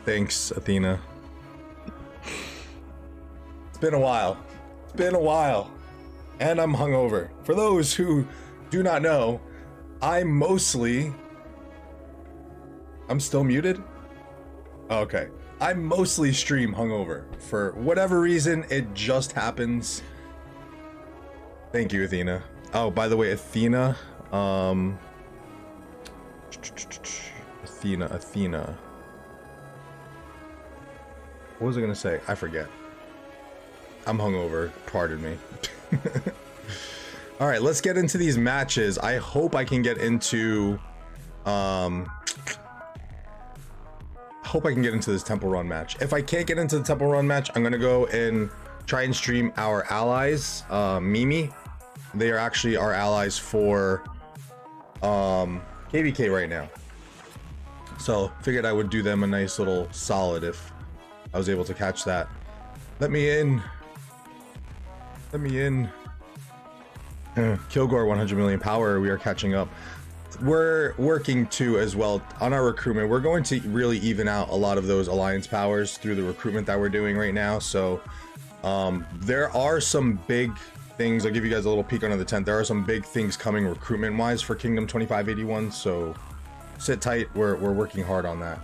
Thanks, Athena. It's been a while. It's been a while. And I'm hungover. For those who do not know, I'm still muted? Okay. I mostly stream hungover. For whatever reason, it just happens. Thank you, Athena. Oh, by the way, Athena, Athena. What was I gonna say? I forget. I'm hungover. Pardon me. All right, let's get into these matches. I hope I can get into, this Temple Run match. If I can't get into the Temple Run match, I'm gonna go and try and stream our allies, Mimi. They are actually our allies for KVK right now. So figured I would do them a nice little solid if I was able to catch that. Let me in. Let me in. Kilgore 100 million power. We are catching up. We're working too as well on our recruitment. We're going to really even out a lot of those alliance powers through the recruitment that we're doing right now. So there are some big things. I'll give you guys a little peek under the tent. There are some big things coming recruitment wise for Kingdom 2581. So sit tight. We're working hard on that.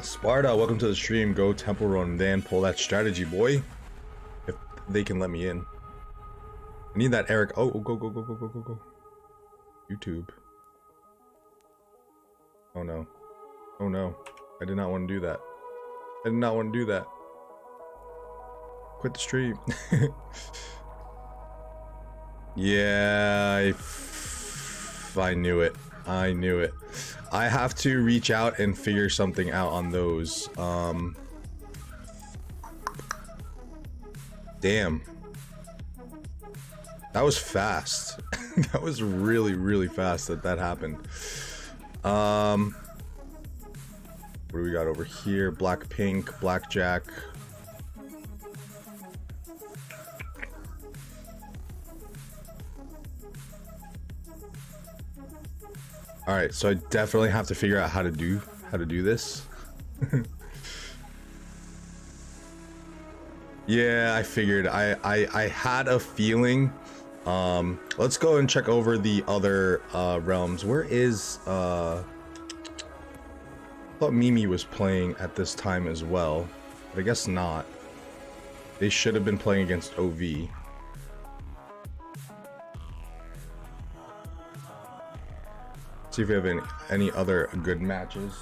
Sparta, welcome to the stream. Go Temple Run, then pull that strategy, boy. If they can let me in. I need that Eric. Oh, go. YouTube. Oh no. Oh no. I did not want to do that. I did not want to do that. Quit the stream. Yeah, I knew it. I knew it. I have to reach out and figure something out on those. Damn. That was fast. That was really fast that happened. What do we got over here? Black, pink, blackjack. All right, so I definitely have to figure out how to do this. Yeah, I figured. I had a feeling. Let's go and check over the other realms. Where is I thought Mimi was playing at this time as well, but I guess not. They should have been playing against OV. See if we have any other good matches.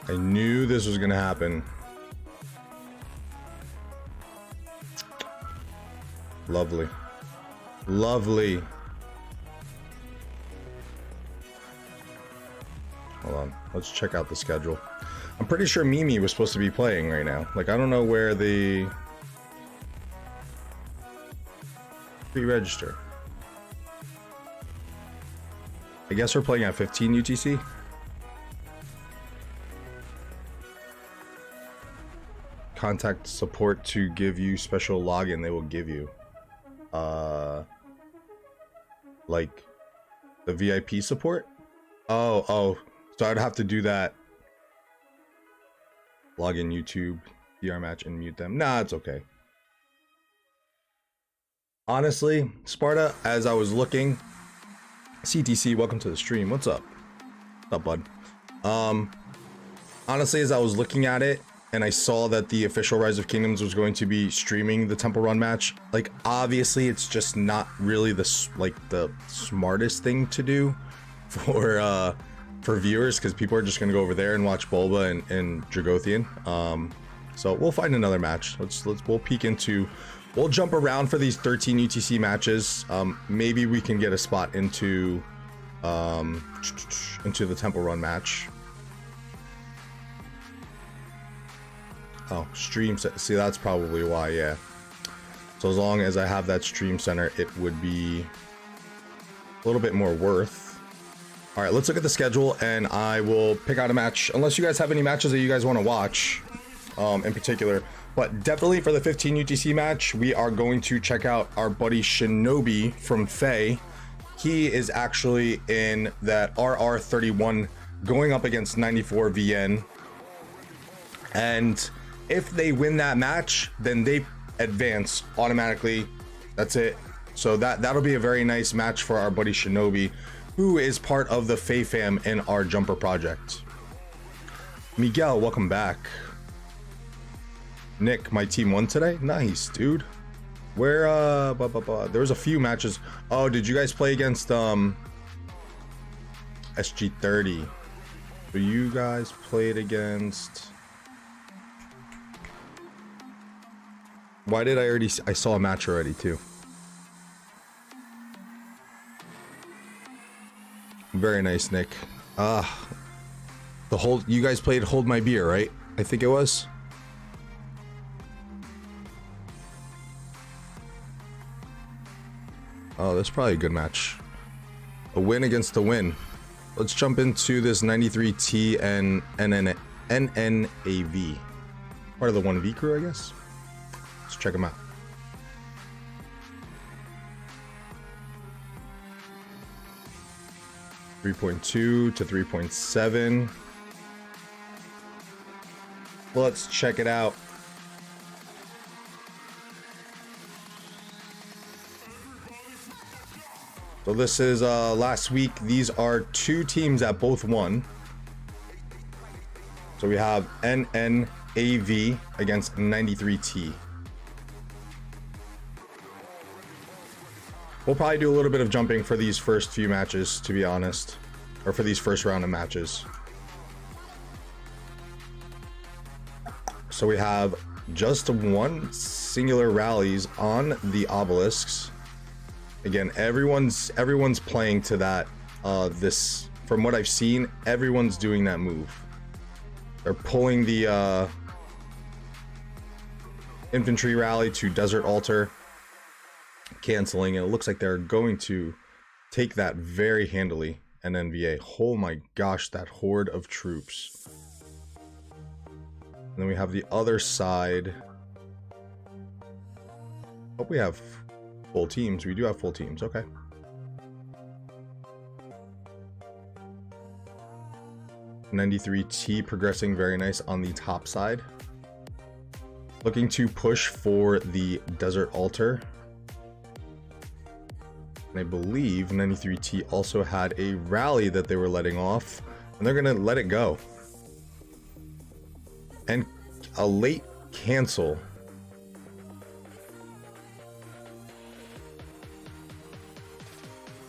I knew this was gonna happen. Lovely. Lovely. Hold on, let's check out the schedule. I'm pretty sure Mimi was supposed to be playing right now. Like, I don't know where the pre-register. I guess we're playing at 15 UTC. Contact support to give you special login. They will give you like the VIP support. Oh, so I'd have to do that. Log in YouTube, DR match, and mute them. Nah, it's okay. Honestly, Sparta, as I was looking, CTC, welcome to the stream. What's up? What's up, bud? Honestly, as I was looking at it, and I saw that the official Rise of Kingdoms was going to be streaming the Temple Run match, like, obviously it's just not really the smartest thing to do for viewers, because people are just gonna go over there and watch Bulba and Dragothian. So we'll find another match. We'll peek into, we'll jump around for these 13 UTC matches. Maybe we can get a spot into the Temple Run match. Oh, stream set. See, that's probably why. Yeah. So as long as I have that stream center, it would be a little bit more worth. All right, let's look at the schedule and I will pick out a match, unless you guys have any matches that you guys want to watch in particular. But definitely for the 15 UTC match, we are going to check out our buddy Shinobi from Faye. He is actually in that RR31 going up against 94 VN. And if they win that match, then they advance automatically. That's it. So that'll be a very nice match for our buddy Shinobi, who is part of the Faye fam in our jumper project. Miguel, welcome back. Nick, my team won today. Nice, dude. Where there was a few matches. Oh, did you guys play against SG30? So you guys played against, why did I saw a match already too. Very nice, Nick. You guys played Hold My Beer, right? I think it was. Oh, that's probably a good match. A win against a win. Let's jump into this 93T and NNAV. Part of the 1V crew, I guess. Let's check them out. .2 to 3.7. Let's check it out. So this is last week. These are two teams that both won. So we have NNAV against 93T. We'll probably do a little bit of jumping for these first few matches, to be honest, or for these first round of matches. So we have just one singular rallies on the obelisks. Again, everyone's playing to that. This, from what I've seen, everyone's doing that move. They're pulling the infantry rally to Desert Altar, canceling, and it looks like they're going to take that very handily. And NVA, oh my gosh, that horde of troops. And then we have the other side. Hope we have full teams. We do have full teams. Okay. (93T) progressing very nice on the top side, looking to push for the Desert Altar. And I believe 93T also had a rally that they were letting off, and they're gonna let it go. And a late cancel.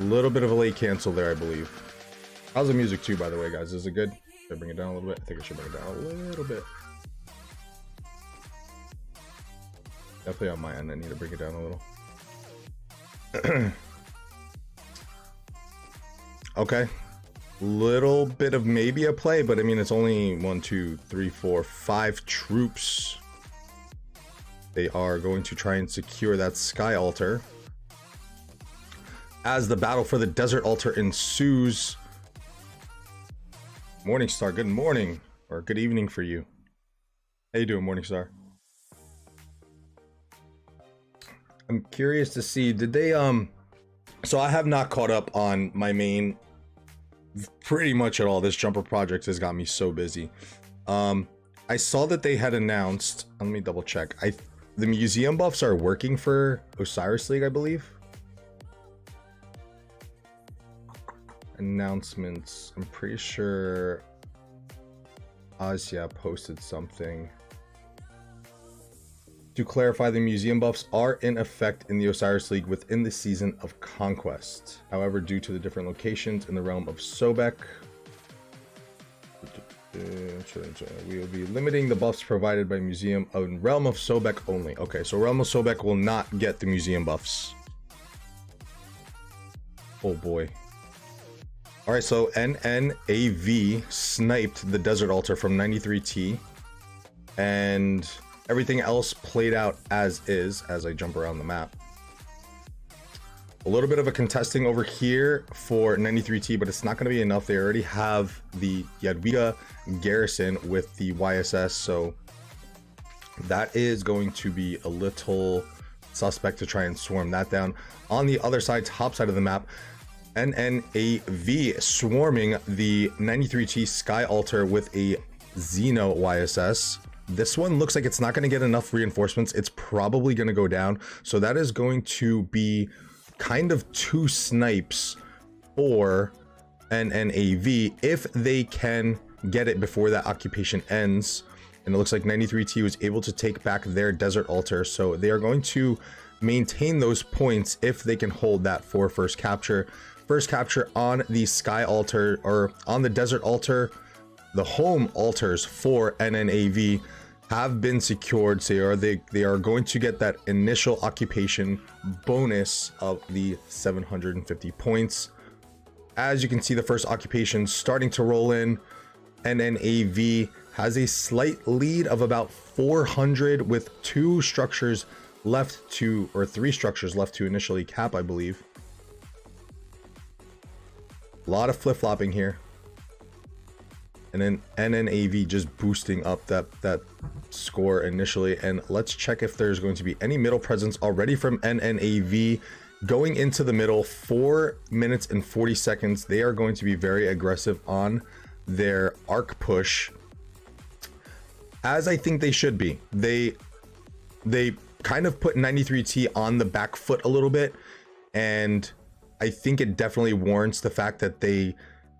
A little bit of a late cancel there, I believe. How's the music too, by the way, guys? Is it good? Should I bring it down a little bit? I think I should bring it down a little bit. Definitely on my end, I need to bring it down a little. Okay. Little bit of maybe a play, but I mean, it's only 1, 2, 3, 4, 5 troops. They are going to try and secure that Sky Altar as the battle for the Desert Altar ensues. Morningstar, good morning, or good evening for you. How you doing, Morningstar? I'm curious to see, did they so I have not caught up on my main pretty much at all. This jumper project has got me so busy. I saw that they had announced, let me double check, the museum buffs are working for Osiris League, I believe. Announcements, I'm pretty sure Asia posted something to clarify. The museum buffs are in effect in the Osiris League within the season of Conquest. However, due to the different locations in the realm of Sobek, we will be limiting the buffs provided by museum of realm of Sobek only. Okay, so realm of Sobek will not get the museum buffs. Oh boy. All right, so NNAV sniped the Desert Altar from 93T, and everything else played out as is as I jump around the map. A little bit of a contesting over here for 93T, but it's not going to be enough. They already have the Jadwiga garrison with the YSS, so that is going to be a little suspect to try and swarm that down. On the other side, top side of the map, NNAV swarming the 93T Sky Altar with a Xeno YSS. This one looks like it's not going to get enough reinforcements. It's probably going to go down, so that is going to be kind of 2 snipes for NNAV if they can get it before that occupation ends. And it looks like 93T was able to take back their desert altar, so they are going to maintain those points if they can hold that for first capture. First capture on the sky altar, or on the desert altar. The home altars for NNAV have been secured, so they are going to get that initial occupation bonus of the 750 points. As you can see, the first occupation starting to roll in. NNAV has a slight lead of about 400 with 2 structures left to, or 3 structures left to initially cap, I believe. A lot of flip-flopping here. And then NNAV just boosting up that score initially. And let's check if there's going to be any middle presence already from NNAV. Going into the middle, 4 minutes and 40 seconds. They are going to be very aggressive on their arc push, as I think they should be. They kind of put 93T on the back foot a little bit, and I think it definitely warrants the fact that they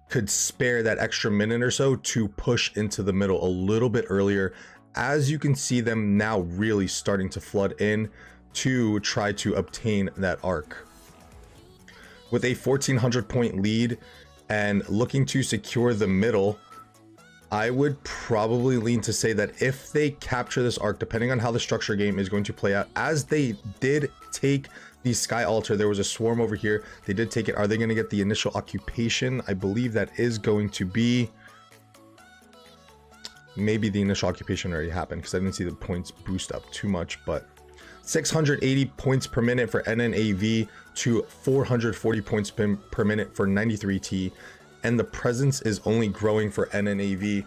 could spare that extra minute or so to push into the middle a little bit earlier, as you can see them now really starting to flood in to try to obtain that arc. With a 1400 point lead and looking to secure the middle, I would probably lean to say that if they capture this arc, depending on how the structure game is going to play out, as they did take the Sky Altar, there was a swarm over here, they did take it. Are they going to get the initial occupation? I believe that is going to be, maybe the initial occupation already happened because I didn't see the points boost up too much, but 680 points per minute for NNAV to 440 points per minute for 93T, and the presence is only growing for NNAV.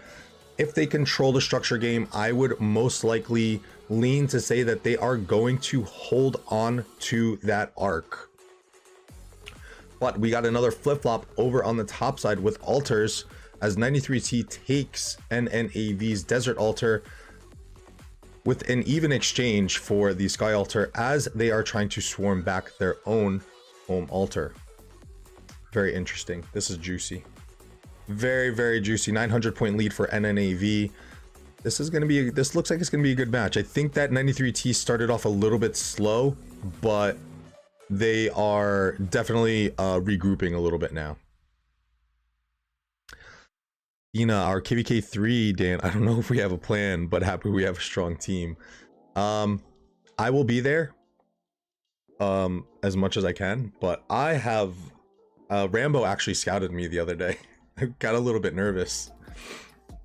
If they control the structure game, I would most likely lean to say that they are going to hold on to that arc. But we got another flip-flop over on the top side with altars, as 93T takes NNAV's desert altar with an even exchange for the sky altar, as they are trying to swarm back their own home altar. Very interesting. This is juicy. Very, very juicy. 900 point lead for NNAV. This is going to be, this looks like it's going to be a good match. I think that 93T started off a little bit slow, but they are definitely regrouping a little bit now. Our KVK3, Dan, I don't know if we have a plan, but happy we have a strong team. I will be there as much as I can, but I have Rambo actually scouted me the other day. I got a little bit nervous.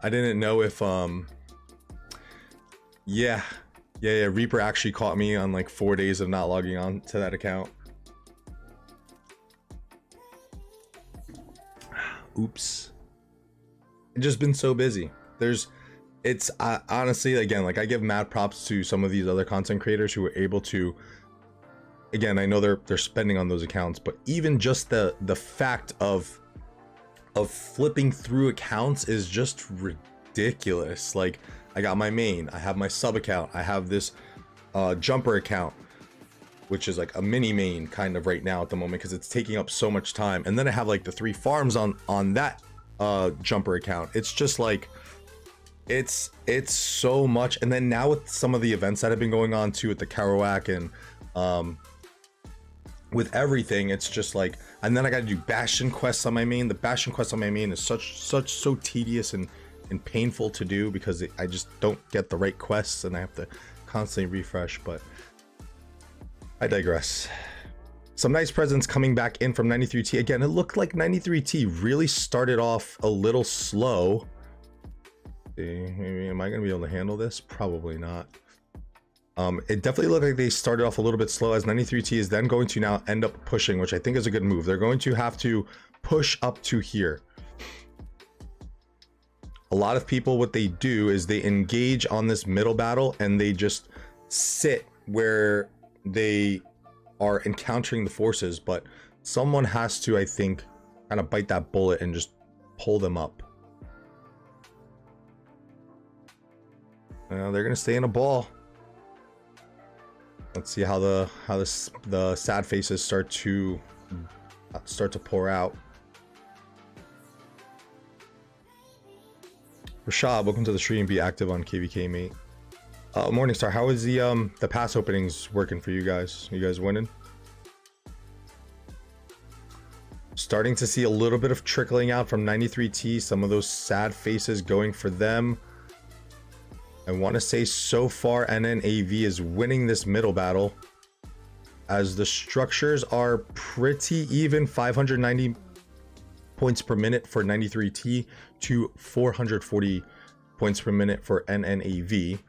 I didn't know if yeah, Reaper actually caught me on like 4 days of not logging on to that account. Oops. I've just been so busy. It's honestly, again, like, I give mad props to some of these other content creators who are able to, again, I know they're spending on those accounts, but even just the fact of flipping through accounts is just ridiculous. Like, I got my main, I have my sub account, I have this jumper account, which is like a mini main kind of right now at the moment because it's taking up so much time, and then I have like the 3 farms on that jumper account. It's just like, it's so much. And then now with some of the events that have been going on too, with the Kerouac and with everything, it's just like, and then I got to do Bastion quests on my main. The Bastion quests on my main is so tedious and painful to do because I just don't get the right quests and I have to constantly refresh. But I digress. Some nice presents coming back in from 93T. Again, it looked like 93T really started off a little slow. See, maybe, am I going to be able to handle this? Probably not. It definitely looked like they started off a little bit slow, as 93T is then going to now end up pushing, which I think is a good move. They're going to have to push up to here. A lot of people, what they do is they engage on this middle battle and they just sit where they are encountering the forces, but someone has to, I think, kind of bite that bullet and just pull them up. They're gonna stay in a ball. Let's see how the sad faces start to pour out. Rashad, welcome to the stream. Be active on KVK, mate. Morningstar, how is the pass openings working for you guys? You guys winning? Starting to see a little bit of trickling out from 93T. Some of those sad faces going for them. I want to say so far NNAV is winning this middle battle, as the structures are pretty even. 590 points per minute for 93T to 440 points per minute for NNAV.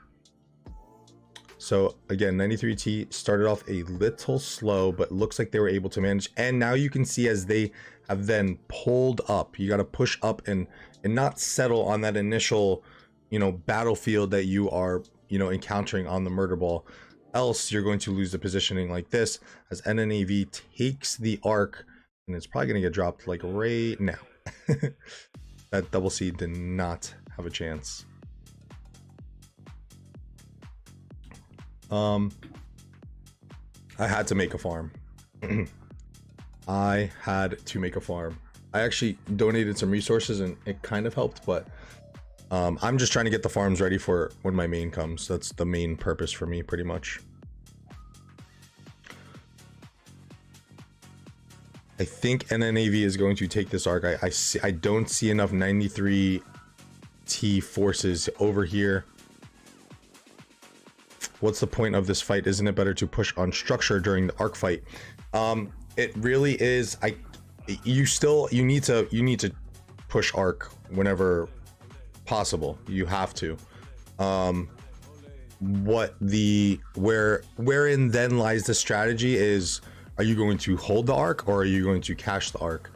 So again, 93T started off a little slow, but looks like they were able to manage. And now you can see as they have then pulled up, you got to push up and not settle on that initial, you know, battlefield that you are, you know, encountering on the murder ball. Else you're going to lose the positioning like this, as NNAV takes the arc, and it's probably going to get dropped like right now. That double C did not have a chance. I had to make a farm. I had to make a farm. I actually donated some resources and it kind of helped, but I'm just trying to get the farms ready for when my main comes. That's the main purpose for me, pretty much. I think NNAV is going to take this arc. I don't see enough 93T forces over here. What's the point of this fight? Isn't it better to push on structure during the arc fight? It really is. You need to push arc whenever possible. You have to. Wherein then lies the strategy is, are you going to hold the arc or are you going to cash the arc?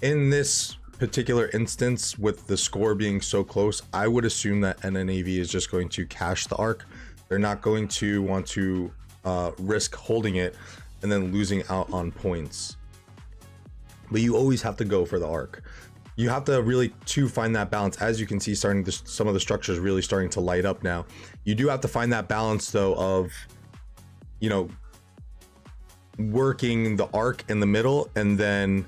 In this particular instance, with the score being so close, I would assume that NNAV is just going to cash the arc. They're not going to want to risk holding it and then losing out on points. But you always have to go for the arc. You have to really find that balance. As you can see, some of the structures really starting to light up now. You do have to find that balance though of, you know, working the arc in the middle and then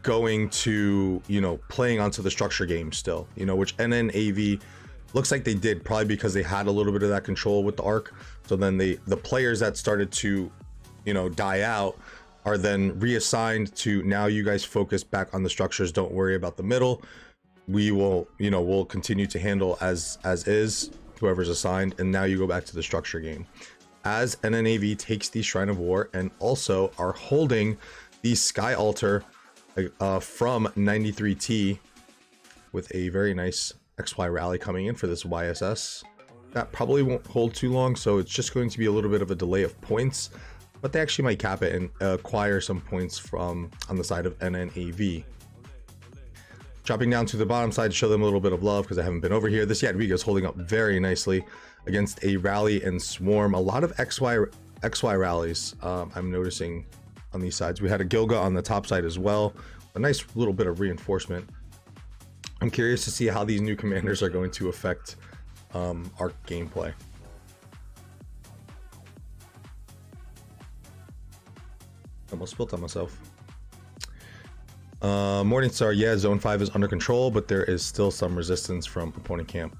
going to, you know, playing onto the structure game still, you know, which NNAV looks like they did, probably because they had a little bit of that control with the arc. So then the players that started to, you know, die out are then reassigned to, now you guys focus back on the structures, don't worry about the middle. We will, you know, we'll continue to handle as is, whoever's assigned, and now you go back to the structure game. As NNAV takes the Shrine of War and also are holding the Sky Altar from 93T with a very nice XY rally coming in for this YSS. That probably won't hold too long, so it's just going to be a little bit of a delay of points, but they actually might cap it and acquire some points from on the side of NNAV. Dropping down to the bottom side to show them a little bit of love because I haven't been over here. This Yadwiga is holding up very nicely against a rally and swarm. A lot of XY rallies I'm noticing on these sides. We had a Gilga on the top side as well. A nice little bit of reinforcement. I'm curious to see how these new commanders are going to affect our gameplay. Almost spilled on myself. Morningstar, yeah, zone 5 is under control, but there is still some resistance from opponent camp.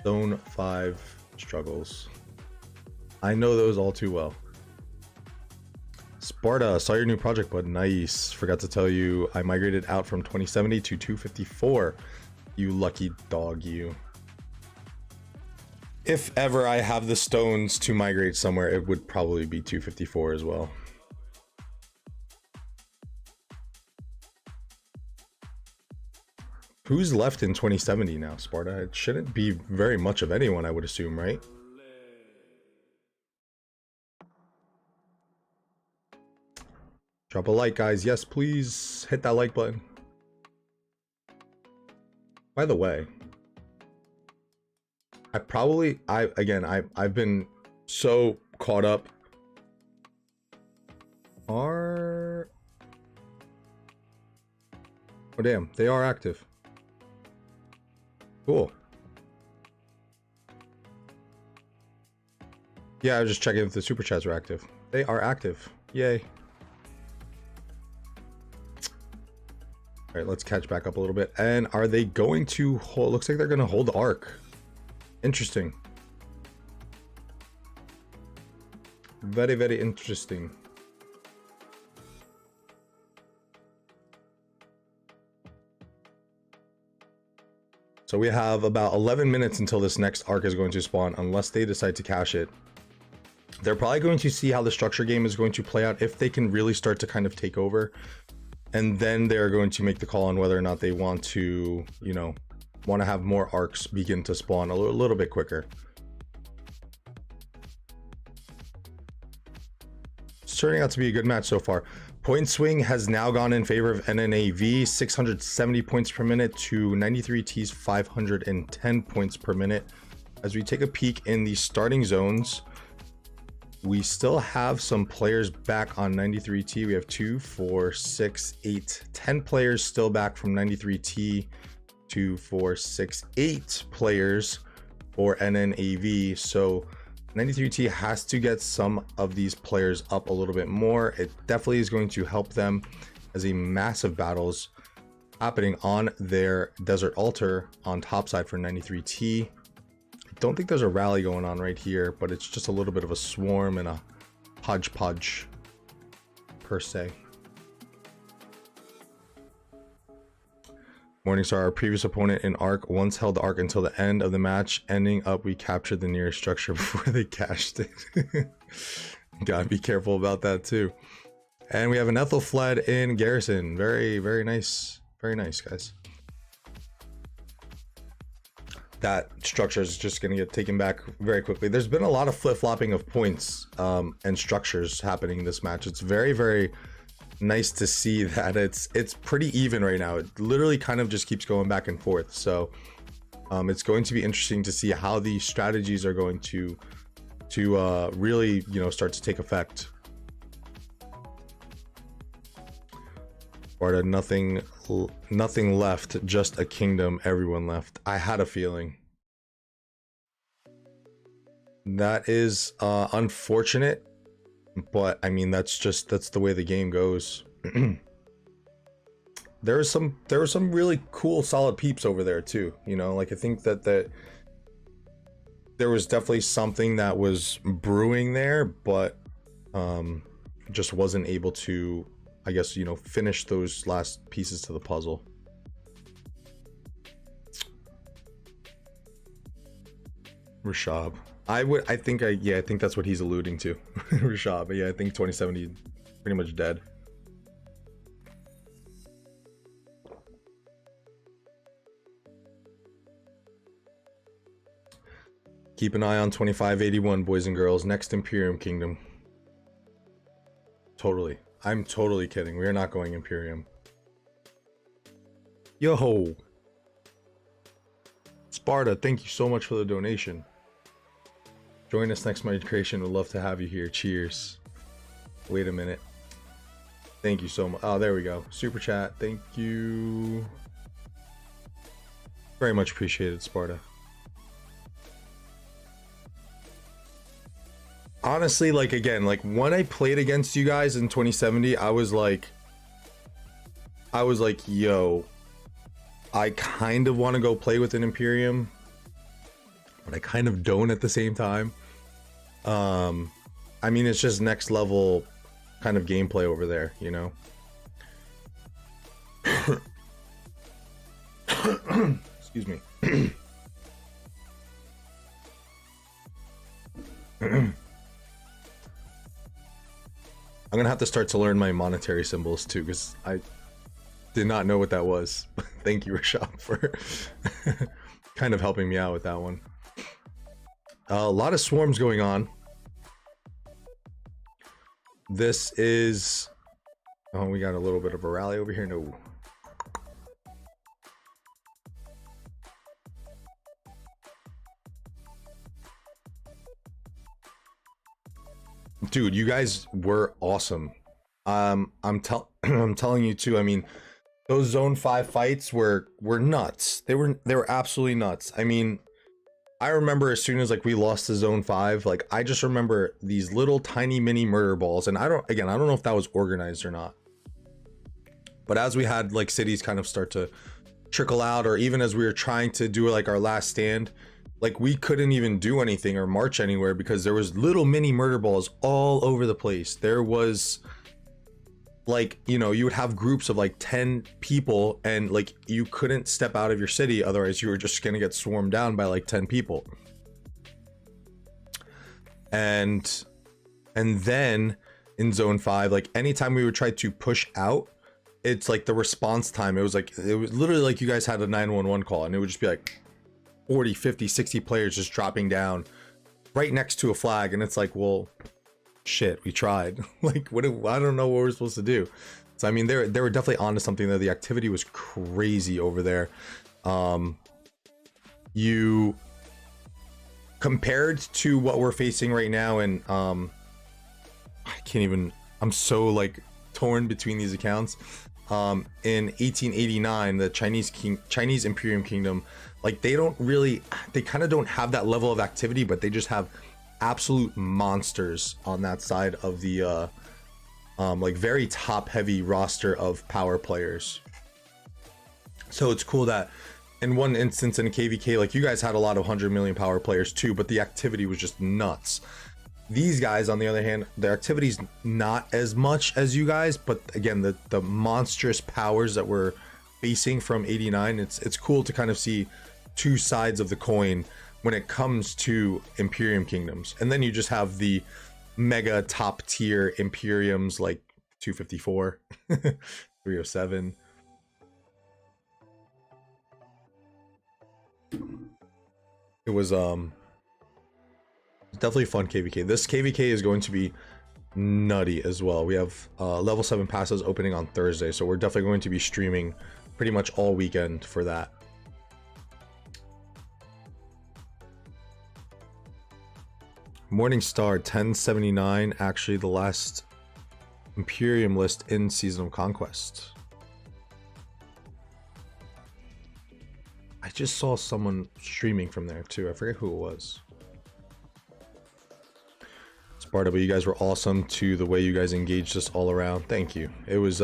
Zone 5 struggles. I know those all too well. Sparta, saw your new project, bud. Nice. Forgot to tell you, I migrated out from 2070 to 254. You lucky dog, you. If ever I have the stones to migrate somewhere, it would probably be 254 as well. Who's left in 2070 now, Sparta? It shouldn't be very much of anyone, I would assume, right? Drop a like, guys. Yes, please hit that like button. By the way, I've been so caught up. Oh damn, they are active. Cool. Yeah, I was just checking if the super chats are active. They are active. Yay. All right, let's catch back up a little bit. And are they going to hold? Looks like they're going to hold the arc. Interesting. Very, very interesting. So we have about 11 minutes until this next arc is going to spawn, unless they decide to cash it. They're probably going to see how the structure game is going to play out, if they can really start to kind of take over. And then they're going to make the call on whether or not they want to, you know, want to have more arcs begin to spawn a little bit quicker. It's turning out to be a good match so far. Point swing has now gone in favor of NNAV, 670 points per minute to 93T's 510 points per minute. As we take a peek in the starting zones, we still have some players back on 93T. We have 2, 4, 6, 8, 10 players still back from 93T. 2, 4, 6, 8 players for NNAV. So 93T has to get some of these players up a little bit more. It definitely is going to help them, as a massive battles happening on their desert altar on topside for 93T. Don't think there's a rally going on right here, but it's just a little bit of a swarm and a hodgepodge per se. Morningstar, our previous opponent in Arc once held the Arc until the end of the match. Ending up, we captured the nearest structure before they cashed it. Gotta be careful about that too. And we have an Ethelfled in Garrison. Very, very nice. Very nice, guys. That structure is just going to get taken back very quickly. There's been a lot of flip-flopping of points and structures happening in this match. It's very, very nice to see that it's pretty even right now. It literally kind of just keeps going back and forth. So it's going to be interesting to see how these strategies are going to really, you know, start to take effect. Sparta, nothing left, just a kingdom, everyone left. I had a feeling. That is unfortunate, but I mean, that's the way the game goes. There were some really cool solid peeps over there too, you know, like I think that there was definitely something that was brewing there, but just wasn't able to, I guess, you know, finish those last pieces to the puzzle. Rashab. I think that's what he's alluding to. Rashab. But yeah, I think 2070 pretty much dead. Keep an eye on 2581, boys and girls. Next Imperium Kingdom. Totally. I'm totally kidding. We are not going Imperium. Yo! Sparta, thank you so much for the donation. Join us next migration. Would love to have you here. Cheers. Wait a minute. Thank you so much. Oh, there we go. Super chat. Thank you. Very much appreciated, Sparta. Honestly, like, again, like when I played against you guys in 2070, I was like, yo, I kind of want to go play with an Imperium, but I kind of don't at the same time. I mean, it's just next level kind of gameplay over there, you know? Excuse me. I'm gonna have to start to learn my monetary symbols too, because Did not know what that was. Thank you, Rashad, for kind of helping me out with that one. A lot of swarms going on. This is... Oh, we got a little bit of a rally over here. No. Dude, you guys were awesome. I'm telling you too. I mean, those zone 5 fights were nuts. They were absolutely nuts. I mean, I remember as soon as like we lost to zone 5, like I just remember these little tiny mini murder balls, and I don't know if that was organized or not. But as we had like cities kind of start to trickle out, or even as we were trying to do like our last stand, like we couldn't even do anything or march anywhere because there was little mini murder balls all over the place. There was like, you know, you would have groups of like 10 people and like you couldn't step out of your city, otherwise you were just gonna get swarmed down by like 10 people. And then in zone 5, like anytime we would try to push out, it's like the response time, it was literally like you guys had a 911 call, and it would just be like 40, 50, 60 players just dropping down right next to a flag, and it's like, well, shit, we tried. Like, I don't know what we're supposed to do. So I mean, they were definitely onto something there. The activity was crazy over there. You compared to what we're facing right now, and I'm so like torn between these accounts. In 1889, the Chinese Imperium Kingdom, like they kind of don't have that level of activity, but they just have absolute monsters on that side of the like very top heavy roster of power players. So it's cool that in one instance in a KVK, like you guys had a lot of 100 million power players too, but the activity was just nuts. These guys, on the other hand, their activity's not as much as you guys, but again, the monstrous powers that we're facing from 89, it's cool to kind of see two sides of the coin when it comes to Imperium kingdoms. And then you just have the mega top tier Imperiums like 254, 307. It was definitely a fun KVK. This KVK is going to be nutty as well. We have level 7 passes opening on Thursday, so we're definitely going to be streaming pretty much all weekend for that. Morningstar 1079, actually the last Imperium list in Season of Conquest. I just saw someone streaming from there too. I forget who it was. Sparta, but you guys were awesome too. The way you guys engaged us all around. Thank you. It was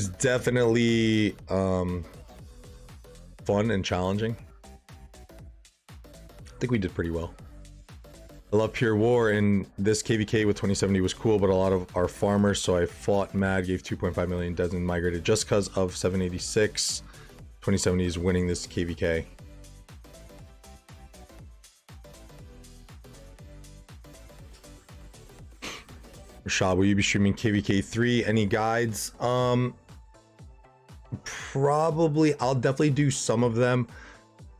definitely fun and challenging. I think we did pretty well. I love Pure War, and this KVK with 2070 was cool, but a lot of our farmers, so I fought mad, gave 2.5 million deaths and migrated just because of 786. 2070 is winning this KVK. Rashad, will you be streaming KVK 3? Any guides? Probably. I'll definitely do some of them.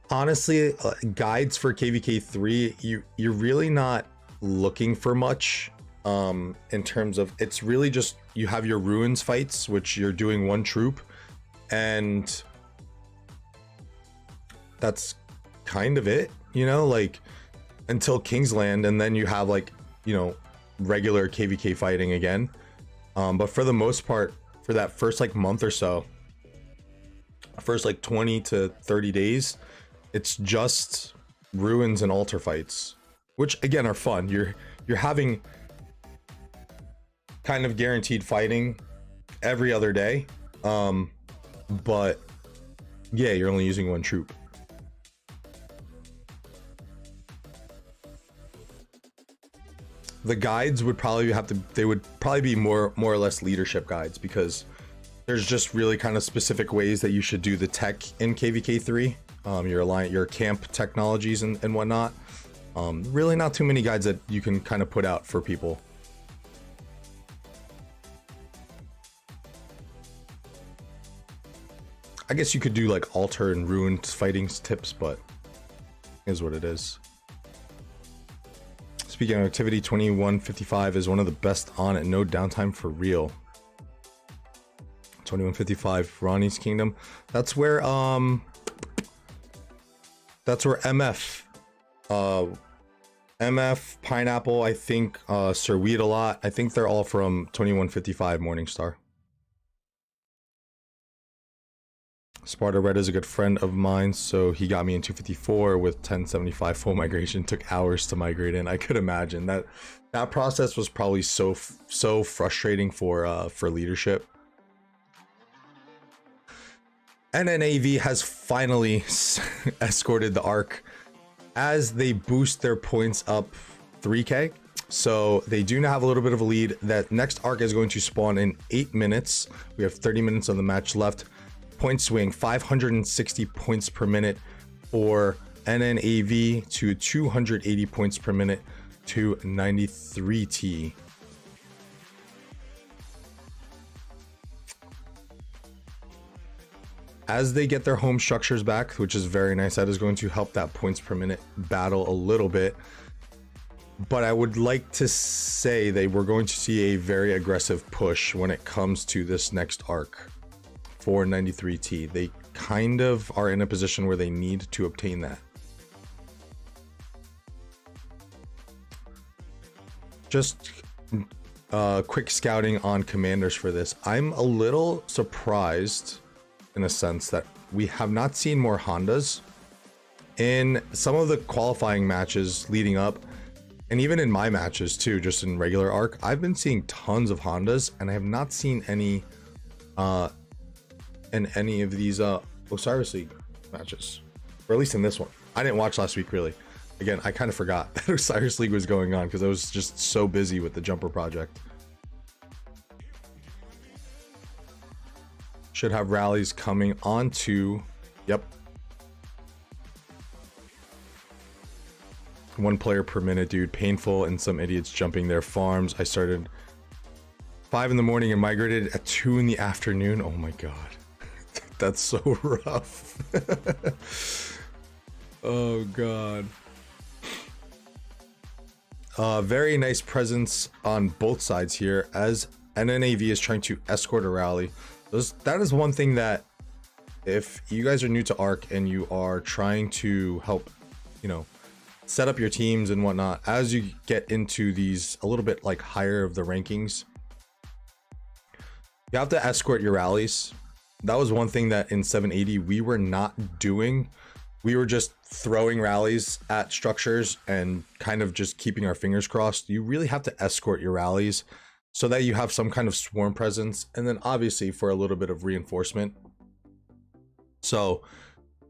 Honestly, guides for KVK 3, you're really not looking for much in terms of, it's really just you have your ruins fights, which you're doing one troop, and that's kind of it, you know, like until Kingsland, and then you have like, you know, regular KVK fighting again. But for the most part, for that first like month or so, first like 20 to 30 days, it's just ruins and altar fights, which again are fun. You're having kind of guaranteed fighting every other day, but yeah, you're only using one troop. The guides would probably they would probably be more or less leadership guides, because there's just really kind of specific ways that you should do the tech in KVK 3. Your camp technologies and whatnot. Really not too many guides that you can kind of put out for people. I guess you could do like altar and ruined fighting tips, but is what it is. Speaking of activity, 2155 is one of the best on it. No downtime for real. 2155 Ronnie's Kingdom. That's where MF MF, Pineapple, I think Sir Weed a lot. I think they're all from 2155 Morningstar. Sparta Red is a good friend of mine, so he got me in 254 with 1075 full migration. Took hours to migrate in. I could imagine that process was probably so frustrating for leadership. NNAV has finally escorted the Ark as they boost their points up 3k. So they do now have a little bit of a lead. That next Ark is going to spawn in 8 minutes. We have 30 minutes of the match left. Point swing 560 points per minute for NNAV to 280 points per minute to 93T. As they get their home structures back, which is very nice, that is going to help that points per minute battle a little bit. But I would like to say that we're going to see a very aggressive push when it comes to this next Arc for 93T. They kind of are in a position where they need to obtain that. Just quick scouting on commanders for this. I'm a little surprised in a sense that we have not seen more Hondas in some of the qualifying matches leading up, and even in my matches too, just in regular Arc. I've been seeing tons of Hondas, and I have not seen any in any of these Osiris League matches, or at least in this one. I didn't watch last week really. Again, I kind of forgot that Osiris League was going on because I was just so busy with the jumper project. Should have rallies coming onto, yep, 1 player per minute, dude. Painful, and some idiots jumping their farms. I started 5 in the morning and migrated at 2 in the afternoon. Oh my god. That's so rough. Oh god. Very nice presence on both sides here as NNAV is trying to escort a rally. That is one thing that, if you guys are new to Arc and you are trying to help, you know, set up your teams and whatnot, as you get into these a little bit like higher of the rankings, you have to escort your rallies. That was one thing that in 780 we were not doing. We were just throwing rallies at structures and kind of just keeping our fingers crossed. You really have to escort your rallies so that you have some kind of swarm presence, and then obviously for a little bit of reinforcement. So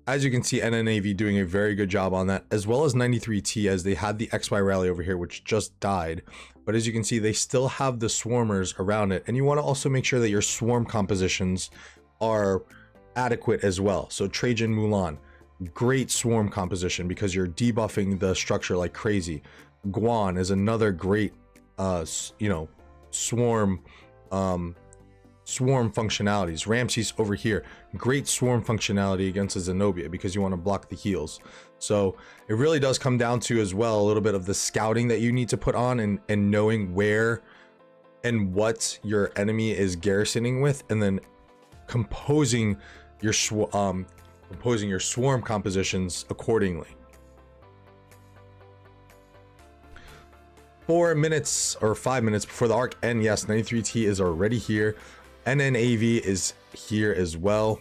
as you can see, NNAV doing a very good job on that, as well as 93T, as they had the XY rally over here, which just died. But as you can see, they still have the swarmers around it, and you want to also make sure that your swarm compositions are adequate as well. So Trajan Mulan, great swarm composition because you're debuffing the structure like crazy. Guan is another great you know, swarm functionalities. Ramses over here, great swarm functionality against a Zenobia because you want to block the heals. So it really does come down to as well a little bit of the scouting that you need to put on, and knowing where and what your enemy is garrisoning with, and then composing your swarm compositions accordingly. 4 minutes or 5 minutes before the Arc end, yes, 93T is already here. NNAV is here as well.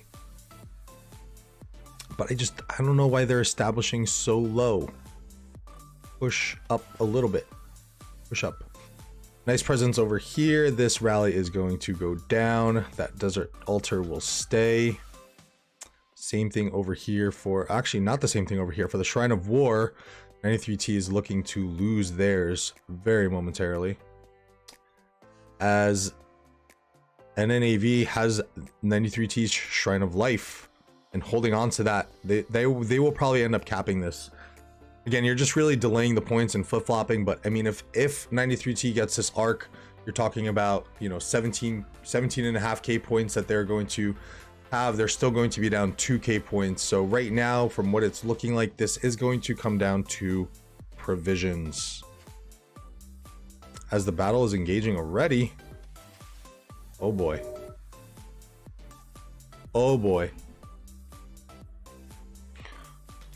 But I don't know why they're establishing so low. Push up a little bit. Push up. Nice presence over here. This rally is going to go down. That desert altar will stay. Same thing over here for, actually not the same thing over here for the Shrine of War. 93T is looking to lose theirs very momentarily, as NNAV has 93T's Shrine of Life, and holding on to that, they will probably end up capping this. Again, you're just really delaying the points and flip-flopping, but I mean, if 93T gets this Arc, you're talking about, you know, 17.5k points that they're going to have, they're still going to be down 2k points. So right now, from what it's looking like, this is going to come down to provisions. As the battle is engaging already. Oh boy. Oh boy.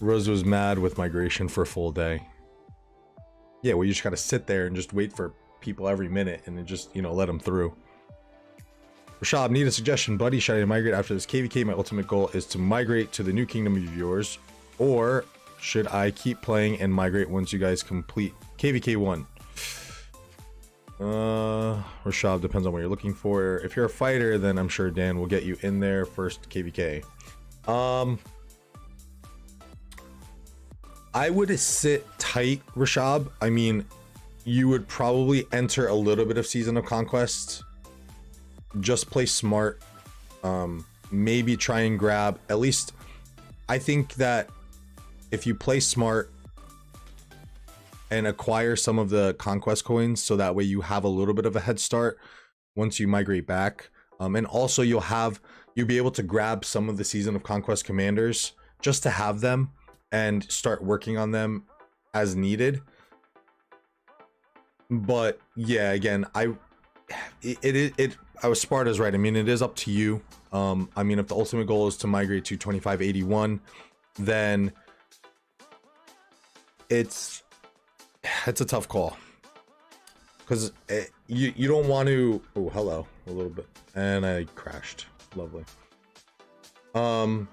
Rose was mad with migration for a full day. Yeah, well, you just gotta sit there and just wait for people every minute and then just, you know, let them through. Rashab, need a suggestion, buddy. Should I migrate after this KVK? My ultimate goal is to migrate to the new kingdom of yours. Or should I keep playing and migrate once you guys complete KVK 1? Rashab, depends on what you're looking for. If you're a fighter, then I'm sure Dan will get you in there first KVK. I would sit tight, Rashab. I mean, you would probably enter a little bit of Season of Conquest. Just play smart. Maybe try and grab, at least, I think that if you play smart and acquire some of the conquest coins, so that way you have a little bit of a head start once you migrate back. And also you'll be able to grab some of the Season of Conquest commanders just to have them and start working on them as needed. But yeah, again, Sparta's right. I mean, it is up to you. I mean, if the ultimate goal is to migrate to 2581, then it's a tough call, because you don't want to. Oh, hello, a little bit, and I crashed. Lovely. I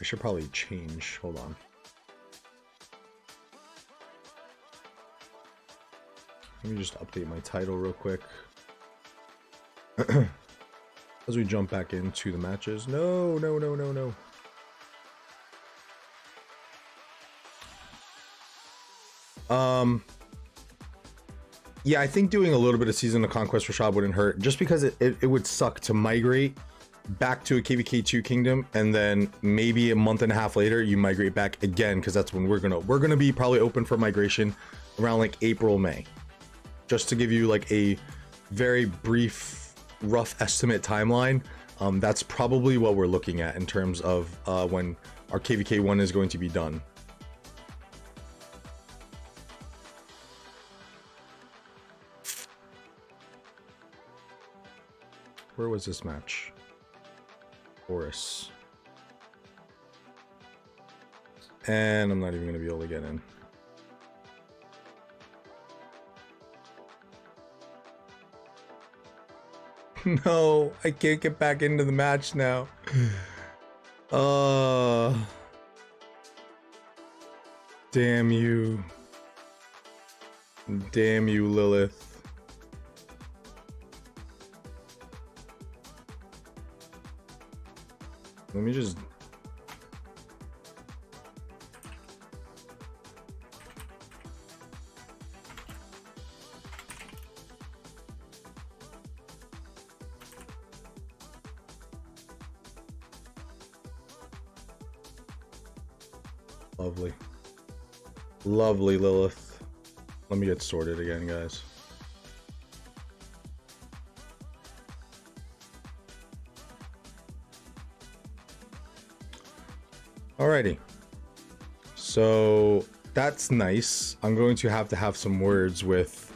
should probably change. Hold on. Let me just update my title real quick. As we jump back into the matches. No. Yeah, I think doing a little bit of Season of Conquest for Rashab wouldn't hurt, just because it would suck to migrate back to a KVK2 kingdom and then maybe a month and a half later you migrate back again, because that's when we're gonna be probably open for migration around like April, May. Just to give you like a very brief, rough estimate timeline, that's probably what we're looking at in terms of when our KVK 1 is going to be done. Where was this match? Horus. And I'm not even going to be able to get in. No, I can't get back into the match now. Damn you. Damn you, Lilith. Let me just... Lovely. Lovely, Lilith. Let me get sorted again, guys. Alrighty. So that's nice. I'm going to have some words with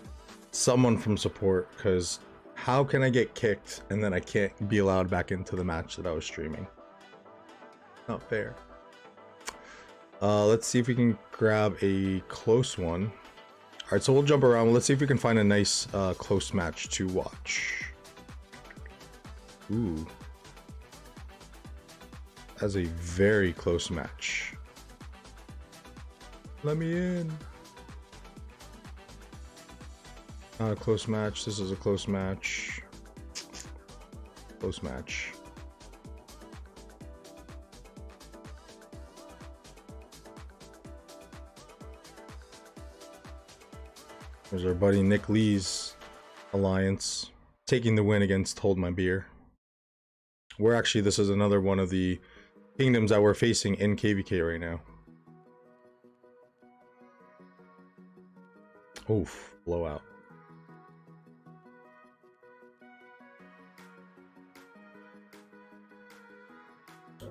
someone from support, because how can I get kicked and then I can't be allowed back into the match that I was streaming? Not fair. Let's see if we can grab a close one. All right, so we'll jump around. Let's see if we can find a nice close match to watch. Ooh. That's a very close match. Let me in. Not a close match. This is a close match. Close match. There's our buddy Nick Lee's alliance taking the win against Hold My Beer. We're actually, this is another one of the kingdoms that we're facing in KVK right now. Oof, blowout.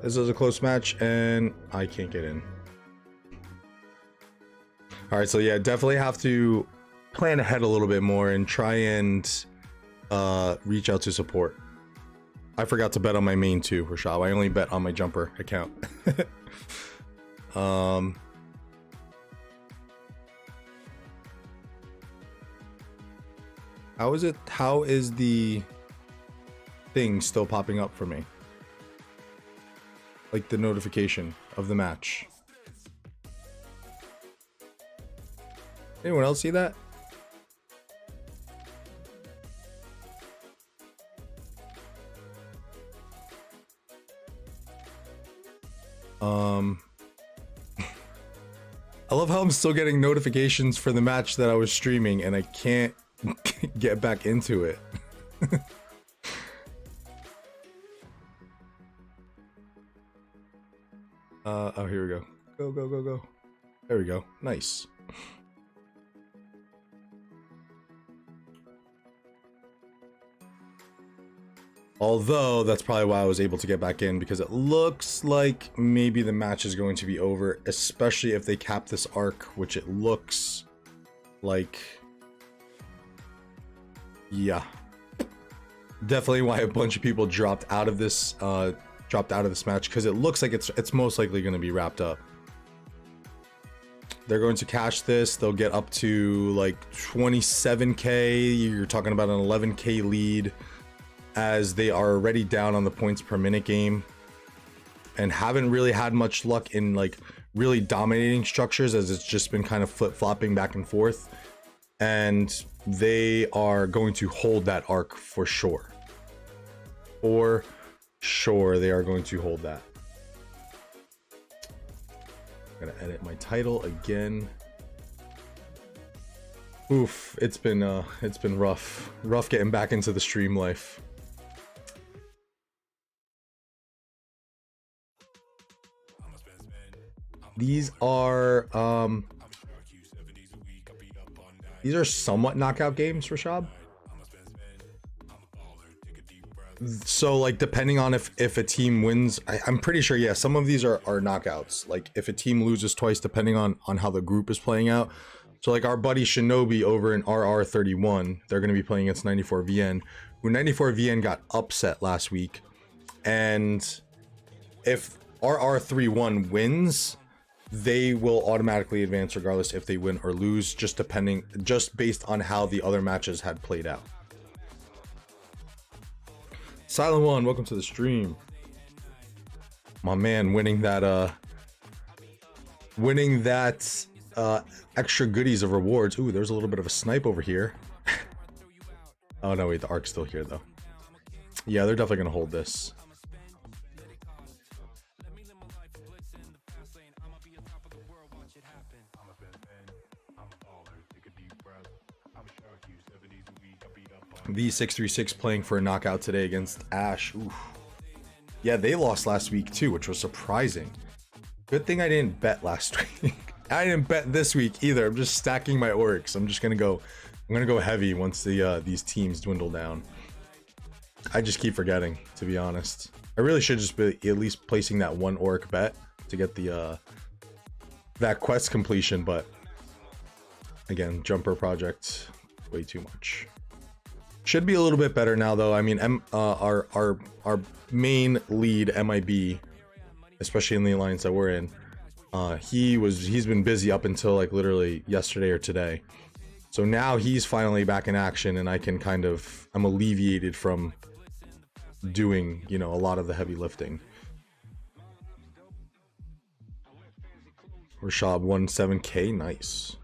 This is a close match, and I can't get in. All right, so yeah, definitely have to plan ahead a little bit more and try and reach out to support. I forgot to bet on my main too, Rashab. I only bet on my jumper account. How is the thing still popping up for me? Like the notification of the match. Anyone else see that? I love how I'm still getting notifications for the match that I was streaming and I can't get back into it. Oh, here we go. Go, go, go, go. There we go. Nice. Although, that's probably why I was able to get back in, because it looks like maybe the match is going to be over, especially if they cap this arc, which it looks like... Yeah. Definitely why a bunch of people dropped out of this match, because it looks like it's most likely going to be wrapped up. They're going to cash this. They'll get up to like 27k. You're talking about an 11k lead, as they are already down on the points per minute game and haven't really had much luck in like really dominating structures, as it's just been kind of flip-flopping back and forth. And they are going to hold that arc for sure. For sure, they are going to hold that. I'm gonna edit my title again. Oof, it's been rough getting back into the stream life. These are somewhat knockout games, Rashab. So like depending on if a team wins, I'm pretty sure, yeah, some of these are knockouts. Like if a team loses twice, depending on how the group is playing out. So like our buddy Shinobi over in RR31, they're going to be playing against 94VN, who 94VN got upset last week. And if RR31 wins, they will automatically advance regardless if they win or lose, just based on how the other matches had played out. Silent One, welcome to the stream. My man winning that extra goodies of rewards. Ooh, there's a little bit of a snipe over here. Oh no, wait, the arc's still here though. Yeah, they're definitely gonna hold this. The 636 playing for a knockout today against Ash. Oof. Yeah, they lost last week too, which was surprising. Good thing I didn't bet last week. I didn't bet this week either. I'm just stacking my orcs. I'm gonna go heavy once these teams dwindle down. I just keep forgetting, to be honest. I really should just be at least placing that one orc bet to get the that quest completion, but again, jumper project, way too much. Should be a little bit better now though. I mean, our main lead, MIB, especially in the alliance that we're in, he's been busy up until like literally yesterday or today. So now he's finally back in action, and I can I'm alleviated from doing, you know, a lot of the heavy lifting. Rashab won 7k, nice.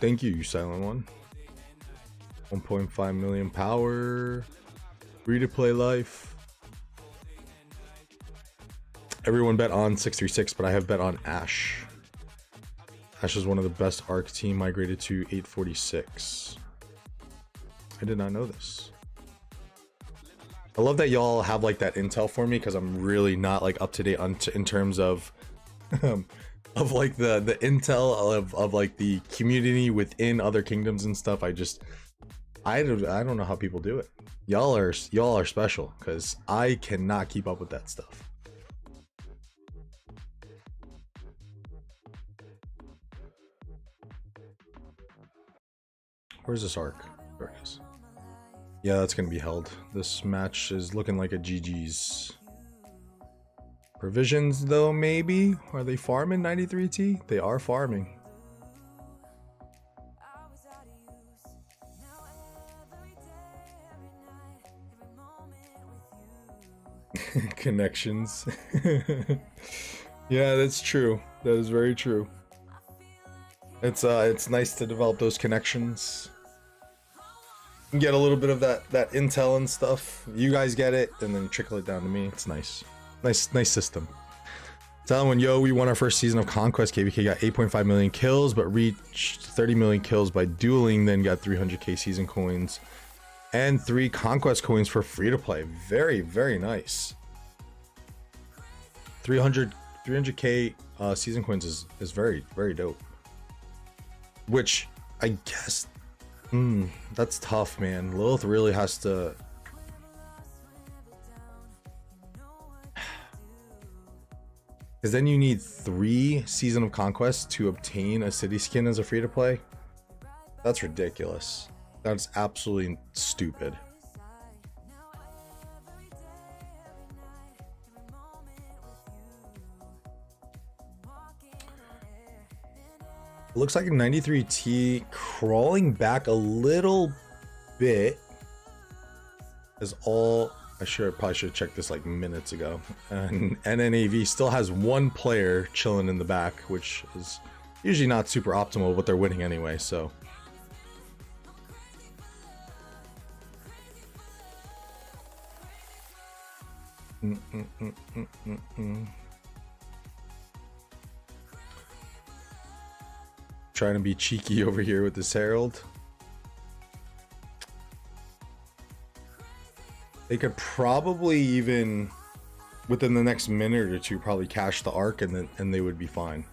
Thank you, you silent one. 1.5 million power. Free to play life. Everyone bet on 636, but I have bet on Ash. Ash is one of the best arc team, migrated to 846. I did not know this. I love that y'all have like that intel for me, because I'm really not like up to date on in terms of of like the intel of like the community within other kingdoms and stuff. I don't know how people do it. Y'all are special, because I cannot keep up with that stuff. Where's this arc? There it is. Yeah, that's gonna be held. This match is looking like a GG's. Provisions though, maybe? Are they farming 93T? They are farming. Connections. Yeah, that's true. That is very true. It's nice to develop those connections. Get a little bit of that intel and stuff. You guys get it, and then trickle it down to me. It's nice. Nice system. Telling when we won our first season of Conquest. KVK got 8.5 million kills, but reached 30 million kills by dueling. Then got 300k season coins and 3 Conquest coins for free to play. Very, very nice. 300k season coins is very, very dope. Which I guess, that's tough, man. Lilith really has to. Because then you need 3 Season of Conquest to obtain a city skin as a free to play. That's ridiculous. That's absolutely stupid. Looks like a 93T crawling back a little bit is all. Probably should have checked this like minutes ago. And NNAV still has 1 player chilling in the back, which is usually not super optimal, but they're winning anyway, so. Trying to be cheeky over here with this Herald. They could probably even, within the next minute or two, probably cash the arc, and they would be fine.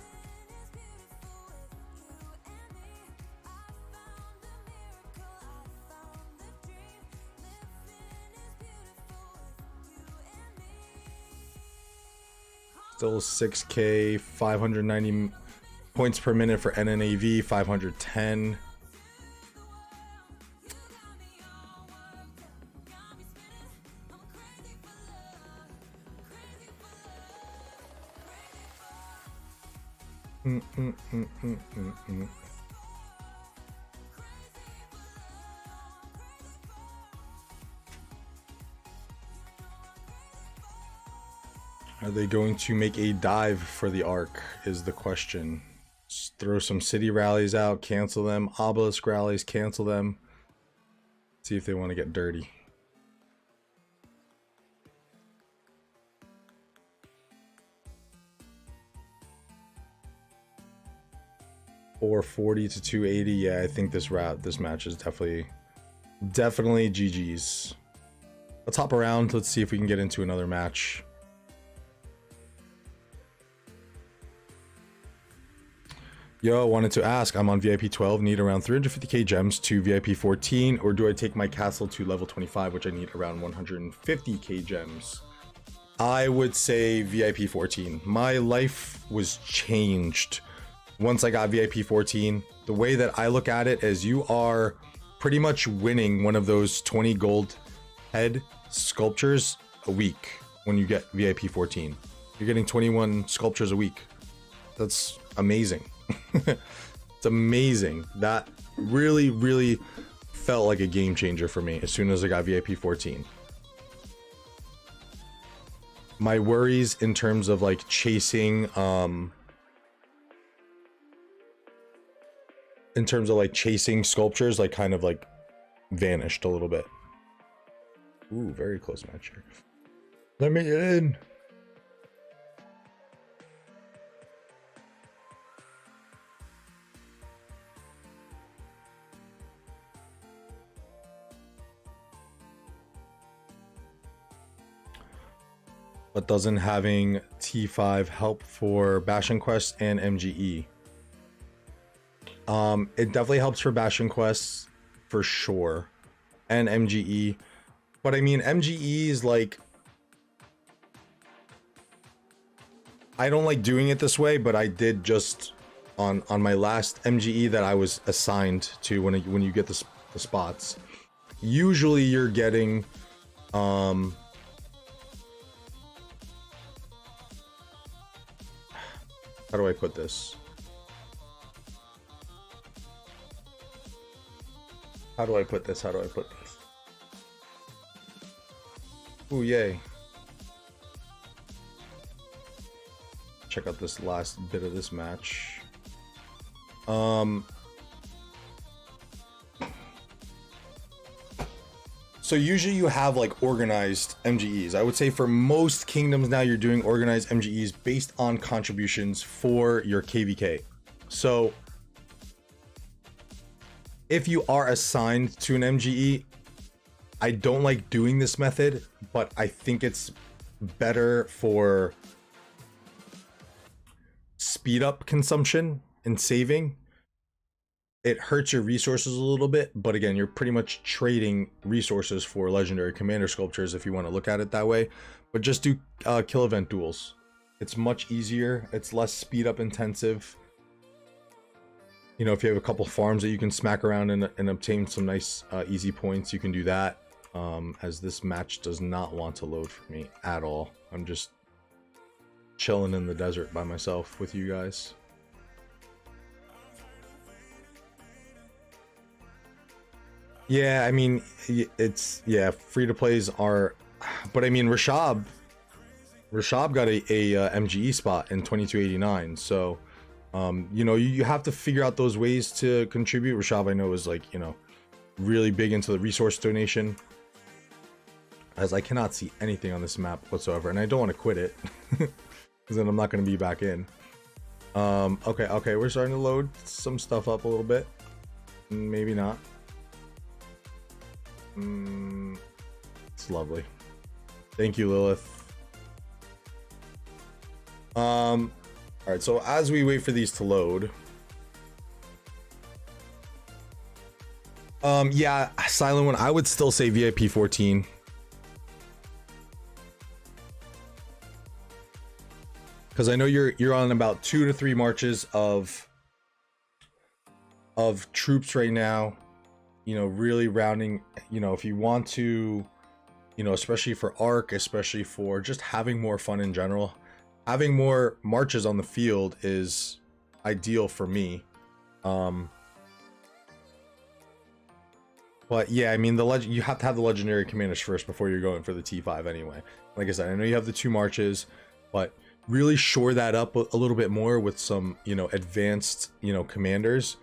Still 6k, 590 points per minute for NNAV, 510. Are they going to make a dive for the arc is the question. Just throw some city rallies out, cancel them, obelisk rallies, cancel them. See if they want to get dirty. $440 to 280. Yeah, I think this match is definitely GG's. Let's hop around. Let's see if we can get into another match. Yo, wanted to ask, I'm on VIP 12, need around 350k gems to VIP 14, or do I take my castle to level 25, which I need around 150k gems? I would say VIP 14. My life was changed once I got VIP 14. The way that I look at it is you are pretty much winning one of those 20 gold head sculptures a week when you get VIP 14. You're getting 21 sculptures a week. That's amazing. It's amazing. That really felt like a game changer for me as soon as I got VIP 14. My worries in terms of like chasing sculptures like kind of like vanished a little bit. Ooh, very close match here. Let me in. but doesn't having T5 help for Bastion Quest and MGE? It definitely helps for Bastion Quests for sure, and MGE. But I mean, MGE is like, I don't like doing it this way, but I did just on my last MGE that I was assigned to when you get the spots. Usually you're getting how do I put this? How do I put this? Ooh, yay. Check out this last bit of this match. So usually you have like organized MGEs. I would say for most kingdoms now you're doing organized MGEs based on contributions for your KVK. So if you are assigned to an MGE, I don't like doing this method, but I think it's better for speed up consumption and saving. It hurts your resources a little bit, but again, you're pretty much trading resources for legendary commander sculptures if you want to look at it that way. But just do kill event duels. It's much easier. It's less speed up intensive. You know, if you have a couple farms that you can smack around and obtain some nice easy points, you can do that. As this match does not want to load for me at all. I'm just chilling in the desert by myself with you guys. Yeah, I mean, it's, yeah, free-to-plays are, but I mean, Rashab got a MGE spot in 2289, so, you know, you have to figure out those ways to contribute. Rashab, I know, is like, you know, really big into the resource donation, as I cannot see anything on this map whatsoever, and I don't want to quit it, because then I'm not going to be back in. Okay, we're starting to load some stuff up a little bit. Maybe not. It's lovely. Thank you, Lilith. All right, so as we wait for these to load, yeah, Silent One, I would still say VIP 14. Because I know you're on about 2 to 3 marches of troops right now. You know, really rounding, you know, if you want to, you know, especially for ARC, especially for just having more fun in general, having more marches on the field is ideal for me. But yeah, I mean, you have to have the legendary commanders first before you're going for the T5 anyway. Like I said, I know you have the 2 marches, but really shore that up a little bit more with some, you know, advanced, you know, commanders,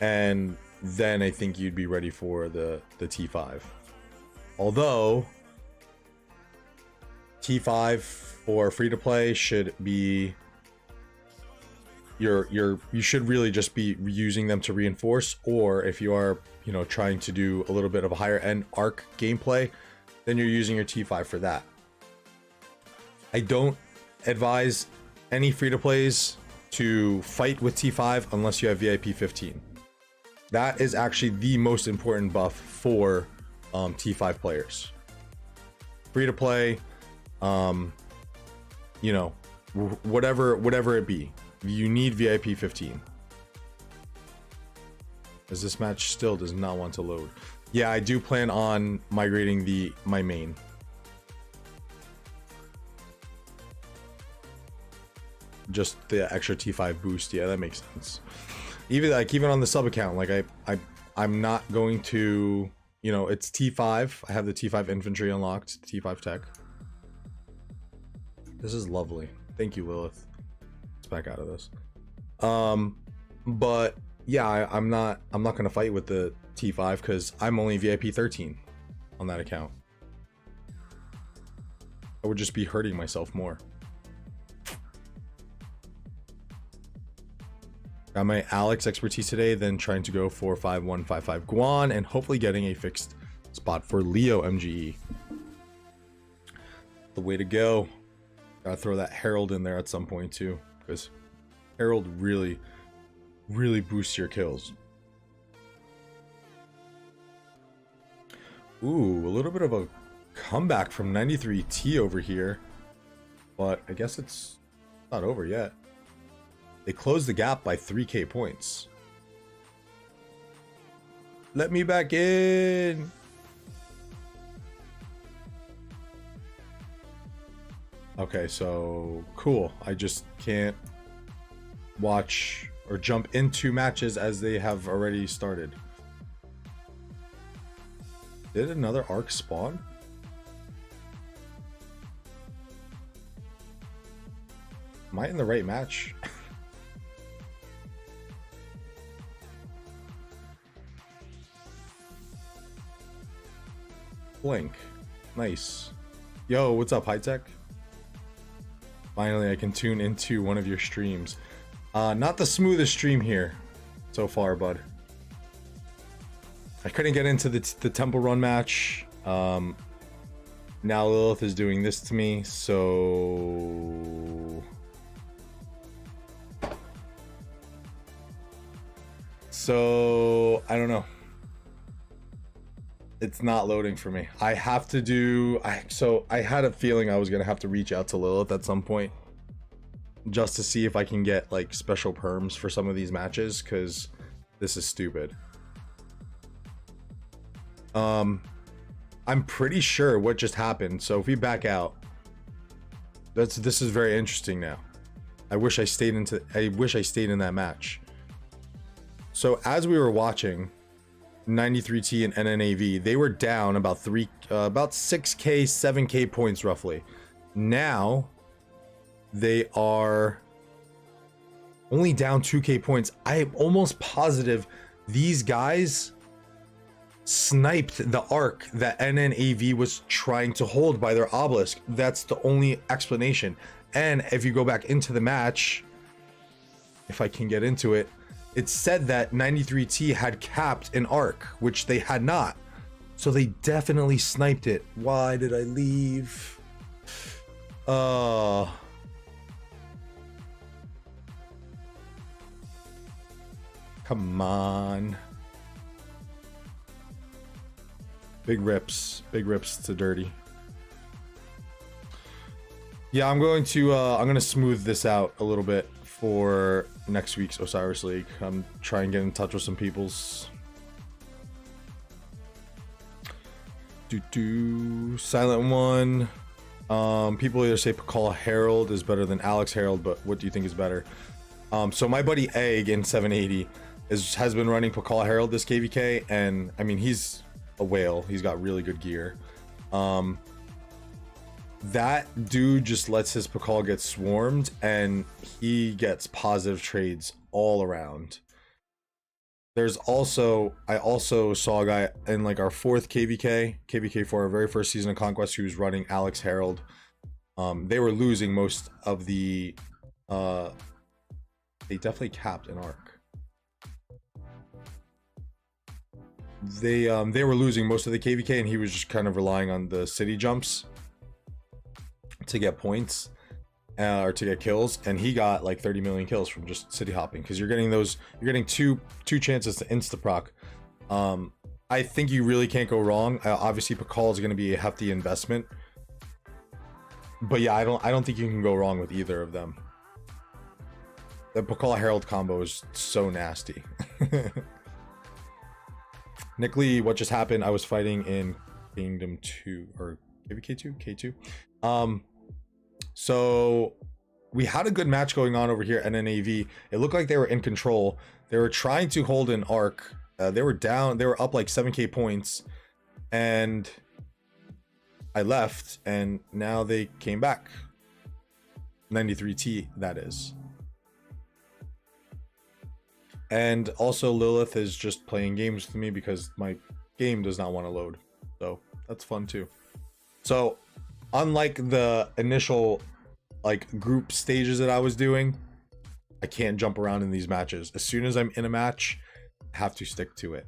and then I think you'd be ready for the T5. Although T5 for free to play should be you should really just be using them to reinforce, or if you are, you know, trying to do a little bit of a higher end ARC gameplay, then you're using your T5 for that. I don't advise any free to plays to fight with T5 unless you have VIP 15. That is actually the most important buff for T5 players. Free to play, you know, whatever it be, you need VIP 15. As this match still does not want to load. Yeah, I do plan on migrating my main. Just the extra T5 boost. Yeah, that makes sense. Even on the sub account, like I'm not going to, you know, it's T5. I have the T5 infantry unlocked, the T5 tech. This is lovely. Thank you, Lilith. Let's back out of this. But yeah, I'm not gonna fight with the T5 because I'm only VIP 13 on that account. I would just be hurting myself more. Got my Alex expertise today, then trying to go for 5155 Guan and hopefully getting a fixed spot for Leo MGE. The way to go. Gotta throw that Herald in there at some point too, because Herald really boosts your kills. Ooh, a little bit of a comeback from 93T over here, but I guess it's not over yet. They closed the gap by 3k points. Let me back in. Okay, so cool. I just can't watch or jump into matches as they have already started. Did another arc spawn? Am I in the right match? Blink. Nice. Yo, what's up, High Tech? Finally, I can tune into one of your streams. Not the smoothest stream here so far, bud. I couldn't get into the Temple Run match. Now Lilith is doing this to me, so... I don't know. It's not loading for me. I have to do... So I had a feeling I was going to have to reach out to Lilith at some point, just to see if I can get like special perms for some of these matches, because this is stupid. I'm pretty sure what just happened. So if we back out, this is very interesting now. I wish I stayed in that match. So as we were watching 93T and NNAV, they were down about 6k 7k points roughly. Now they are only down 2k points. I am almost positive these guys sniped the arc that NNAV was trying to hold by their obelisk. That's the only explanation. And if you go back into the match, if I can get into it, it said that 93T had capped an arc, which they had not. So they definitely sniped it. Why did I leave? Come on. Big rips to Dirty. Yeah, I'm gonna smooth this out a little bit for next week's Osiris League. I'm trying to get in touch with some peoples. Silent One. People either say Pakal Herald is better than Alex Herald, but what do you think is better? So my buddy Egg in 780 has been running Pakal Herald this KVK, and I mean he's a whale. He's got really good gear. That dude just lets his Pakal get swarmed, and he gets positive trades all around. There's also, I also saw a guy in like our 4th KVK for our very first season of Conquest, who was running Alex Herald. They were losing most of the, they definitely capped an arc. They were losing most of the KVK, and he was just kind of relying on the city jumps to get points or to get kills, and he got like 30 million kills from just city hopping, because you're getting two chances to insta proc. I think you really can't go wrong. Obviously Pakal is going to be a hefty investment, but yeah, I don't think you can go wrong with either of them. The Pakal Herald combo is so nasty. Nick Lee, what just happened? I was fighting in Kingdom 2 or KVK2? K2. So we had a good match going on over here at NNAV. It looked like they were in control. They were trying to hold an arc. They were up like 7k points, and I left, and now they came back. 93T, that is. And also Lilith is just playing games with me because my game does not want to load. So that's fun too. So unlike the initial like group stages that I was doing, I can't jump around in these matches. As soon as I'm in a match, I have to stick to it.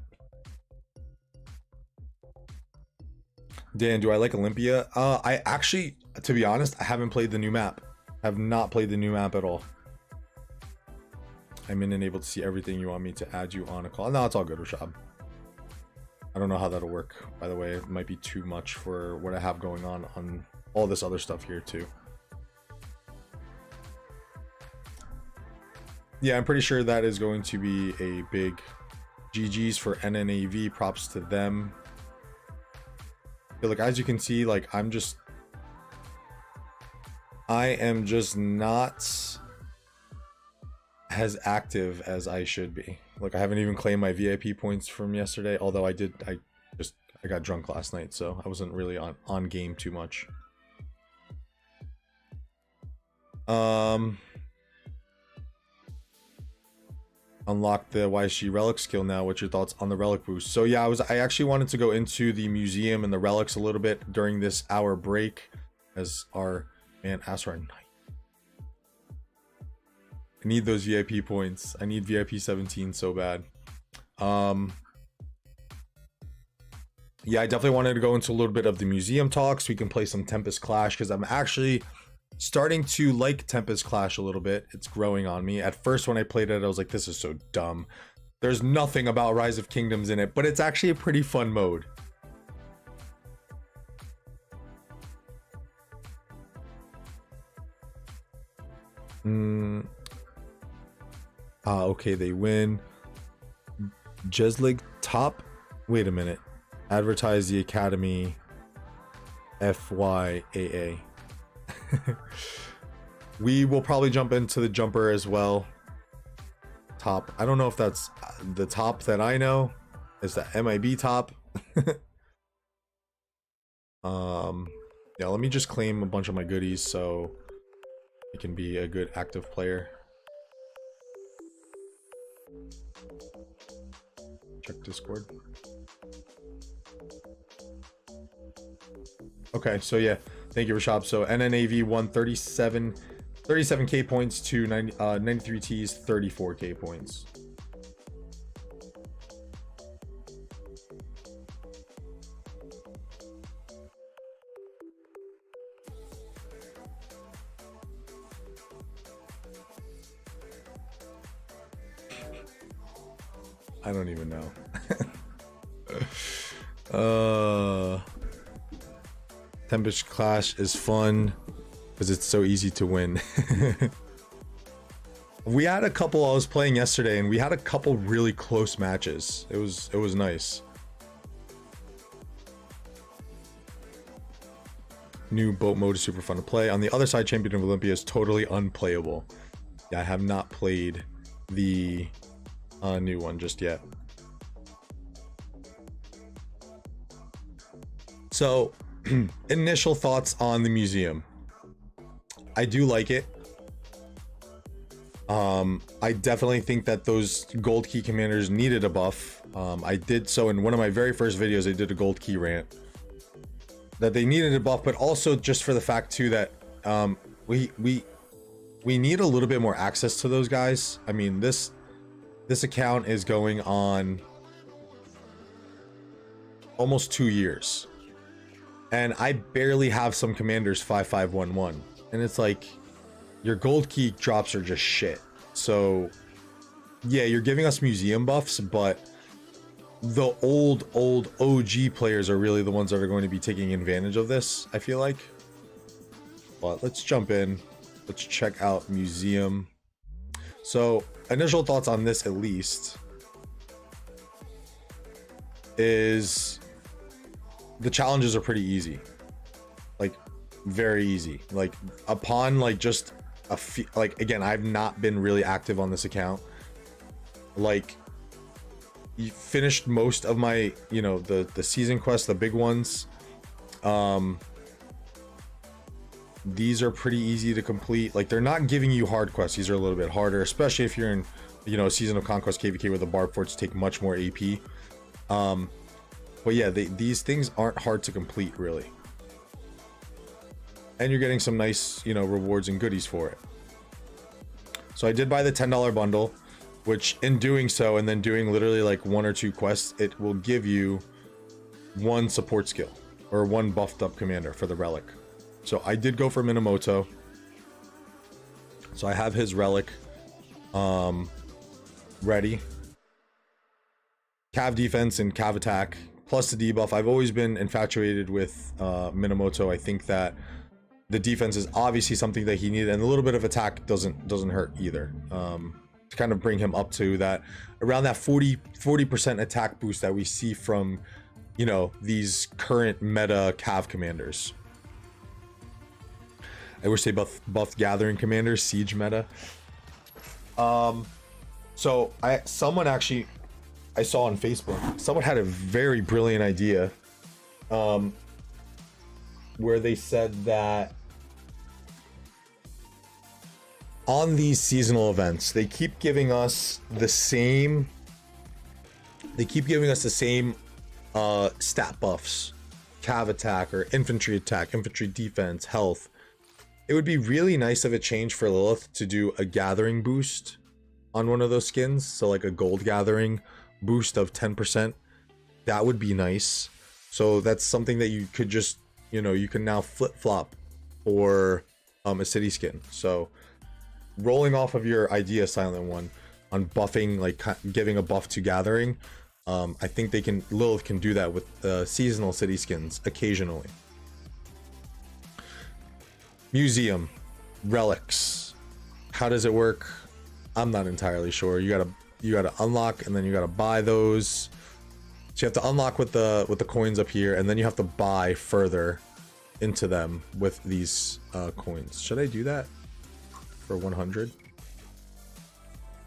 Dan, do I like Olympia? I actually, to be honest, I haven't played the new map. Have not played the new map at all. I'm in and able to see everything. You want me to add you on a call? No, it's all good, Rashab. I don't know how that'll work, by the way. It might be too much for what I have going on all this other stuff here too. Yeah, I'm pretty sure that is going to be a big GG's for NNAV. Props to them. Yeah, look, as you can see, like I am just not as active as I should be. Like I haven't even claimed my VIP points from yesterday, although I got drunk last night, so I wasn't really on game too much. Unlock the YSG relic skill now. What's your thoughts on the relic boost? So yeah, I actually wanted to go into the museum and the relics a little bit during this hour break, as our man Asrar Knight. I need those VIP points. I need VIP 17 so bad. Yeah, I definitely wanted to go into a little bit of the museum talks. We can play some Tempest Clash because I'm actually starting to like Tempest Clash a little bit. It's growing on me. At first when I played it, I was like, this is so dumb. There's nothing about Rise of Kingdoms in it, but it's actually a pretty fun mode. Okay, they win. Jeslig top. Wait a minute. Advertise the Academy. FYAA. We will probably jump into the jumper as well. Top. I don't know if that's the top that I know. Is the MIB top? Yeah, let me just claim a bunch of my goodies so I can be a good active player. Check Discord. Okay, so yeah, thank you, Rashab. So NNAV won 37k points to 93T's 34k points. I don't even know. Tempest Clash is fun because it's so easy to win. We had a couple I was playing yesterday and we had a couple really close matches. It was nice. New boat mode is super fun to play. On the other side, Champion of Olympia is totally unplayable. Yeah, I have not played the new one just yet. So initial thoughts on the museum. I do like it. I definitely think that those gold key commanders needed a buff. I did so in one of my very first videos. I did a gold key rant that they needed a buff, but also just for the fact too that we need a little bit more access to those guys. I mean, this account is going on almost 2 years. And I barely have some commanders 5511. And it's like, your gold key drops are just shit. So, yeah, you're giving us museum buffs, but the old OG players are really the ones that are going to be taking advantage of this, I feel like. But let's jump in. Let's check out museum. So, initial thoughts on this, at least, is the challenges are pretty easy, like very easy. Like upon like just a few, like again, I've not been really active on this account. Like you finished most of my, you know, the season quests, the big ones. These are pretty easy to complete. Like they're not giving you hard quests. These are a little bit harder, especially if you're in, you know, a Season of Conquest KVK where the barb forts take much more AP. But yeah, these things aren't hard to complete really. And you're getting some nice, you know, rewards and goodies for it. So I did buy the $10 bundle, which in doing so, and then doing literally like 1 or 2 quests, it will give you 1 support skill or 1 buffed up commander for the relic. So I did go for Minamoto. So I have his relic ready. Cav defense and cav attack plus the debuff. I've always been infatuated with Minamoto. I think that the defense is obviously something that he needed, and a little bit of attack doesn't hurt either. To kind of bring him up to that around that 40% attack boost that we see from, you know, these current meta cav commanders. I wish they buffed gathering commanders, siege meta. So someone actually, I saw on Facebook, someone had a very brilliant idea, where they said that on these seasonal events, they keep giving us the same stat buffs, cav attack or infantry attack, infantry defense, health. It would be really nice if it changed for Lilith to do a gathering boost on one of those skins. So like a gold gathering boost of 10%. That would be nice. So that's something that you could just, you know, you can now flip-flop for a city skin. So rolling off of your idea, Silent One, on buffing, like giving a buff to gathering, I think Lilith can do that with seasonal city skins occasionally. Museum, relics. How does it work? I'm not entirely sure. You gotta unlock, and then you gotta buy those. So you have to unlock with the coins up here, and then you have to buy further into them with these coins. Should I do that for 100?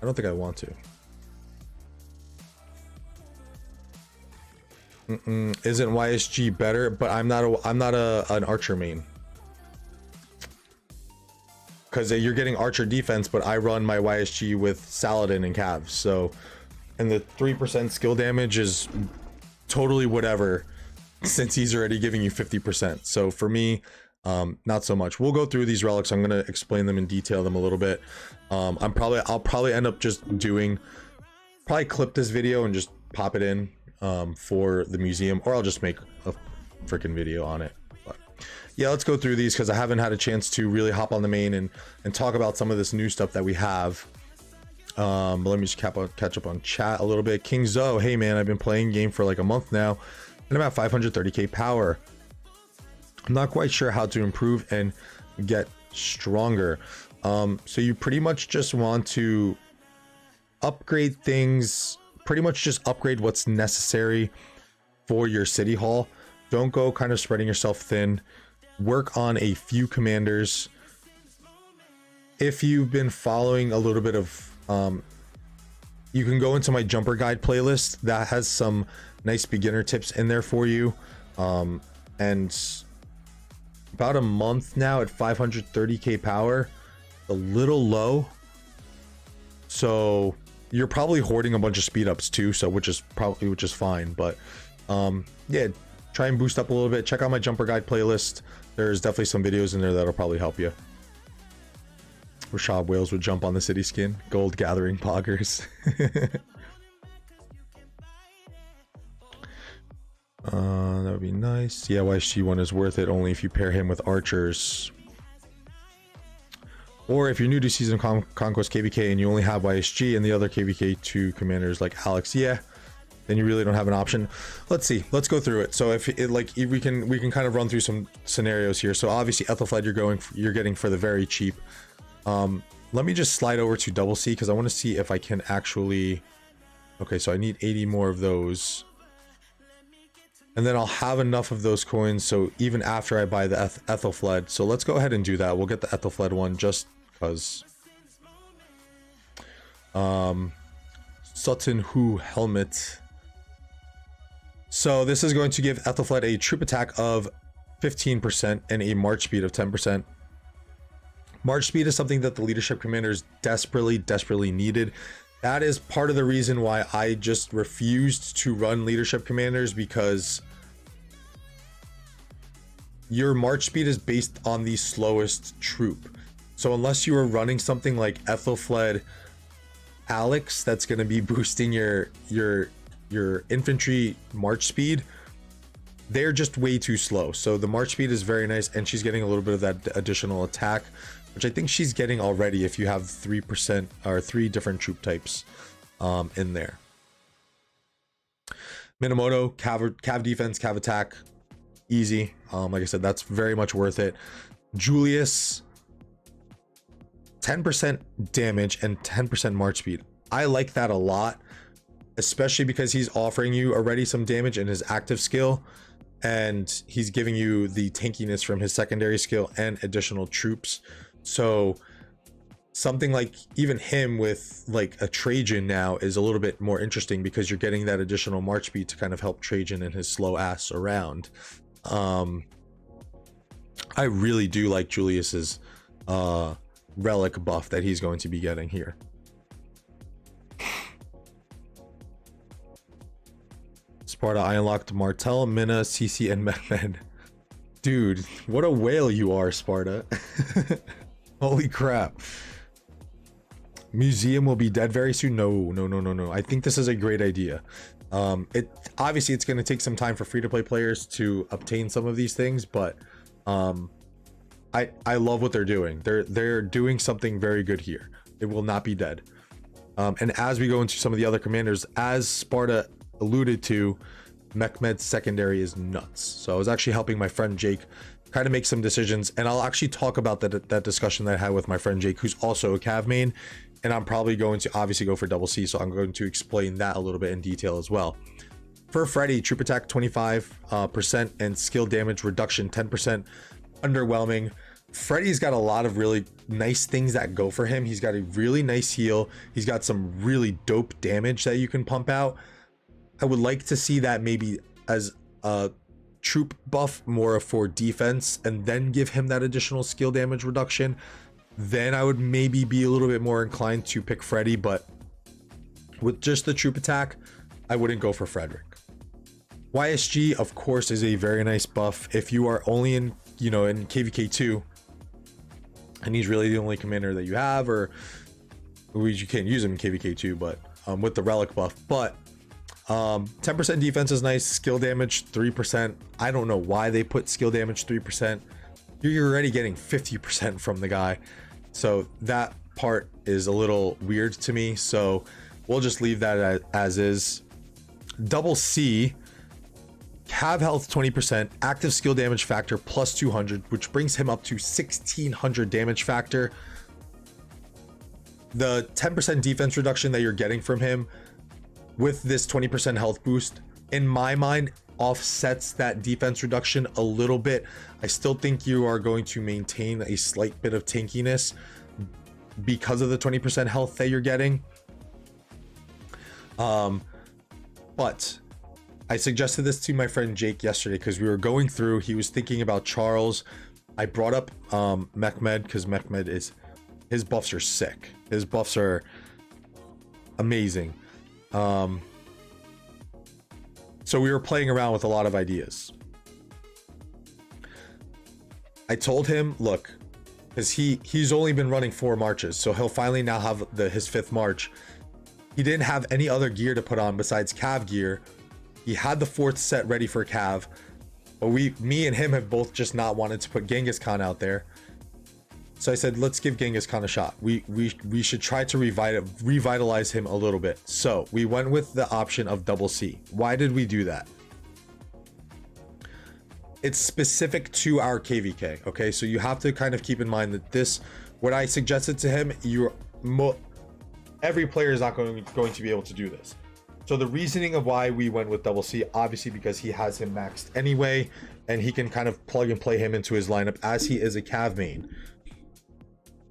I don't think I want to. Isn't YSG better? But I'm not an archer main. Because you're getting archer defense, but I run my YSG with Saladin and Cavs. So, and the 3% skill damage is totally whatever, since he's already giving you 50%. So for me, not so much. We'll go through these relics. I'm gonna explain them and detail them a little bit. I'll probably end up just probably clip this video and just pop it in for the museum, or I'll just make a freaking video on it. Yeah, let's go through these because I haven't had a chance to really hop on the main and talk about some of this new stuff that we have. But let me just catch up on chat a little bit. King Zo, hey man, I've been playing game for like a month now, and I'm at 530k power. I'm not quite sure how to improve and get stronger. So you pretty much just want to upgrade things, pretty much just upgrade what's necessary for your city hall. Don't go kind of spreading yourself thin. Work on a few commanders. If you've been following a little bit of you can go into my jumper guide playlist that has some nice beginner tips in there for you. And about a month now at 530k power, a little low, so you're probably hoarding a bunch of speed ups too, so which is fine. But yeah, try and boost up a little bit. Check out my jumper guide playlist. There's definitely some videos in there that'll probably help you. Rashad Wales would jump on the city skin. Gold gathering poggers. That would be nice. Yeah, YSG1 is worth it only if you pair him with archers. Or if you're new to Season Conquest KVK and you only have YSG and the other KVK2 commanders like Alex, yeah, then you really don't have an option. Let's see. Let's go through it. So if we can kind of run through some scenarios here. So obviously Ethelfled you're getting for the very cheap. Let me just slide over to Double C because I want to see if I can actually. Okay, so I need 80 more of those, and then I'll have enough of those coins. So even after I buy the Ethelfled, so let's go ahead and do that. We'll get the Ethelfled one just because. Sutton Hu helmet. So this is going to give Ethelfled a troop attack of 15% and a march speed of 10%. March speed is something that the leadership commanders desperately needed. That is part of the reason why I just refused to run leadership commanders, because your march speed is based on the slowest troop. So unless you are running something like Ethelfled Alex, that's going to be boosting your infantry march speed, they're just way too slow. So the march speed is very nice, and she's getting a little bit of that additional attack, which I think she's getting already if you have 3% or 3 different troop types in there. Minamoto, cav defense, cav attack, easy. Like I said, that's very much worth it. Julius, 10% damage and 10% march speed. I like that a lot, especially because he's offering you already some damage in his active skill, and he's giving you the tankiness from his secondary skill and additional troops. So something like even him with like a Trajan now is a little bit more interesting, because you're getting that additional march speed to kind of help Trajan and his slow ass around. I really do like Julius's relic buff that he's going to be getting here. Sparta, I unlocked Martel, Mina, CC, and Mehmed. Dude, what a whale you are, Sparta. Holy crap. Museum will be dead very soon. No. I think this is a great idea. Obviously it's going to take some time for free-to-play players to obtain some of these things, but I love what they're doing. They're doing something very good here. It will not be dead. And as we go into some of the other commanders, as Sparta alluded to, Mehmed's secondary is nuts. So I was actually helping my friend Jake kind of make some decisions, and I'll actually talk about that discussion that I had with my friend Jake, who's also a cav main, and I'm probably going to obviously go for double C, so I'm going to explain that a little bit in detail as well. For Freddy, troop attack 25% and skill damage reduction 10%. Underwhelming. Freddy's got a lot of really nice things that go for him. He's got a really nice heal. He's got some really dope damage that you can pump out. I would like to see that maybe as a troop buff more for defense, and then give him that additional skill damage reduction. Then I would maybe be a little bit more inclined to pick Freddy, but with just the troop attack, I wouldn't go for Frederick. YSG, of course, is a very nice buff. If you are only in, in KVK2, and he's really the only commander that you have, or you can't use him in KVK2, but with the relic buff. But 10% defense is nice. Skill damage 3%. I don't know why they put skill damage 3%. You're already getting 50% from the guy, so that part is a little weird to me, so we'll just leave that as is. Double C, cav health 20%, active skill damage factor plus 200, which brings him up to 1600 damage factor. The 10% defense reduction that you're getting from him with this 20% health boost, in my mind, offsets that defense reduction a little bit. I still think you are going to maintain a slight bit of tankiness because of the 20% health that you're getting. But I suggested this to my friend Jake yesterday because we were going through, he was thinking about Charles. I brought up Mehmed because Mehmed is, his buffs are sick. His buffs are amazing. So we were playing around with a lot of ideas. I told him, look, because he's only been running 4 marches, so he'll finally now have his 5th march. He didn't have any other gear to put on besides cav gear. He had the 4th set ready for cav, but me and him have both just not wanted to put Genghis Khan out there. So I said, let's give Genghis Khan a shot. We should try to revitalize him a little bit. So we went with the option of double C. Why did we do that? It's specific to our KVK, okay? So you have to kind of keep in mind that this, what I suggested to him, every player is not going to be able to do this. So the reasoning of why we went with double C, obviously because he has him maxed anyway, and he can kind of plug and play him into his lineup as he is a cav main.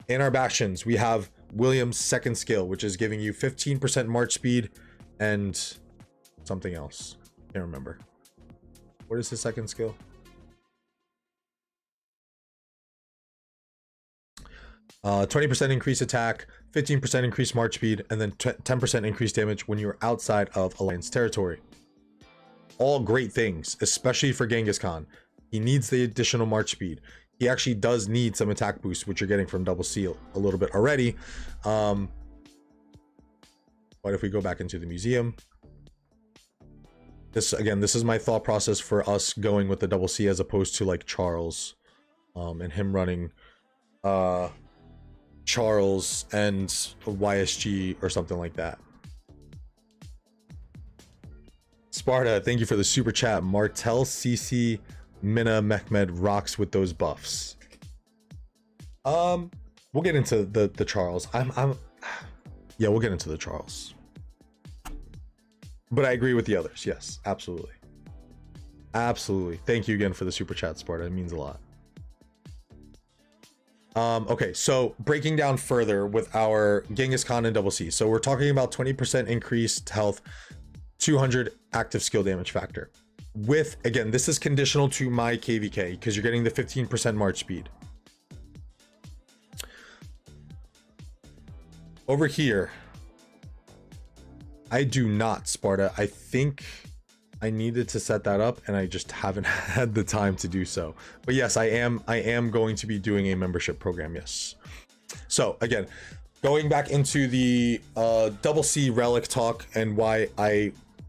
In our bastions, we have William's 2nd skill, which is giving you 15% march speed and something else. Can't remember. What is his 2nd skill? 20% increased attack, 15% increased march speed, and then 10% increased damage when you're outside of Alliance territory. All great things, especially for Genghis Khan. He needs the additional march speed. He actually does need some attack boost, which you're getting from double C a little bit already. But if we go back into the museum, This again, this is my thought process for us going with the double C as opposed to like Charles, and him running Charles and YSG or something like that. Sparta, thank you for the super chat. Martel CC Mina Mehmed rocks with those buffs. We'll get into the Charles. Yeah, we'll get into the Charles. But I agree with the others. Yes, absolutely. Absolutely. Thank you again for the super chat, Sparta. It means a lot. Okay, so breaking down further with our Genghis Khan and double C. So we're talking about 20% increased health, 200 active skill damage factor. With, again, this is conditional to my KVK because you're getting the 15% march speed. Over here, I do not, Sparta. I think I needed to set that up and I just haven't had the time to do so. But yes, I am going to be doing a membership program, yes. So again, going back into the double C relic talk and why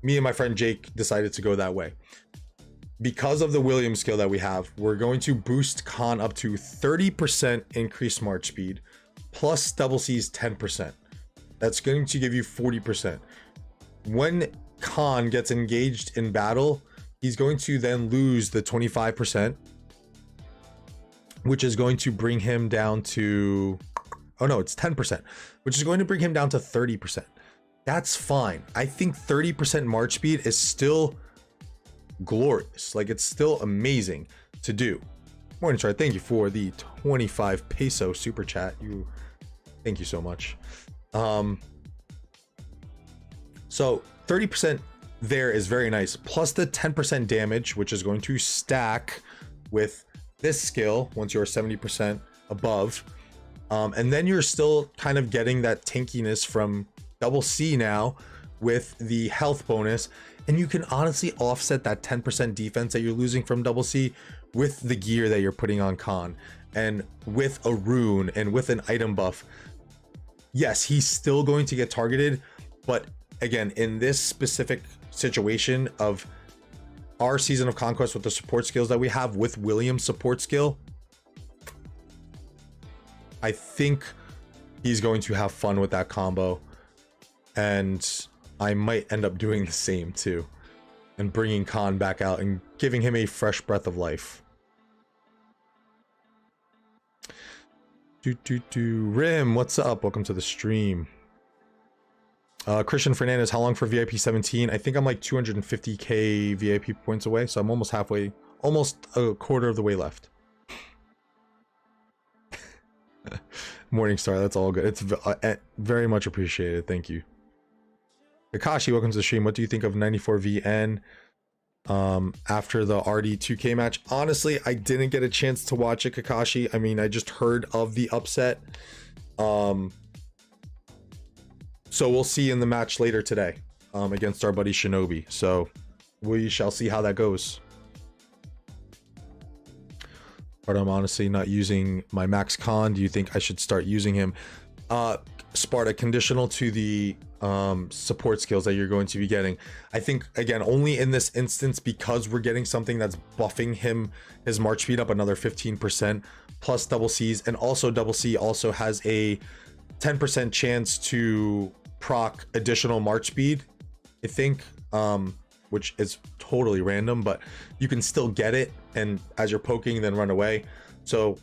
me and my friend Jake decided to go that way. Because of the Williams skill that we have, we're going to boost Khan up to 30% increased march speed plus double C's 10%. That's going to give you 40%. When Khan gets engaged in battle, he's going to then lose the 25%, which is going to bring him down to, oh no, it's 10%, which is going to bring him down to 30%. That's fine. I think 30% march speed is still glorious. Like, it's still amazing to do. Morning Chart, thank you for the 25 peso super chat. Thank you so much. So 30% there is very nice, plus the 10% damage, which is going to stack with this skill once you're 70% above. And then you're still kind of getting that tankiness from double C now with the health bonus. And you can honestly offset that 10% defense that you're losing from double C with the gear that you're putting on Khan and with a rune and with an item buff. Yes, he's still going to get targeted, but again, in this specific situation of our Season of Conquest with the support skills that we have with William's support skill, I think he's going to have fun with that combo, and I might end up doing the same too and bringing Khan back out and giving him a fresh breath of life. Rim, what's up? Welcome to the stream. Christian Fernandez, how long for VIP 17? I think I'm like 250k VIP points away, so I'm almost halfway, almost a quarter of the way left. Morningstar, that's all good. It's very much appreciated. Thank you. Kakashi, welcome to the stream. What do you think of 94 VN after the RD2K match? Honestly, I didn't get a chance to watch it, Kakashi. I mean, I just heard of the upset. So we'll see in the match later today against our buddy Shinobi. So we shall see how that goes. But I'm honestly not using my Max Khan. Do you think I should start using him? Sparta, conditional to the support skills that you're going to be getting. I think, again, only in this instance, because we're getting something that's buffing him, his march speed up another 15%, plus double C's, and also double C also has a 10% chance to proc additional march speed, I think, which is totally random, but you can still get it, and as you're poking, then run away. So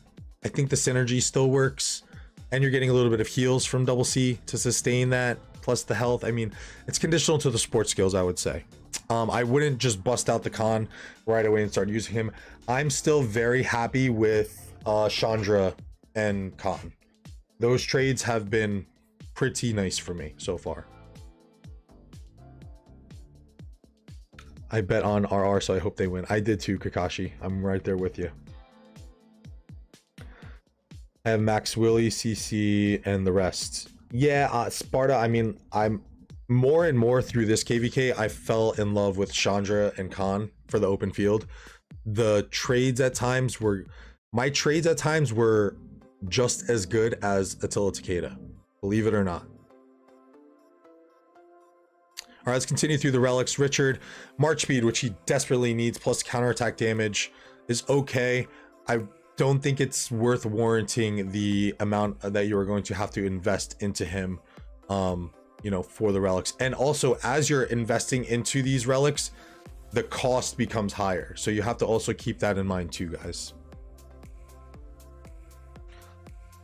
I think the synergy still works, and you're getting a little bit of heals from double C to sustain that, plus the health. I mean, it's conditional to the support skills, I would say. I wouldn't just bust out the Khan right away and start using him. I'm still very happy with Chandra and Khan. Those trades have been pretty nice for me so far. I bet on RR, so I hope they win. I did too, Kakashi. I'm right there with you. I have Max, Willie, CC, and the rest. Yeah, Sparta, I mean, I'm more and more through this KVK, I fell in love with Chandra and Khan for the open field. The trades at times were, my trades at times were just as good as Attila Takeda, believe it or not. All right, let's continue through the relics. Richard, March speed, which he desperately needs, plus counterattack damage is okay. I don't think it's worth warranting the amount that you are going to have to invest into him, you know, for the relics. And also, as you're investing into these relics, the cost becomes higher. So you have to also keep that in mind too, guys.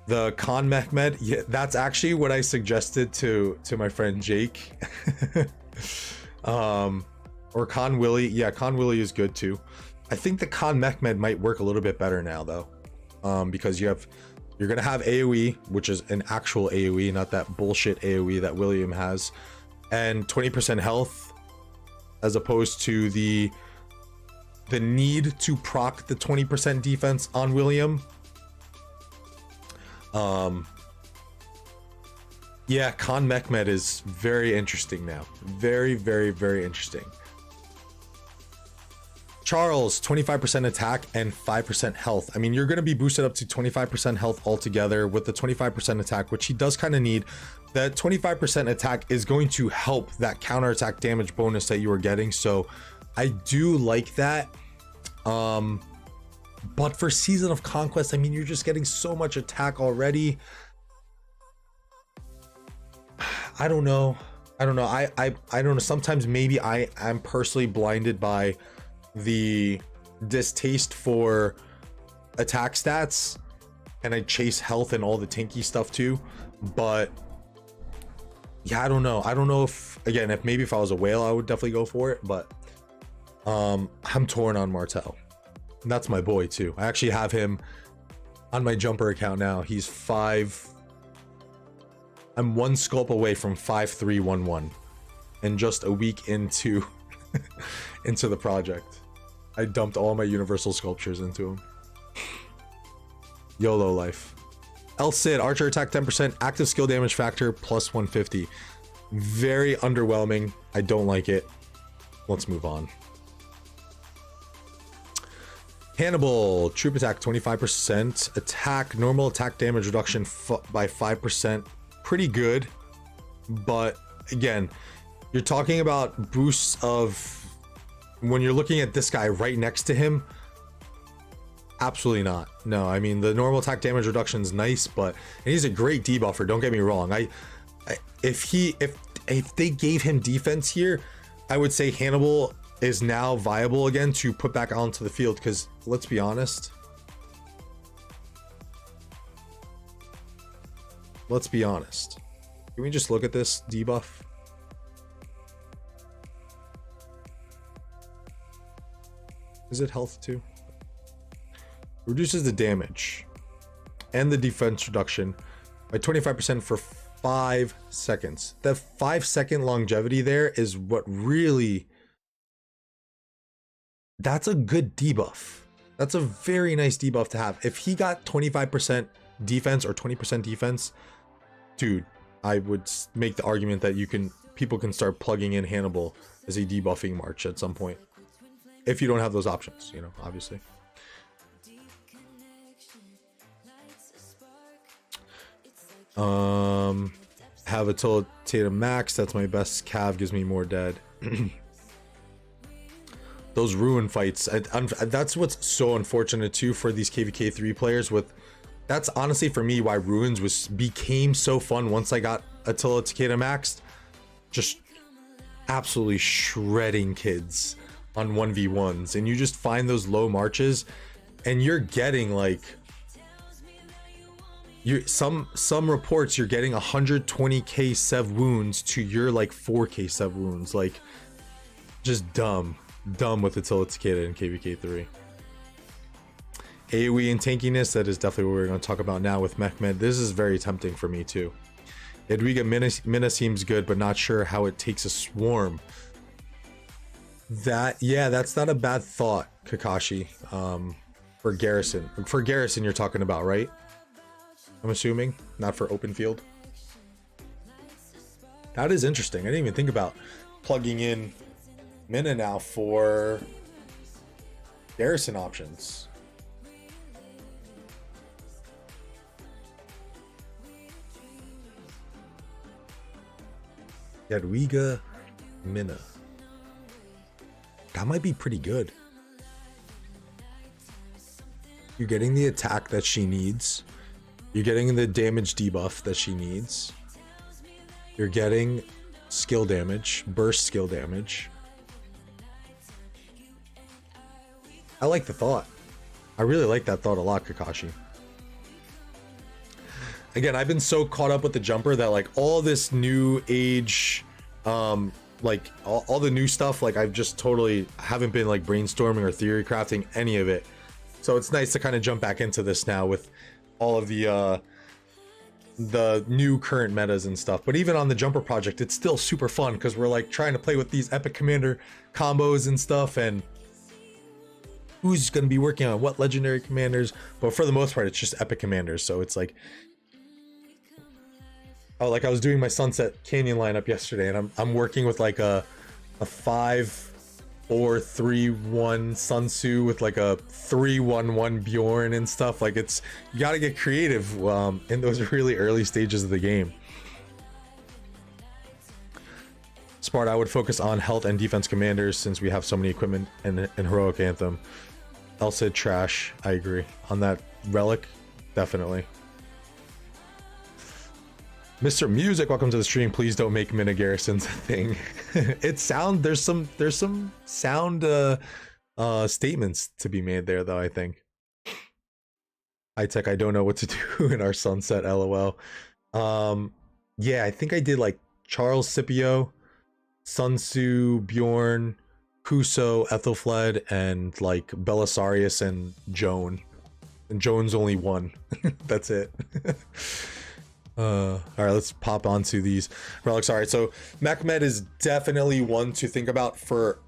The Khan Mehmed, yeah, that's actually what I suggested to my friend Jake. Or Khan Willie. Yeah, Khan Willie is good too. I think the Khan Mehmed might work a little bit better now though, because you're gonna have AoE, which is an actual AoE, not that bullshit AoE that William has, and 20% health, as opposed to the need to proc the 20% defense on William. Yeah, Khan Mehmed is very interesting now. Very, very, very interesting. Charles, 25% attack and 5% health. I mean, you're going to be boosted up to 25% health altogether with the 25% attack, which he does kind of need. That 25% attack is going to help that counterattack damage bonus that you are getting. So I do like that. But for Season of Conquest, I mean, you're just getting so much attack already. I don't know. I don't know. Sometimes maybe I'm personally blinded by the distaste for attack stats, and I chase health and all the tanky stuff too. But yeah, I don't know if, again, if I was a whale, I would definitely go for it. But I'm torn on Martel. And that's my boy too. I actually have him on my jumper account now. He's 5. I'm one sculpt away from 5311, and just a week into into the project, I dumped all my universal sculptures into him. YOLO life. El Cid, archer attack 10%, active skill damage factor plus 150. Very underwhelming. I don't like it. Let's move on. Hannibal, troop attack 25%, attack, normal attack damage reduction by 5%. Pretty good, but again, you're talking about boosts of, when you're looking at this guy right next to him, absolutely not. No, I mean, the normal attack damage reduction is nice, but, and he's a great debuffer, don't get me wrong. If they gave him defense here, I would say Hannibal is now viable again to put back onto the field, because let's be honest, can we just look at this debuff? Is it health too? Reduces the damage and the defense reduction by 25% for 5 seconds. That 5-second longevity there is what really, that's a good debuff. That's a very nice debuff to have. If he got 25% defense or 20% defense, dude, I would make the argument that people can start plugging in Hannibal as a debuffing march at some point, if you don't have those options, you know, obviously. Have Attila Tatum max. That's my best cav, gives me more dead. Those ruin fights, that's what's so unfortunate too for these KVK3 players. That's honestly for me why ruins became so fun once I got Attila Takeda maxed. Just absolutely shredding kids on 1v1s, and you just find those low marches and you're getting like, some reports you're getting 120k sev wounds to your like 4k sev wounds. Like, just dumb with Attila Takeda and KVK3. AoE and tankiness, that is definitely what we're going to talk about now with Mehmed. This is very tempting for me too. Edwiga Mina seems good, but not sure how it takes a swarm. That's not a bad thought, Kakashi. For Garrison you're talking about, right? I'm assuming, not for open field. That is interesting. I didn't even think about plugging in Mina now for Garrison options. Jadwiga Minna. That might be pretty good. You're getting the attack that she needs. You're getting the damage debuff that she needs. You're getting skill damage, burst skill damage. I like the thought. I really like that thought a lot, Kakashi. Again, I've been so caught up with the jumper that like all this new age, like all the new stuff, like I've just totally haven't been like brainstorming or theory crafting any of it. So it's nice to kind of jump back into this now with all of the new current metas and stuff. But even on the jumper project, it's still super fun because we're like trying to play with these epic commander combos and stuff, and who's going to be working on what legendary commanders. But for the most part, it's just epic commanders. So it's like, oh, like I was doing my Sunset Canyon lineup yesterday, and I'm working with like a 5-4-3-1 Sun Tzu with like a 3-1-1 Bjorn and stuff. Like it's, you got to get creative in those really early stages of the game. Smart, I would focus on health and defense commanders since we have so many equipment and heroic anthem. Elsa trash. I agree on that. Relic, definitely. Mr. Music, welcome to the stream. Please don't make Minna Garrison's a thing. It sound, there's some sound statements to be made there though, I think. High tech, I don't know what to do in our sunset, lol. Yeah, I think I did like Charles Scipio, Sun Tzu, Bjorn, Kuso, Ethelfled, and like Belisarius and Joan. And Joan's only one. That's it. All right, let's pop onto these relics. All right, so Mechmed is definitely one to think about for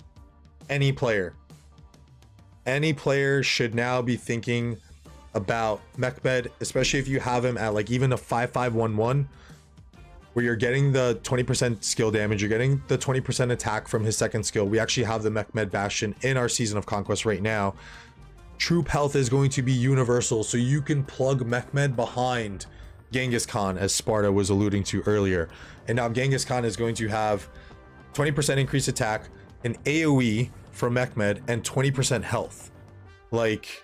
any player. Any player should now be thinking about Mechmed, especially if you have him at like even a 5-5-1-1, where you're getting the 20% skill damage, you're getting the 20% attack from his second skill. We actually have the Mechmed Bastion in our Season of Conquest right now. Troop health is going to be universal, so you can plug Mechmed behind Genghis Khan, as Sparta was alluding to earlier. And now Genghis Khan is going to have 20% increased attack, an AoE for Mechmed, and 20% health. Like,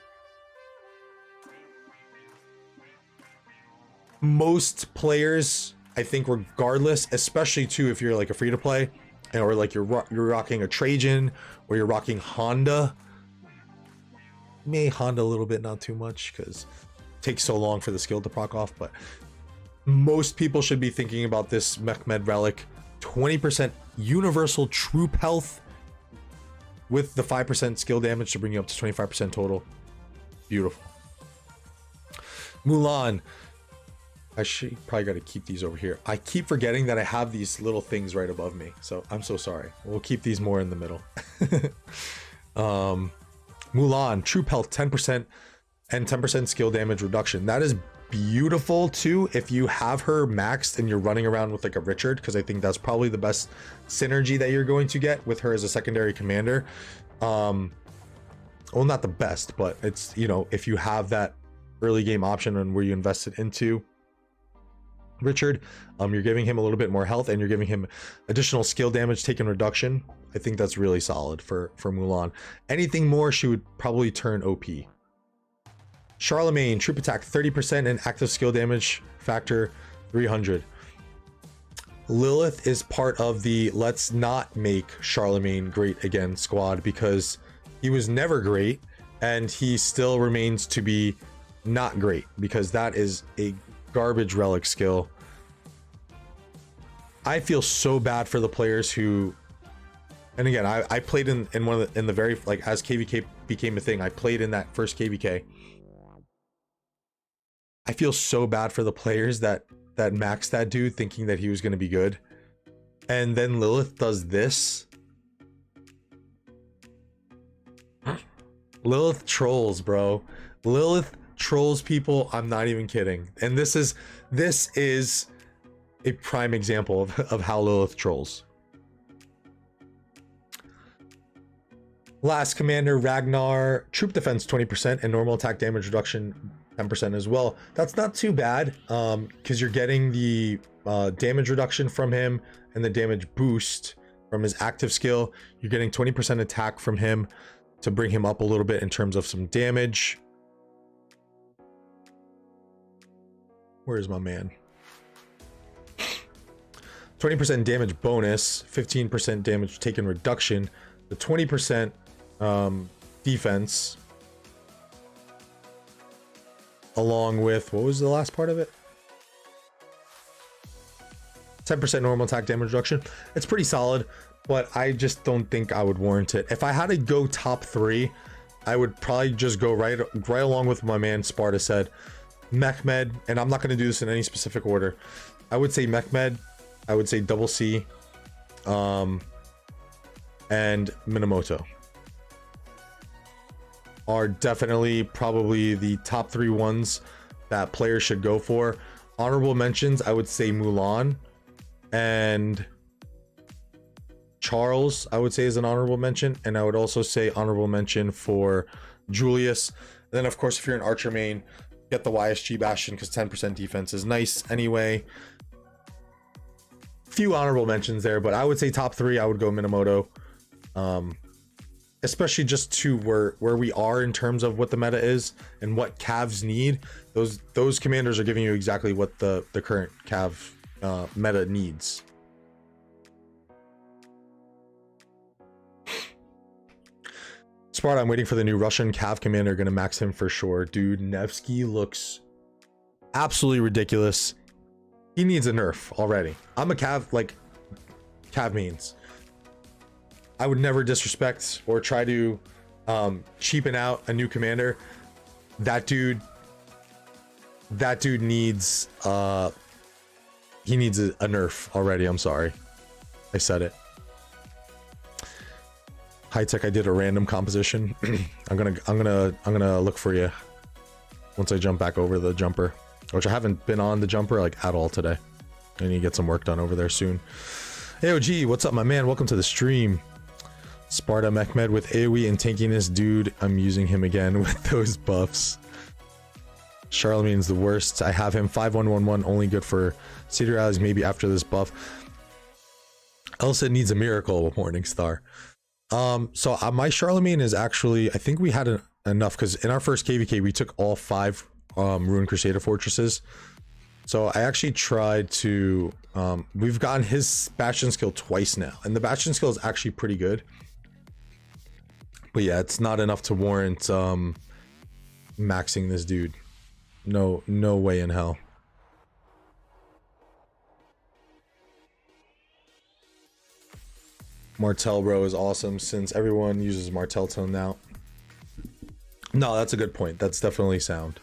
most players, I think, regardless, especially too if you're like a free-to-play, or like you're rocking a Trajan, or you're rocking Honda. May Honda a little bit, not too much, because takes so long for the skill to proc off, but most people should be thinking about this Mechmed relic. 20% universal troop health with the 5% skill damage to bring you up to 25% total. Beautiful. Mulan. I should probably got to keep these over here. I keep forgetting that I have these little things right above me, so I'm so sorry. We'll keep these more in the middle. Mulan, troop health 10% and 10% skill damage reduction. That is beautiful too if you have her maxed and you're running around with like a Richard, because I think that's probably the best synergy that you're going to get with her as a secondary commander. Well, not the best, but it's, you know, if you have that early game option and where you invested into Richard, you're giving him a little bit more health and you're giving him additional skill damage taken reduction. I think that's really solid for Mulan. Anything more, she would probably turn OP. Charlemagne, troop attack 30% and active skill damage factor 300. Lilith is part of the let's not make Charlemagne great again squad, because he was never great and he still remains to be not great, because that is a garbage relic skill. I feel so bad for the players who, and again, I played in one of the very, like, as KVK became a thing, I played in that first KVK. I feel so bad for the players that maxed that dude thinking that he was going to be good, and then Lilith does this. Lilith trolls, bro. Lilith trolls people. I'm not even kidding. And this is a prime example of how Lilith trolls. Last commander, Ragnar, troop defense 20% and normal attack damage reduction 10% as well. That's not too bad, because you're getting the damage reduction from him and the damage boost from his active skill. You're getting 20% attack from him to bring him up a little bit in terms of some damage. Where's my man? 20% damage bonus, 15% damage taken reduction, the 20% defense, along with, what was the last part of it? 10% normal attack damage reduction. It's pretty solid, but I just don't think I would warrant it. If I had to go top 3, I would probably just go right along with my man Sparta said. Mechmed, and I'm not going to do this in any specific order. I would say Mechmed, I would say Double C, and Minamoto are definitely probably the top 3 ones that players should go for. Honorable mentions, I would say Mulan and Charles, I would say, is an honorable mention, and I would also say honorable mention for Julius. And then of course, if you're an Archer main, get the YSG Bastion because 10% defense is nice anyway. Few honorable mentions there, but I would say top 3, I would go Minamoto, especially just to where we are in terms of what the meta is and what Cavs need. Those commanders are giving you exactly what the current Cav meta needs. Sparta, I'm waiting for the new Russian Cav commander, gonna max him for sure. Dude, Nevsky looks absolutely ridiculous. He needs a nerf already. I'm a Cav, like, Cav mains. I would never disrespect or try to cheapen out a new commander. That dude needs he needs a nerf already. I'm sorry, I said it. High tech, I did a random composition. I'm gonna look for you once I jump back over the jumper, which I haven't been on the jumper like at all today. I need to get some work done over there soon. AOG, what's up, my man? Welcome to the stream. Sparta Mechmed with AoE and tankiness, dude. I'm using him again with those buffs. Charlemagne's the worst. I have him 5111, only good for Cedar Rallies, maybe after this buff. Elsa needs a miracle, Morningstar. So my Charlemagne is actually, I think we had enough, because in our first KVK we took all 5 Ruined Crusader fortresses. So I actually tried to we've gotten his Bastion skill twice now, and the Bastion skill is actually pretty good, but yeah, it's not enough to warrant maxing this dude. No way in hell. Martel bro is awesome since everyone uses Martel tone now. No, that's a good point. That's definitely sound.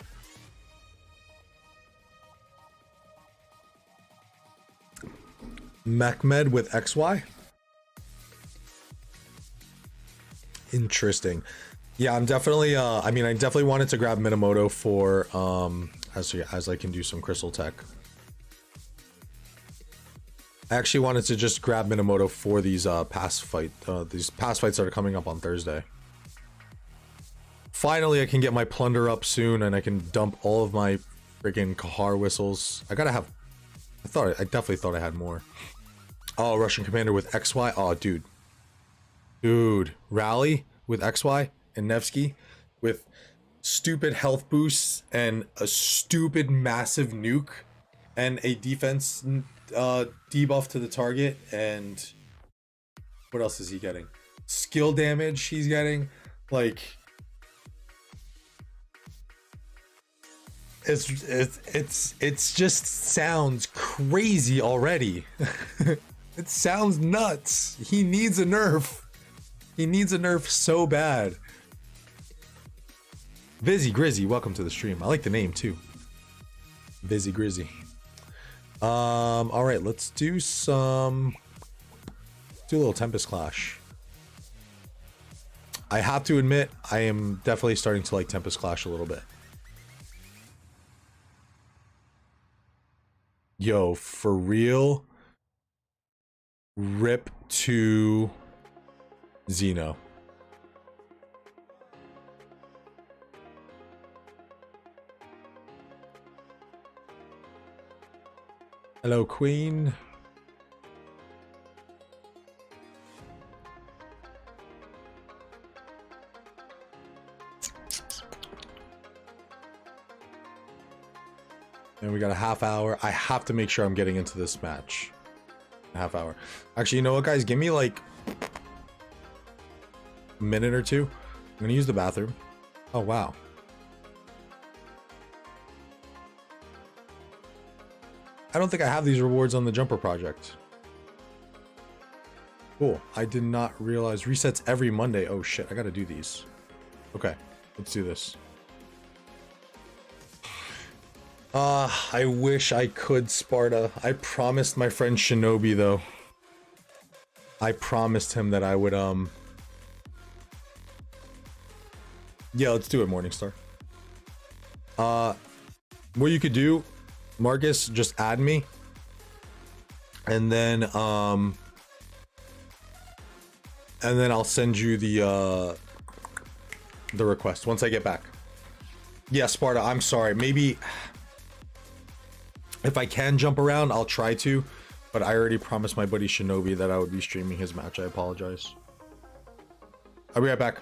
Mechmed with XY. Interesting. Yeah, I'm definitely I mean, I definitely wanted to grab Minamoto for as I can do some crystal tech. I actually wanted to just grab Minamoto for these past fights that are coming up on Thursday. Finally, I can get my plunder up soon, and I can dump all of my freaking Kahar whistles. I definitely thought I had more. Oh, Russian commander with XY. Oh, dude, Rally with XY and Nevsky with stupid health boosts and a stupid massive nuke and a defense debuff to the target. And what else is he getting? Skill damage he's getting. Like, it's just sounds crazy already. It sounds nuts. He needs a nerf. He needs a nerf so bad. Vizzy Grizzy, welcome to the stream. I like the name too. Vizzy Grizzy. All right, let's do a little Tempest Clash. I have to admit, I am definitely starting to like Tempest Clash a little bit. Yo, for real? Rip to Xeno. Hello, Queen. And we got a half hour. I have to make sure I'm getting into this match. A half hour. Actually, you know what, guys? Give me like a minute or two. I'm gonna use the bathroom. Oh, wow. I don't think I have these rewards on the jumper project. Cool. I did not realize resets every Monday. Oh shit, I gotta do these. Okay, let's do this. I wish I could, Sparta. I promised my friend Shinobi, though. I promised him that I would, yeah, let's do it, Morningstar. What you could do, Marcus, just add me. And then I'll send you the request once I get back. Yeah, Sparta, I'm sorry. Maybe if I can jump around, I'll try to, but I already promised my buddy Shinobi that I would be streaming his match. I apologize. I'll be right back.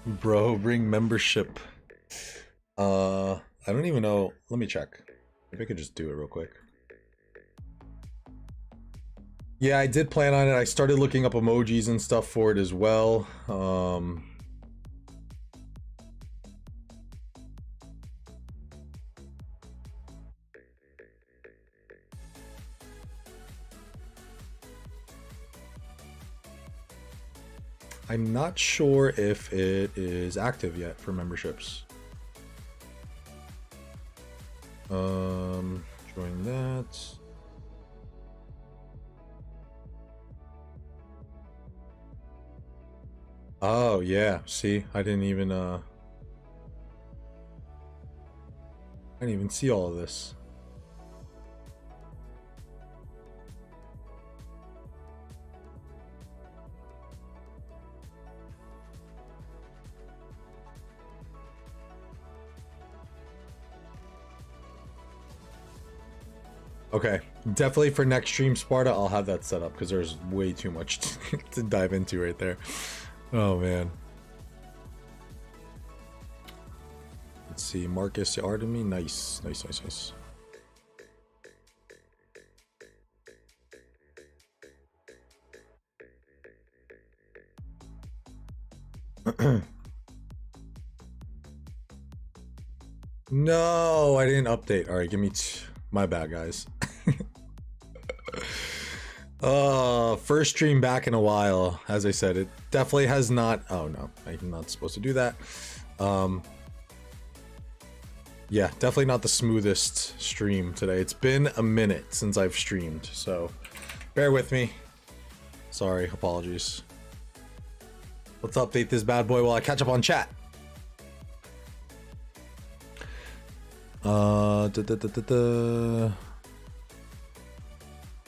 Bro, bring membership. I don't even know. Let me check. Maybe I could just do it real quick. Yeah, I did plan on it. I started looking up emojis and stuff for it as well. I'm not sure if it is active yet for memberships. Join that. Oh yeah, see, I didn't even see all of this. Okay, definitely for next stream, Sparta, I'll have that set up because there's way too much to dive into right there. Oh man. Let's see, Marcus Artemy, nice, nice, nice, nice. No, I didn't update. All right, give me my bad, guys. First stream back in a while. As I said, it definitely has not. Oh no, I'm not supposed to do that. Yeah, definitely not the smoothest stream today. It's been a minute since I've streamed, so bear with me. Sorry, apologies. Let's update this bad boy while I catch up on chat.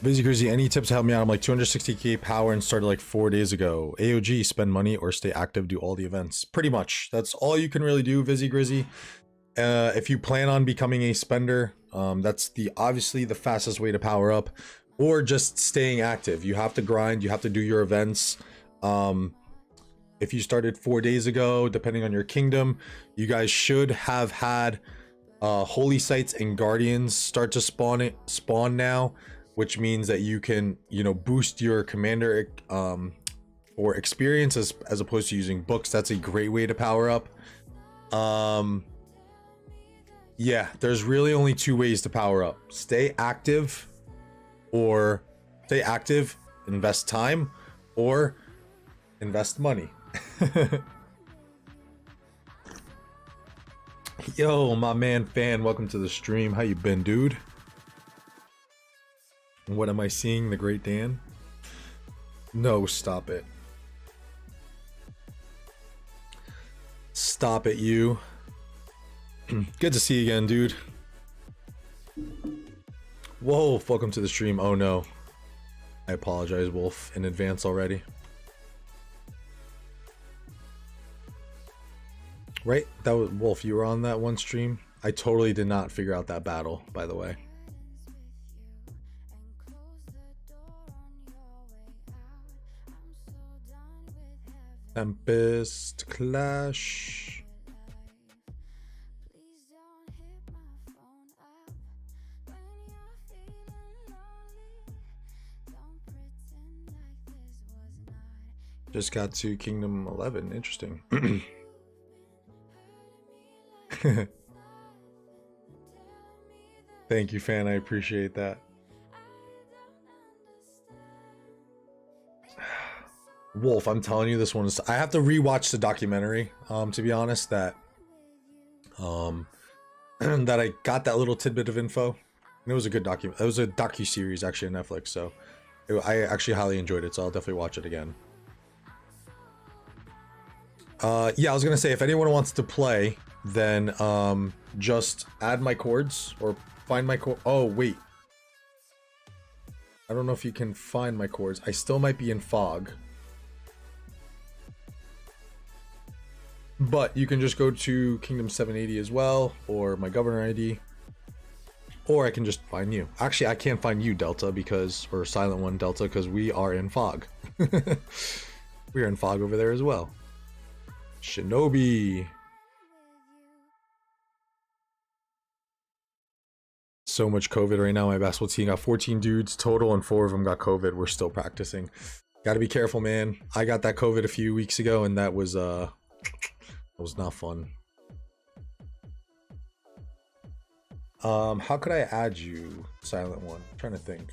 Busy Grizzy, any tips to help me out? I'm like 260k power and started like 4 days ago. AOG, spend money or stay active, do all the events. Pretty much. That's all you can really do, Busy Grizzy. If you plan on becoming a spender, that's obviously the fastest way to power up, or just staying active. You have to grind, you have to do your events. If you started 4 days ago, depending on your kingdom, you guys should have had holy sites and guardians start to spawn now, which means that you can, you know, boost your commander or experience as opposed to using books. That's a great way to power up. Yeah, there's really only 2 ways to power up: stay active, invest time, or invest money. Yo, my man Fan, welcome to the stream. How you been, dude? What am I seeing? The Great Dan? No, stop it. Stop it, you. Good to see you again, dude. Whoa, welcome to the stream. Oh no. I apologize, Wolf, in advance already. Right? That was Wolf, you were on that one stream? I totally did not figure out that battle, by the way. Tempest Clash. Just got to Kingdom 11. Interesting. Thank you, Fan. I appreciate that. Wolf, I'm telling you, this one is... I have to rewatch the documentary, to be honest, that that I got that little tidbit of info. And it was a good document. It was a docu-series, actually, on Netflix, so I actually highly enjoyed it, so I'll definitely watch it again. Yeah, I was gonna say, if anyone wants to play, then just add my chords or find my chord. Oh wait, I don't know if you can find my chords. I still might be in fog, but you can just go to Kingdom 780 as well, or my governor ID, or I can just find you. Actually, I can't find you, Delta, because, or Silent One Delta, because we are in fog. We are in fog over there as well. Shinobi. So much COVID right now. My basketball team got 14 dudes total and 4 of them got COVID. We're still practicing. Got to be careful, man. I got that COVID a few weeks ago and that was not fun. How could I add you, Silent One? I'm trying to think.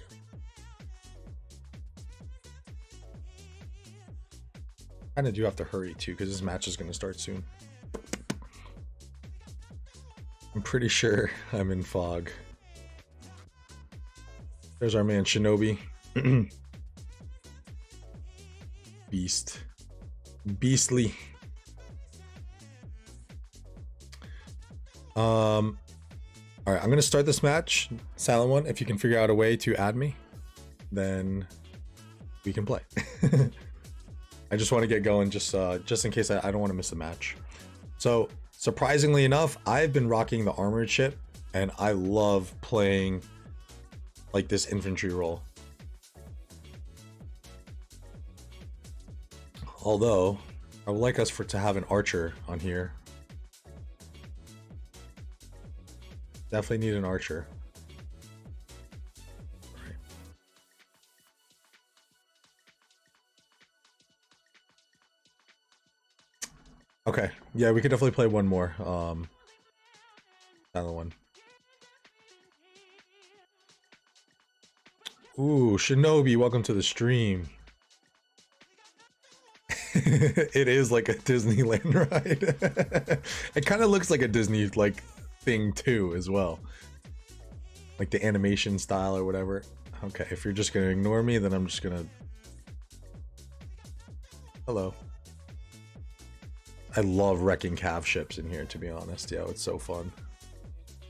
Kind of do have to hurry too, because this match is going to start soon. I'm pretty sure I'm in fog. There's our man Shinobi. Beast. Beastly. Alright, I'm going to start this match. Silent One, if you can figure out a way to add me, then we can play. I just want to get going just in case I don't want to miss a match. So, surprisingly enough, I've been rocking the armored ship, and I love playing like this infantry role. Although, I would like us to have an archer on here. Definitely need an archer. Okay, yeah, we could definitely play one more. Another one. Ooh, Shinobi, welcome to the stream. It is like a Disneyland ride. It kind of looks like a Disney like thing too as well. Like the animation style or whatever. Okay, if you're just gonna ignore me, then I'm just gonna... Hello. I love wrecking cav ships in here, to be honest. Yeah, it's so fun.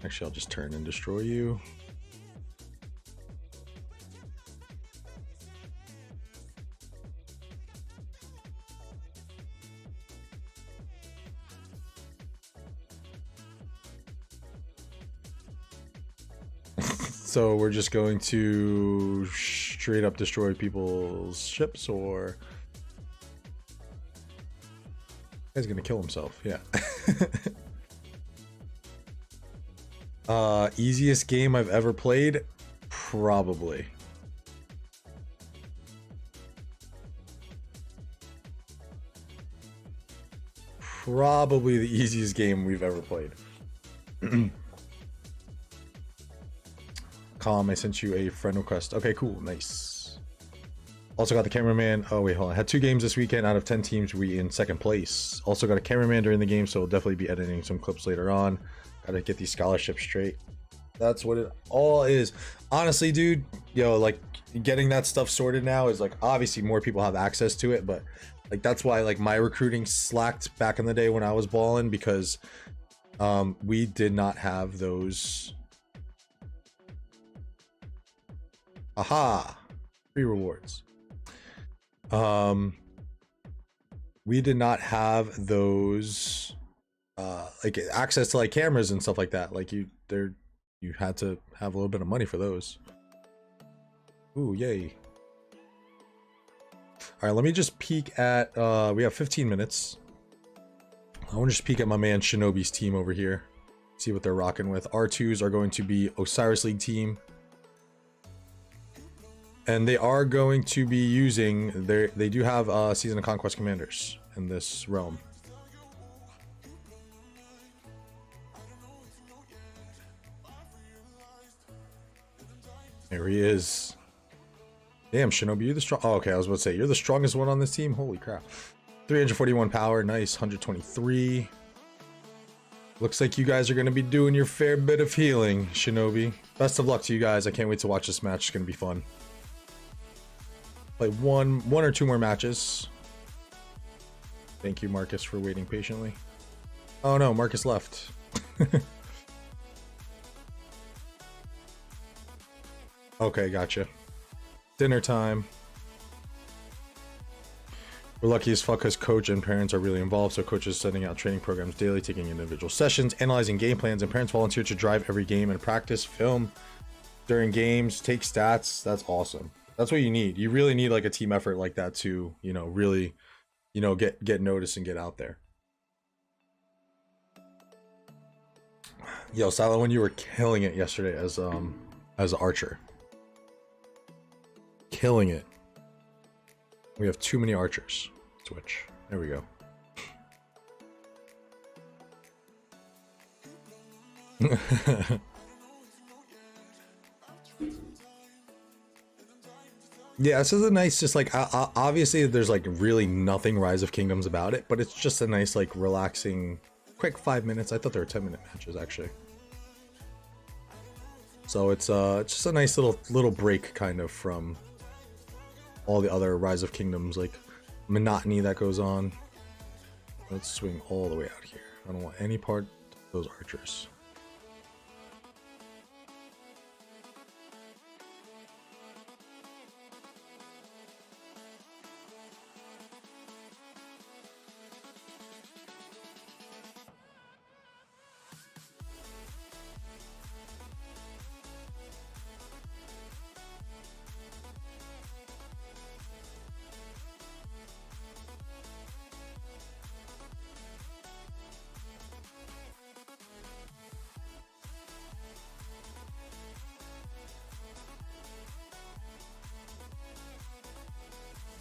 Actually, I'll just turn and destroy you. So we're just going to straight up destroy people's ships, or... Guy's gonna kill himself, yeah. Easiest game I've ever played? Probably. Probably the easiest game we've ever played. Calm, I sent you a friend request. Okay, cool, nice. Also got the cameraman. Oh wait, hold on. Had 2 games this weekend. Out of 10 teams, we in 2nd place. Also got a cameraman during the game, so we'll definitely be editing some clips later on. Gotta get these scholarships straight. That's what it all is. Honestly, dude, yo, like getting that stuff sorted now is like, obviously more people have access to it, but like that's why like my recruiting slacked back in the day when I was balling, because we did not have those. Aha, free rewards. We did not have those like access to like cameras and stuff like that. Like you had to have a little bit of money for those. Ooh, yay. All right, let me just peek at we have 15 minutes. I want to just peek at my man Shinobi's team over here, see what they're rocking with. R2s are going to be Osiris League team, and they are going to be using they do have Season of Conquest commanders in this realm. There he is. Damn, Shinobi, you're the strong. Oh, okay, I was about to say you're the strongest one on this team. Holy crap! 341 power, nice. 123. Looks like you guys are going to be doing your fair bit of healing, Shinobi. Best of luck to you guys. I can't wait to watch this match. It's going to be fun. Play one or two more matches. Thank you, Marcus, for waiting patiently. Oh no, Marcus left. Okay, gotcha. Dinner time. We're lucky as fuck because coach and parents are really involved, so coach is sending out training programs daily, taking individual sessions, analyzing game plans, and parents volunteer to drive every game and practice, film during games, take stats. That's awesome. That's what you need. You really need like a team effort like that to, you know, really, you know, get noticed and get out there. Yo, Silo, when you were killing it yesterday as Archer. Killing it. We have too many archers. Switch. There we go. Yeah, this is a nice, just like obviously there's like really nothing Rise of Kingdoms about it, but it's just a nice like relaxing quick 5 minutes. I thought there were 10-minute matches actually. So it's just a nice little break kind of from all the other Rise of Kingdoms like monotony that goes on. Let's swing all the way out here. I don't want any part of those archers.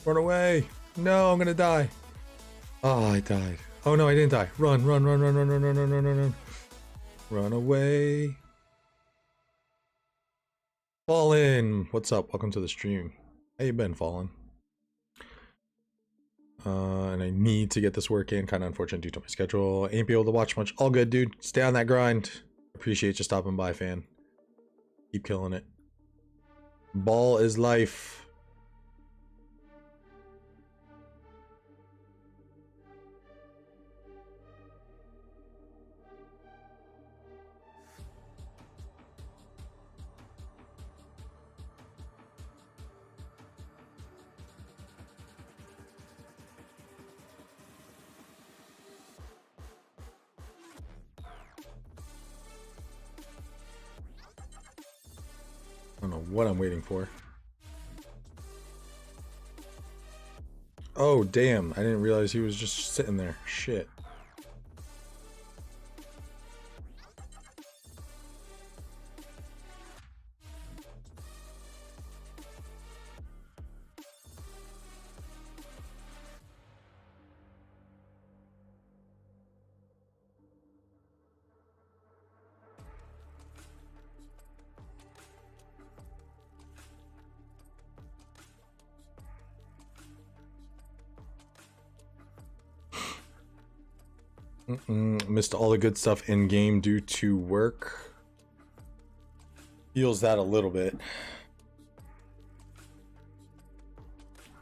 Run away! No, I'm gonna die. Oh, I died. Oh no, I didn't die. Run, run, run, run, run, run, run, run, run, run, run. Run away. Fallen! What's up? Welcome to the stream. How you been, Fallen? And I need to get this work in. Kind of unfortunate due to my schedule. Ain't be able to watch much. All good, dude. Stay on that grind. Appreciate you stopping by, fan. Keep killing it. Ball is life. I don't know what I'm waiting for. Oh, damn. I didn't realize he was just sitting there. Shit. Missed all the good stuff in game due to work. Feels that a little bit.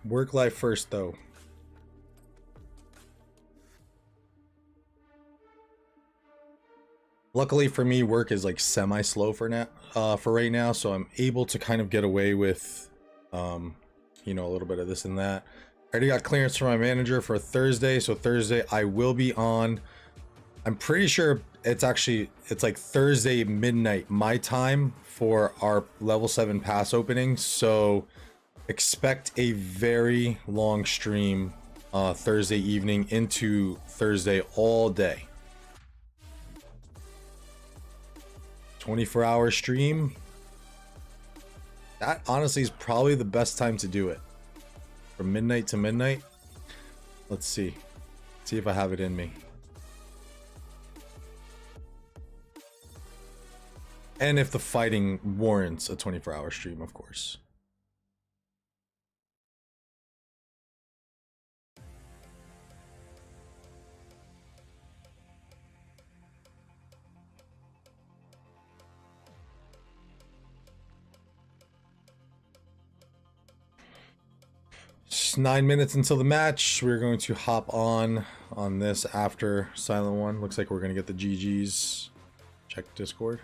Work life first, though. Luckily for me, work is like semi-slow for now, for right now, so I'm able to kind of get away with, you know, a little bit of this and that. I already got clearance from my manager for Thursday, so Thursday I will be on. I'm pretty sure it's like Thursday midnight my time for our level 7 pass opening, so expect a very long stream Thursday evening into Thursday all day. 24-hour stream. That honestly is probably the best time to do it. From midnight to midnight. Let's see. See if I have it in me. And if the fighting warrants a 24-hour stream, of course. Just 9 minutes until the match. We're going to hop on this after Silent One. Looks like we're going to get the GGs. Check Discord.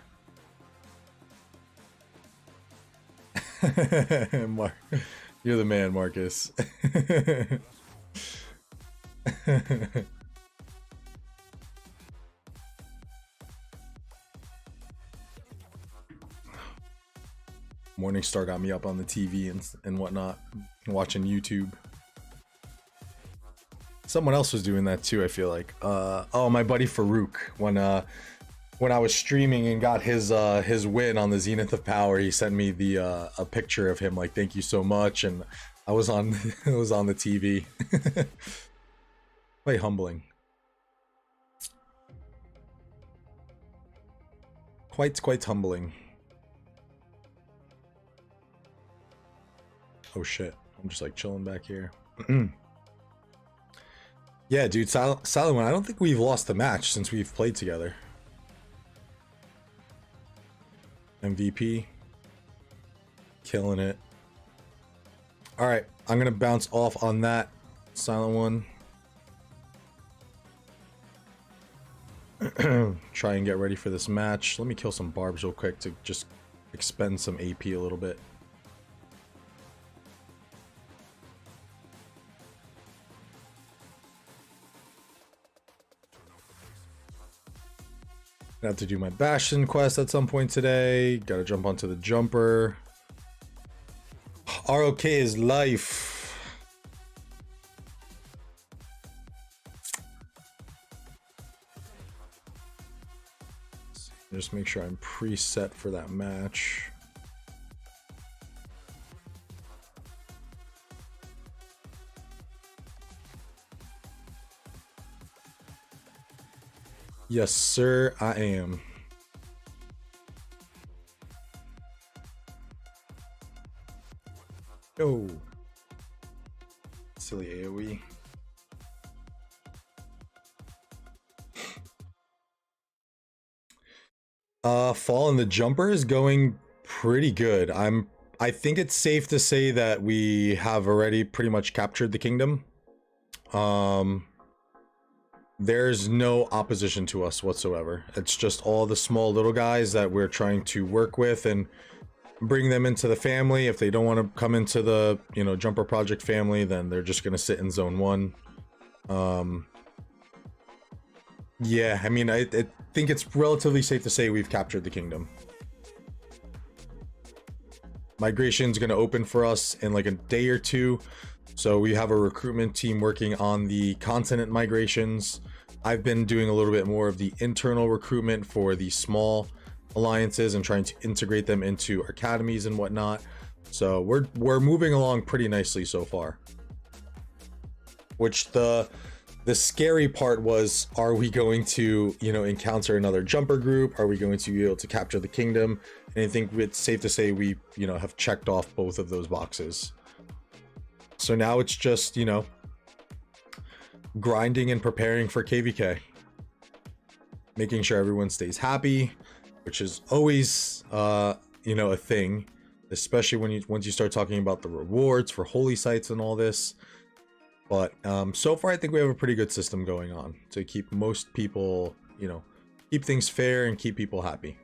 You're the man, Marcus. Morningstar got me up on the TV and whatnot, watching YouTube. Someone else was doing that too, I feel like. Oh, my buddy Farouk, when I was streaming and got his win on the Zenith of Power, he sent me the a picture of him, like, thank you so much, and I was on it was on the TV. Quite humbling. Quite humbling. Oh shit, I'm just like chilling back here. Yeah, dude, Silent One, I don't think we've lost the match since we've played together. MVP. Killing it. Alright, I'm gonna bounce off on that, Silent One. Try and get ready for this match. Let me kill some barbs real quick to just expend some AP a little bit. I have to do my Bastion quest at some point today. Gotta jump onto the jumper. ROK is life. Just make sure I'm preset for that match. Yes, sir, I am. Oh, silly AoE. Fallen, the jumper is going pretty good. I think it's safe to say that we have already pretty much captured the kingdom. There's no opposition to us whatsoever. It's just all the small little guys that we're trying to work with and bring them into the family. If they don't want to come into the, you know, jumper project family, then they're just going to sit in zone 1. Yeah, I mean, I think it's relatively safe to say we've captured the kingdom. Migration's going to open for us in like a day or two. So we have a recruitment team working on the continent migrations. I've been doing a little bit more of the internal recruitment for the small alliances and trying to integrate them into academies and whatnot. So we're moving along pretty nicely so far. Which the scary part was, are we going to, you know, encounter another jumper group? Are we going to be able to capture the kingdom? And I think it's safe to say we, you know, have checked off both of those boxes. So now it's just, you know, grinding and preparing for KVK. Making sure everyone stays happy, which is always, you know, a thing, especially when once you start talking about the rewards for holy sites and all this. But so far, I think we have a pretty good system going on to keep most people, you know, keep things fair and keep people happy.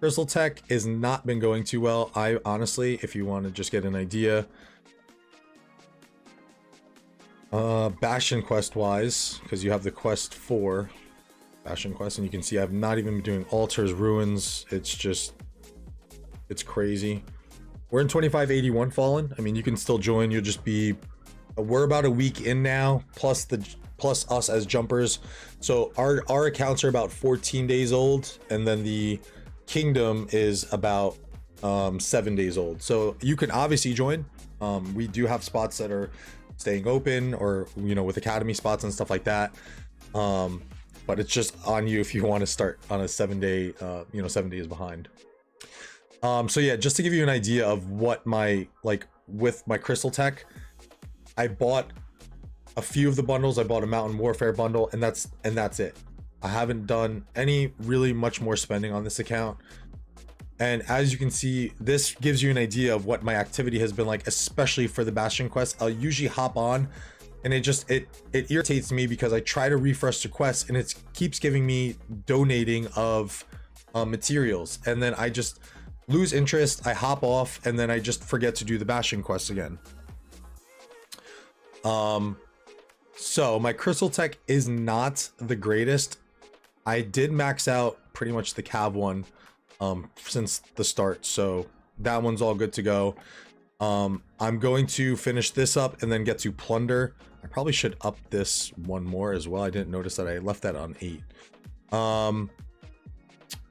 Crystal Tech has not been going too well. I honestly, if you want to just get an idea, Bastion quest wise, because you have the quest for Bastion quest, and you can see I've not even been doing altars, ruins. It's just, it's crazy. We're in 2581 Fallen. I mean, you can still join. You'll just be, we're about a week in now, plus us as jumpers. So our accounts are about 14 days old, and then the kingdom is about 7 days old. So you can obviously join. We do have spots that are staying open, or, you know, with academy spots and stuff like that. But it's just on you if you want to start on a 7 day, you know, 7 days behind. So yeah, just to give you an idea of what my, like, with my Crystal Tech, I bought a few of the bundles. I bought a Mountain Warfare bundle, and that's it. I haven't done any really much more spending on this account. And as you can see, this gives you an idea of what my activity has been like, especially for the Bastion quest. I'll usually hop on, and it irritates me because I try to refresh the quest, and it keeps giving me donating of materials, and then I just lose interest. I hop off, and then I just forget to do the Bastion quest again. So my Crystal Tech is not the greatest. I did max out pretty much the Cav one since the start, so that one's all good to go. I'm going to finish this up and then get to Plunder. I probably should up this one more as well. I didn't notice that I left that on 8.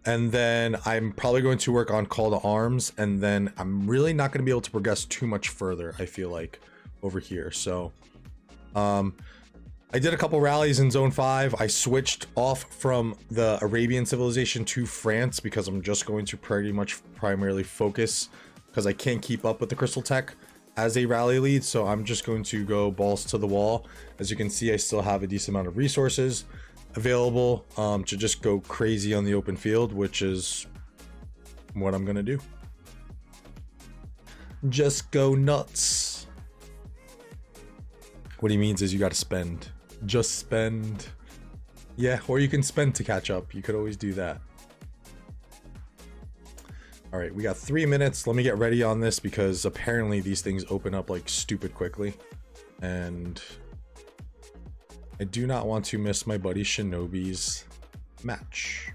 And then I'm probably going to work on Call to Arms, and then I'm really not going to be able to progress too much further, I feel like, over here. So I did a couple rallies in Zone 5. I switched off from the Arabian civilization to France because I'm just going to pretty much primarily focus, because I can't keep up with the Crystal Tech as a rally lead. So I'm just going to go balls to the wall. As you can see, I still have a decent amount of resources available to just go crazy on the open field, which is what I'm gonna do. Just go nuts. What he means is you got to spend. Just spend. Yeah, or you can spend to catch up. You could always do that. All right, we got 3 minutes. Let me get ready on this, because apparently these things open up like stupid quickly, and I do not want to miss my buddy Shinobi's match.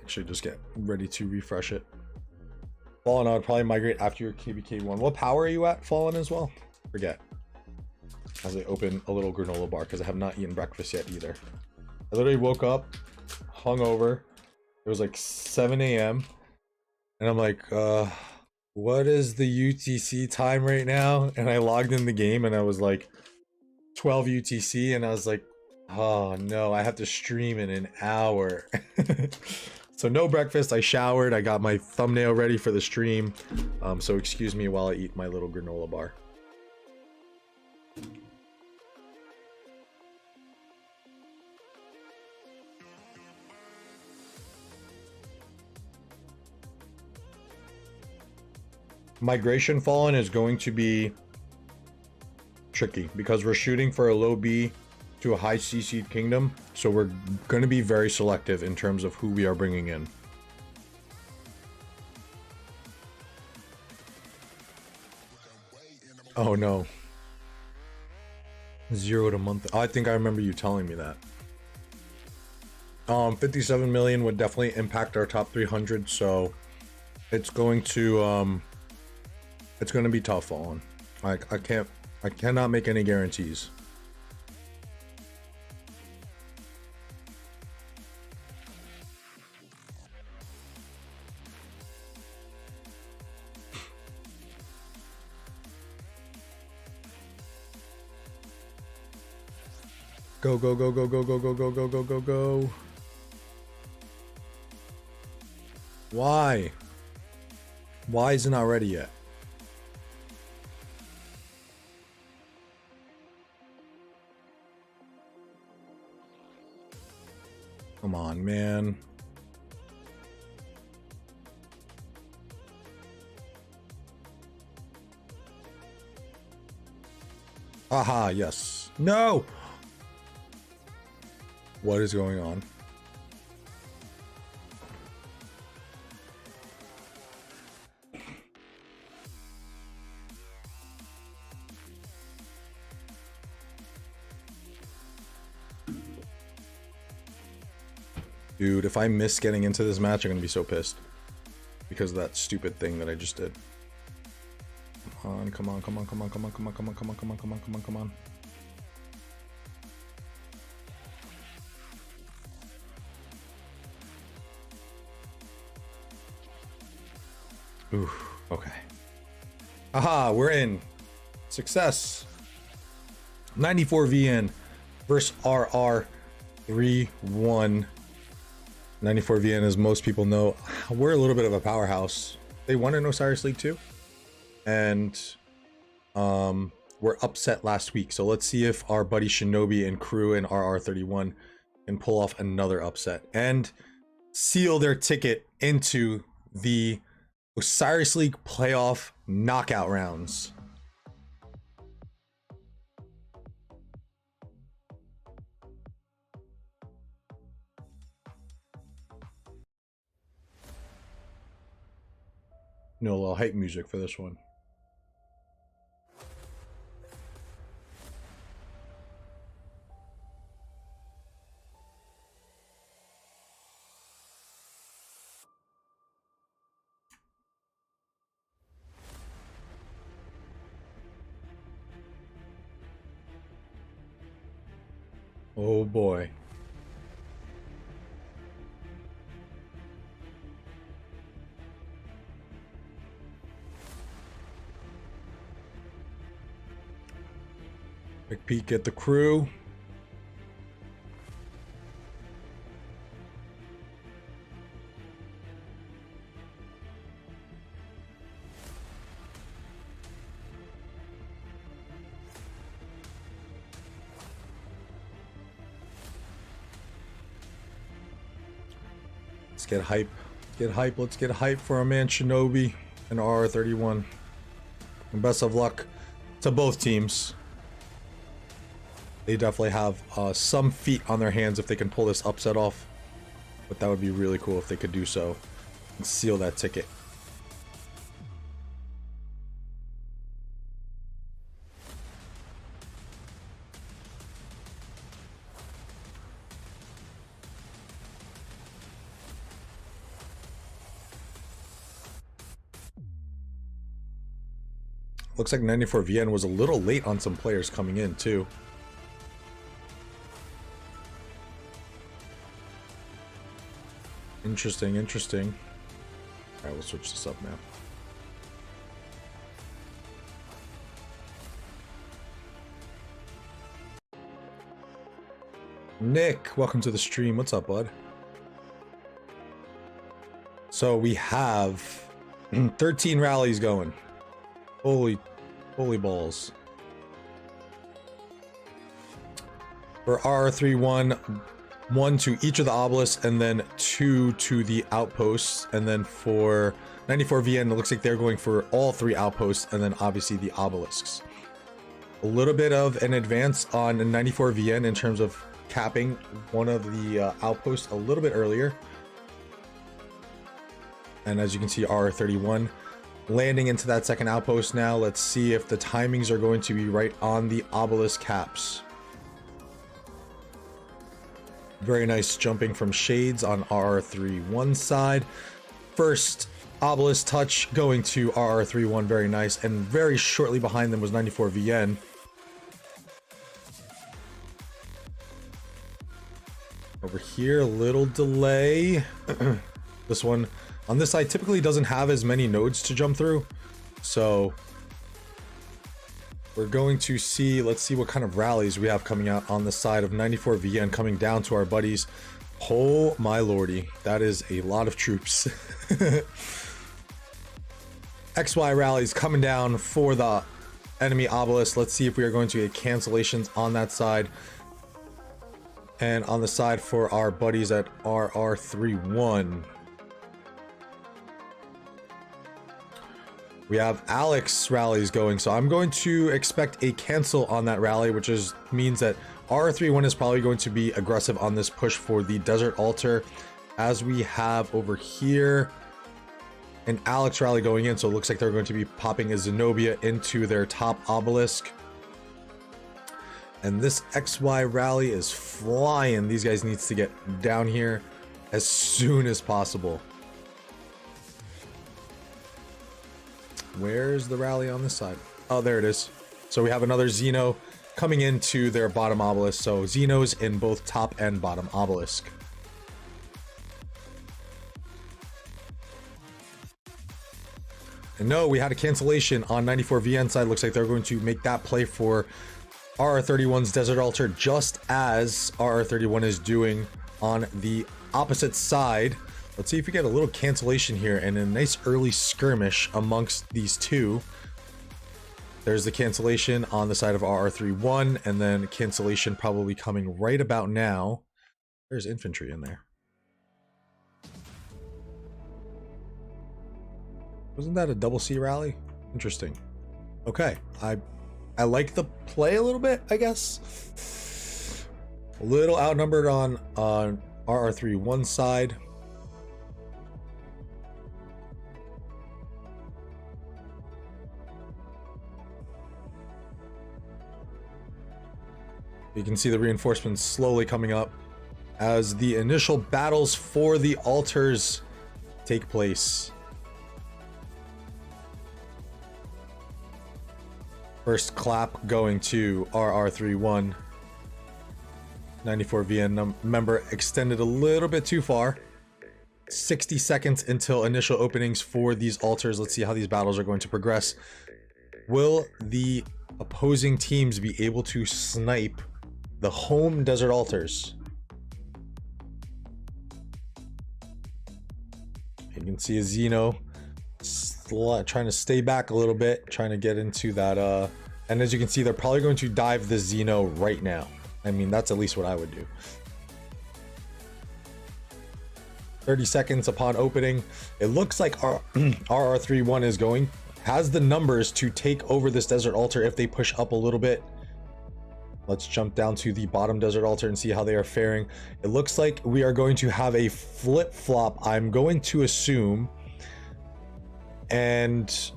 Actually, just get ready to refresh it. Fallen, I would probably migrate after your KBK 1. What power are you at, Fallen, as well? Forget. As I open a little granola bar, because I have not eaten breakfast yet either. I literally woke up, hungover. It was like 7 a.m. And I'm like, what is the UTC time right now? And I logged in the game, and I was like 12 UTC, and I was like, oh no, I have to stream in an hour. So no breakfast. I showered. I got my thumbnail ready for the stream. So excuse me while I eat my little granola bar. Migration Fallen is going to be tricky because we're shooting for a low B to a high CC kingdom, so we're going to be very selective in terms of who we are bringing in. Oh no. 0 to month. I think I remember you telling me that. 57 million would definitely impact our top 300, so it's going to be tough, Fallen. I cannot make any guarantees. Go, go, go, go, go, go, go, go, go, go, go, go. Why? Why is it not ready yet? Come on, man. Aha, yes. No! What is going on? Dude, if I miss getting into this match, I'm gonna be so pissed. Because of that stupid thing that I just did. Come on, come on, come on, come on, come on, come on, come on, come on, come on, come on, come on, come on. Ooh, okay. Aha, we're in. Success. 94 VN versus RR31. 94 VN, as most people know, we're a little bit of a powerhouse. They won in Osiris League too. And were upset last week. So let's see if our buddy Shinobi and crew and RR31 can pull off another upset and seal their ticket into the Osiris League playoff knockout rounds. No, a little hype music for this one. Oh boy. Quick peek at the crew. Let's get hype. Get hype. Let's get hype for our man Shinobi and RR31. And best of luck to both teams. They definitely have some feet on their hands if they can pull this upset off. But that would be really cool if they could do so and seal that ticket. Looks like 94 VN was a little late on some players coming in too. Interesting, interesting. Alright, we'll switch this up now. Nick, welcome to the stream. What's up, bud? So we have 13 rallies going. Holy balls. For RR31, 1 to each of the obelisks, and then 2 to the outposts. And then for 94VN, it looks like they're going for all 3 outposts, and then obviously the obelisks. A little bit of an advance on 94VN in terms of capping one of the outposts a little bit earlier. And as you can see, RR31 landing into that second outpost now. Let's see if the timings are going to be right on the obelisk caps. Very nice jumping from Shades on RR31 side. First obelisk touch going to RR31, very nice. And very shortly behind them was 94VN. Over here, a little delay. This one on this side typically doesn't have as many nodes to jump through. So we're going to see, let's see what kind of rallies we have coming out on the side of 94VN coming down to our buddies. Oh my lordy, that is a lot of troops. XY rallies coming down for the enemy obelisk. Let's see if we are going to get cancellations on that side. And on the side for our buddies at RR31, we have Alex rallies going. So I'm going to expect a cancel on that rally, which means that RR31 is probably going to be aggressive on this push for the desert altar, as we have over here an Alex rally going in. So it looks like they're going to be popping a Zenobia into their top obelisk. And this XY rally is flying. These guys needs to get down here as soon as possible. Where's the rally on this side? Oh, there it is. So we have another Xeno coming into their bottom obelisk. So Xenos in both top and bottom obelisk. And no, we had a cancellation on 94VN side. Looks like they're going to make that play for RR31's desert altar, just as RR31 is doing on the opposite side. Let's see if we get a little cancellation here and a nice early skirmish amongst these two. There's the cancellation on the side of RR31, and then cancellation probably coming right about now. There's infantry in there. Wasn't that a double C rally? Interesting. Okay, I like the play a little bit, I guess. A little outnumbered on RR31 side. You can see the reinforcements slowly coming up as the initial battles for the altars take place. First clap going to RR31. 94VN member extended a little bit too far. 60 seconds until initial openings for these altars. Let's see how these battles are going to progress. Will the opposing teams be able to snipe the home desert altars? You can see a Xeno trying to stay back a little bit, trying to get into that, and as you can see, they're probably going to dive the Xeno right now. I mean, that's at least what I would do. 30 seconds upon opening. It looks like RR31 has the numbers to take over this desert altar if they push up a little bit. Let's jump down to the bottom desert altar and see how they are faring. It looks like we are going to have a flip-flop, I'm going to assume. And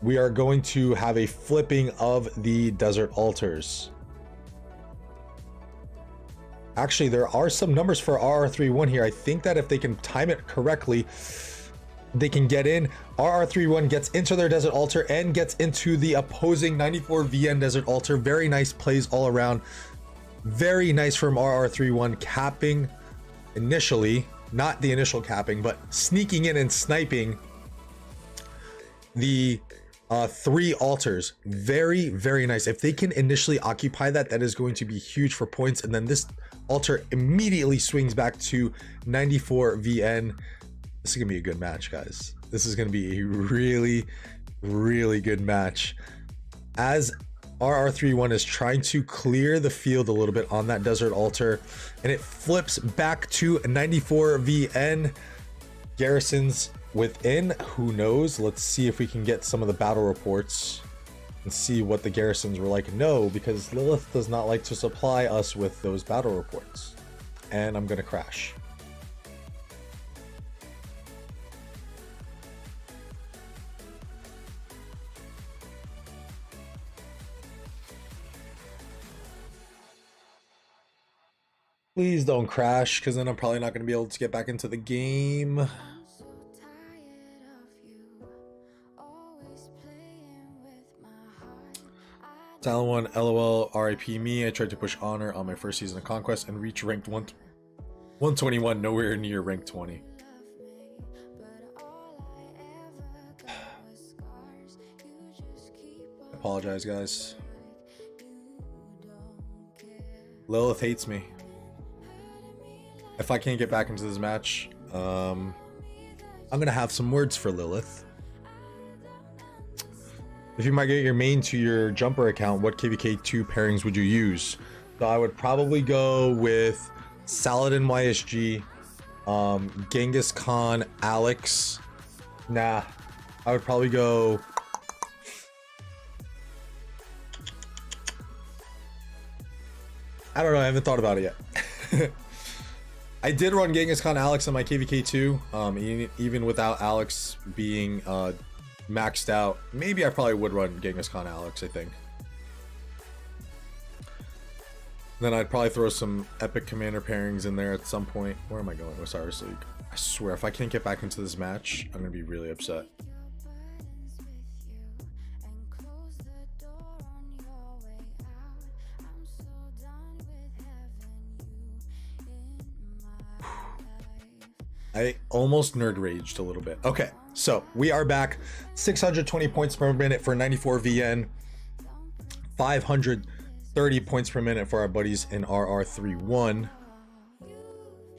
we are going to have a flipping of the desert altars. Actually, there are some numbers for RR31 here. I think that if they can time it correctly, they can get in. RR31 gets into their desert altar and gets into the opposing 94VN desert altar. Very nice plays all around. Very nice from RR31, capping initially, not the initial capping, but sneaking in and sniping the 3 altars. Very, very nice. If they can initially occupy that, that is going to be huge for points. And then this altar immediately swings back to 94VN. This is gonna be a good match, guys. This is gonna be a really, really good match. As RR31 is trying to clear the field a little bit on that desert altar, and it flips back to 94 VN. Garrisons within, who knows? Let's see if we can get some of the battle reports and see what the garrisons were like. No, because Lilith does not like to supply us with those battle reports. And I'm gonna crash. Please don't crash, because then I'm probably not going to be able to get back into the game. Talon 1, LOL, RIP me. I tried to push honor on my first season of Conquest and reach ranked 121, nowhere near rank 20. Apologize, guys. Lilith hates me. If I can't get back into this match, I'm gonna have some words for Lilith. If you migrate your main to your jumper account, what KVK2 pairings would you use? So I would probably go with Saladin YSG, Genghis Khan, Alex. Nah, I would probably go. I don't know, I haven't thought about it yet. I did run Genghis Khan Alex on my KVK2, even without Alex being maxed out. Maybe I probably would run Genghis Khan Alex, I think. Then I'd probably throw some epic commander pairings in there at some point. Where am I going? Osiris League. I swear, if I can't get back into this match, I'm gonna be really upset. I almost nerd raged a little bit. Okay, so we are back. 620 points per minute for 94 VN. 530 points per minute for our buddies in RR31.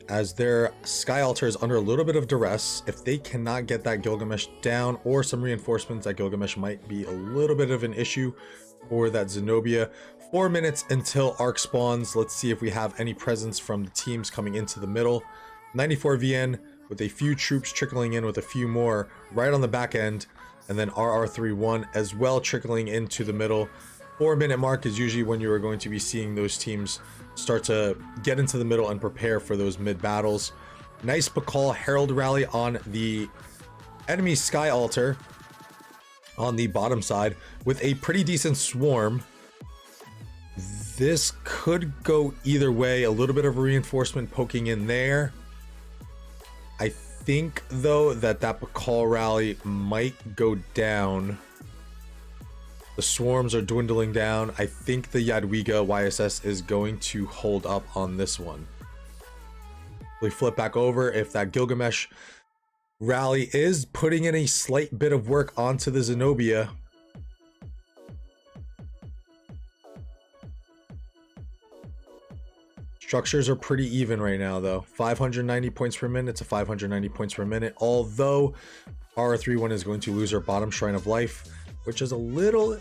As their Sky Altar is under a little bit of duress. If they cannot get that Gilgamesh down or some reinforcements, that Gilgamesh might be a little bit of an issue for that Zenobia. 4 minutes until Arc spawns. Let's see if we have any presence from the teams coming into the middle. 94 VN with a few troops trickling in with a few more right on the back end, and then RR31 as well trickling into the middle. 4 minute mark is usually when you are going to be seeing those teams start to get into the middle and prepare for those mid battles. Nice Pakal Herald rally on the enemy Sky Altar on the bottom side with a pretty decent swarm. This could go either way. A little bit of reinforcement poking in there. I think though that Pakal rally might go down. The swarms are dwindling down. I think the Jadwiga YSS is going to hold up on this one. We flip back over. If that Gilgamesh rally is putting in a slight bit of work onto the Zenobia, structures are pretty even right now though. 590 points per minute to 590 points per minute, although RR31 is going to lose her bottom Shrine of Life, which is a little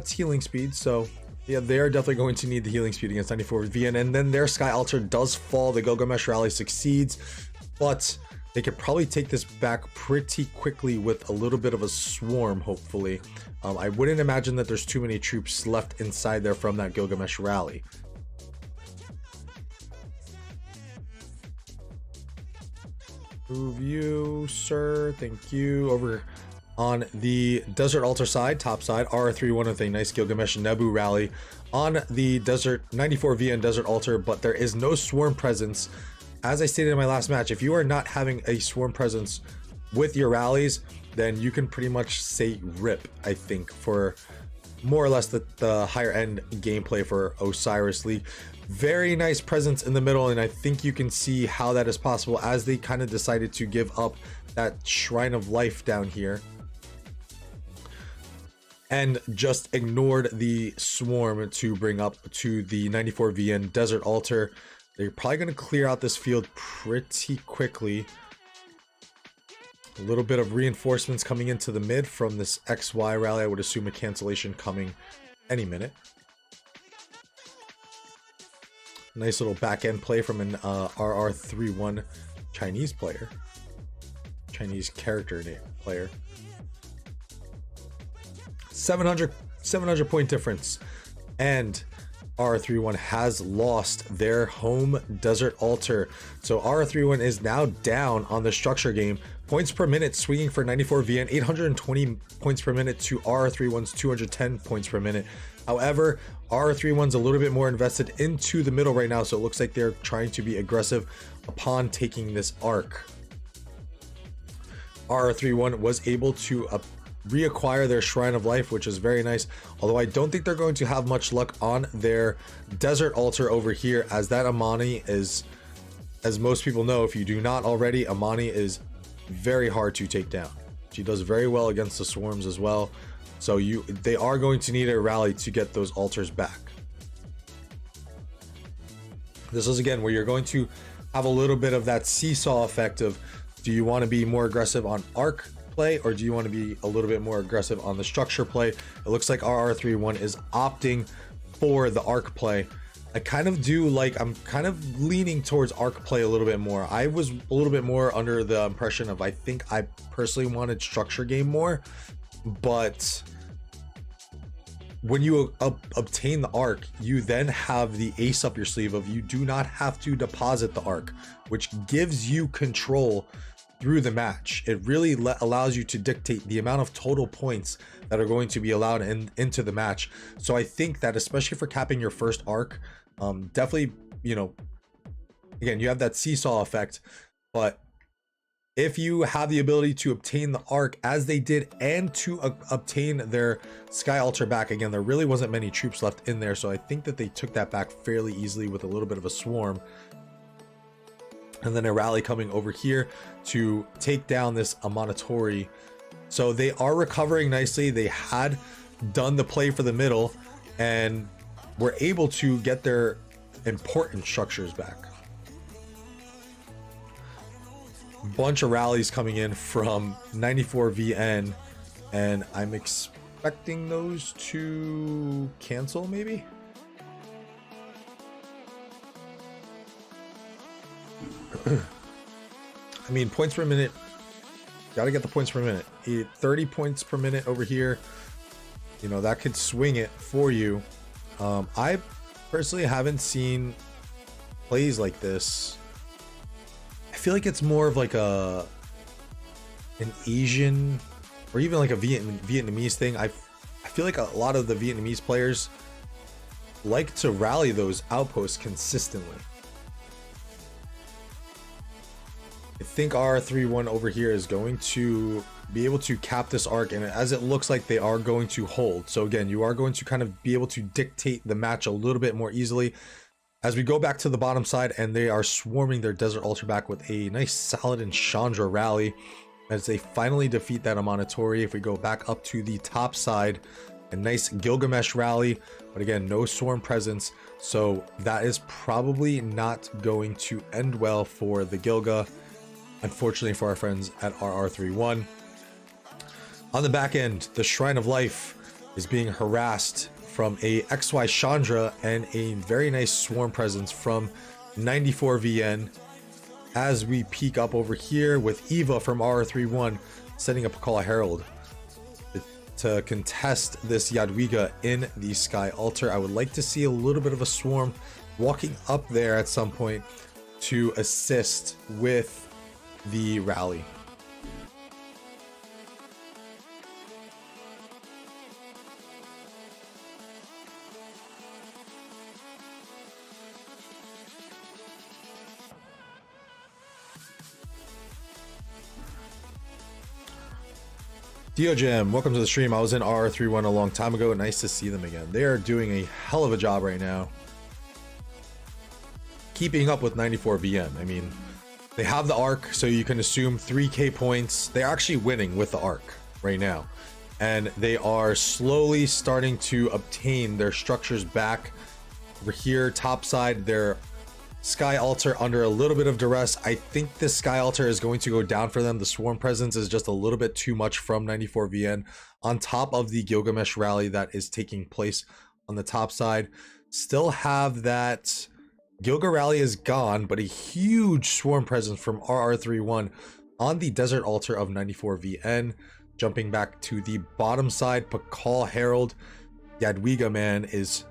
healing speed. So yeah, they are definitely going to need the healing speed against 94 VN, and then their Sky Altar does fall. The Gilgamesh rally succeeds, but they could probably take this back pretty quickly with a little bit of a swarm, hopefully. I wouldn't imagine that there's too many troops left inside there from that Gilgamesh rally. Move you, sir. Thank you. Over on the Desert Altar side, top side, RR31 with a nice Gilgamesh Nebu rally on the Desert 94 VN Desert Altar, but there is no swarm presence. As I stated in my last match, if you are not having a swarm presence with your rallies, then you can pretty much say rip, I think, for more or less the higher end gameplay for Osiris League. Very nice presence in the middle, and I think you can see how that is possible as they kind of decided to give up that Shrine of Life down here and just ignored the swarm to bring up to the 94 VN Desert Altar. They're probably going to clear out this field pretty quickly. A little bit of reinforcements coming into the mid from this XY rally. I would assume a cancellation coming any minute. Nice little back end play from an RR31 Chinese player. Chinese character name player. 700 point difference. And RR31 has lost their home desert altar. So RR31 is now down on the structure game. Points per minute swinging for 94 VN, 820 points per minute to RR31's 210 points per minute. However, RR31's a little bit more invested into the middle right now, so it looks like they're trying to be aggressive upon taking this arc. RR31 was able to reacquire their Shrine of Life, which is very nice, although I don't think they're going to have much luck on their desert altar over here, as that Amani is, as most people know, if you do not already, Amani is very hard to take down. She does very well against the swarms as well, so they are going to need a rally to get those altars back. This is again where you're going to have a little bit of that seesaw effect of, do you want to be more aggressive on arc play, or do you want to be a little bit more aggressive on the structure play? It looks like RR31 is opting for the arc play. I kind of do like, I'm kind of leaning towards arc play a little bit more. I was a little bit more under the impression of, I think I personally wanted structure game more, but when you obtain the arc, you then have the ace up your sleeve of, you do not have to deposit the arc, which gives you control through the match. It really allows you to dictate the amount of total points that are going to be allowed into the match. So I think that, especially for capping your first arc, definitely, you know, again, you have that seesaw effect, but if you have the ability to obtain the arc as they did, and to obtain their sky altar back, again, there really wasn't many troops left in there, so I think that they took that back fairly easily with a little bit of a swarm. And then a rally coming over here to take down this Amanatori. So they are recovering nicely. They had done the play for the middle and were able to get their important structures back. Bunch of rallies coming in from 94 VN, and I'm expecting those to cancel maybe. I mean, points per minute, gotta get the points per minute. 30 points per minute over here, you know, that could swing it for you. I personally haven't seen plays like this. I feel like it's more of like an Asian, or even like a Vietnamese thing. I feel like a lot of the Vietnamese players like to rally those outposts consistently. I think RR31 over here is going to be able to cap this arc, and as it looks like they are going to hold. So again, you are going to kind of be able to dictate the match a little bit more easily. As we go back to the bottom side, and they are swarming their desert altar back with a nice Saladin Chandra rally as they finally defeat that Amanatori. If we go back up to the top side, a nice Gilgamesh rally, but again, no swarm presence, so that is probably not going to end well for the Gilga, unfortunately for our friends at RR31. On the back end, the Shrine of Life is being harassed from a XY Chandra and a very nice swarm presence from 94 VN. As we peek up over here with Eva from RR31 setting up a Kala Herald to contest this Jadwiga in the Sky Altar. I would like to see a little bit of a swarm walking up there at some point to assist with the rally. Diogem, welcome to the stream. I was in RR31 a long time ago. Nice to see them again. They are doing a hell of a job right now, keeping up with 94 VN. I mean, they have the arc, so you can assume 3k points. They're actually winning with the arc right now, and they are slowly starting to obtain their structures back. Over here, top side, their Sky Altar under a little bit of duress. I think this Sky Altar is going to go down for them. The Swarm Presence is just a little bit too much from 94VN on top of the Gilgamesh rally that is taking place on the top side. Still have that Gilga rally is gone, but a huge Swarm Presence from RR31 on the Desert Altar of 94VN. Jumping back to the bottom side, Pakal Herald. Jadwiga, man, is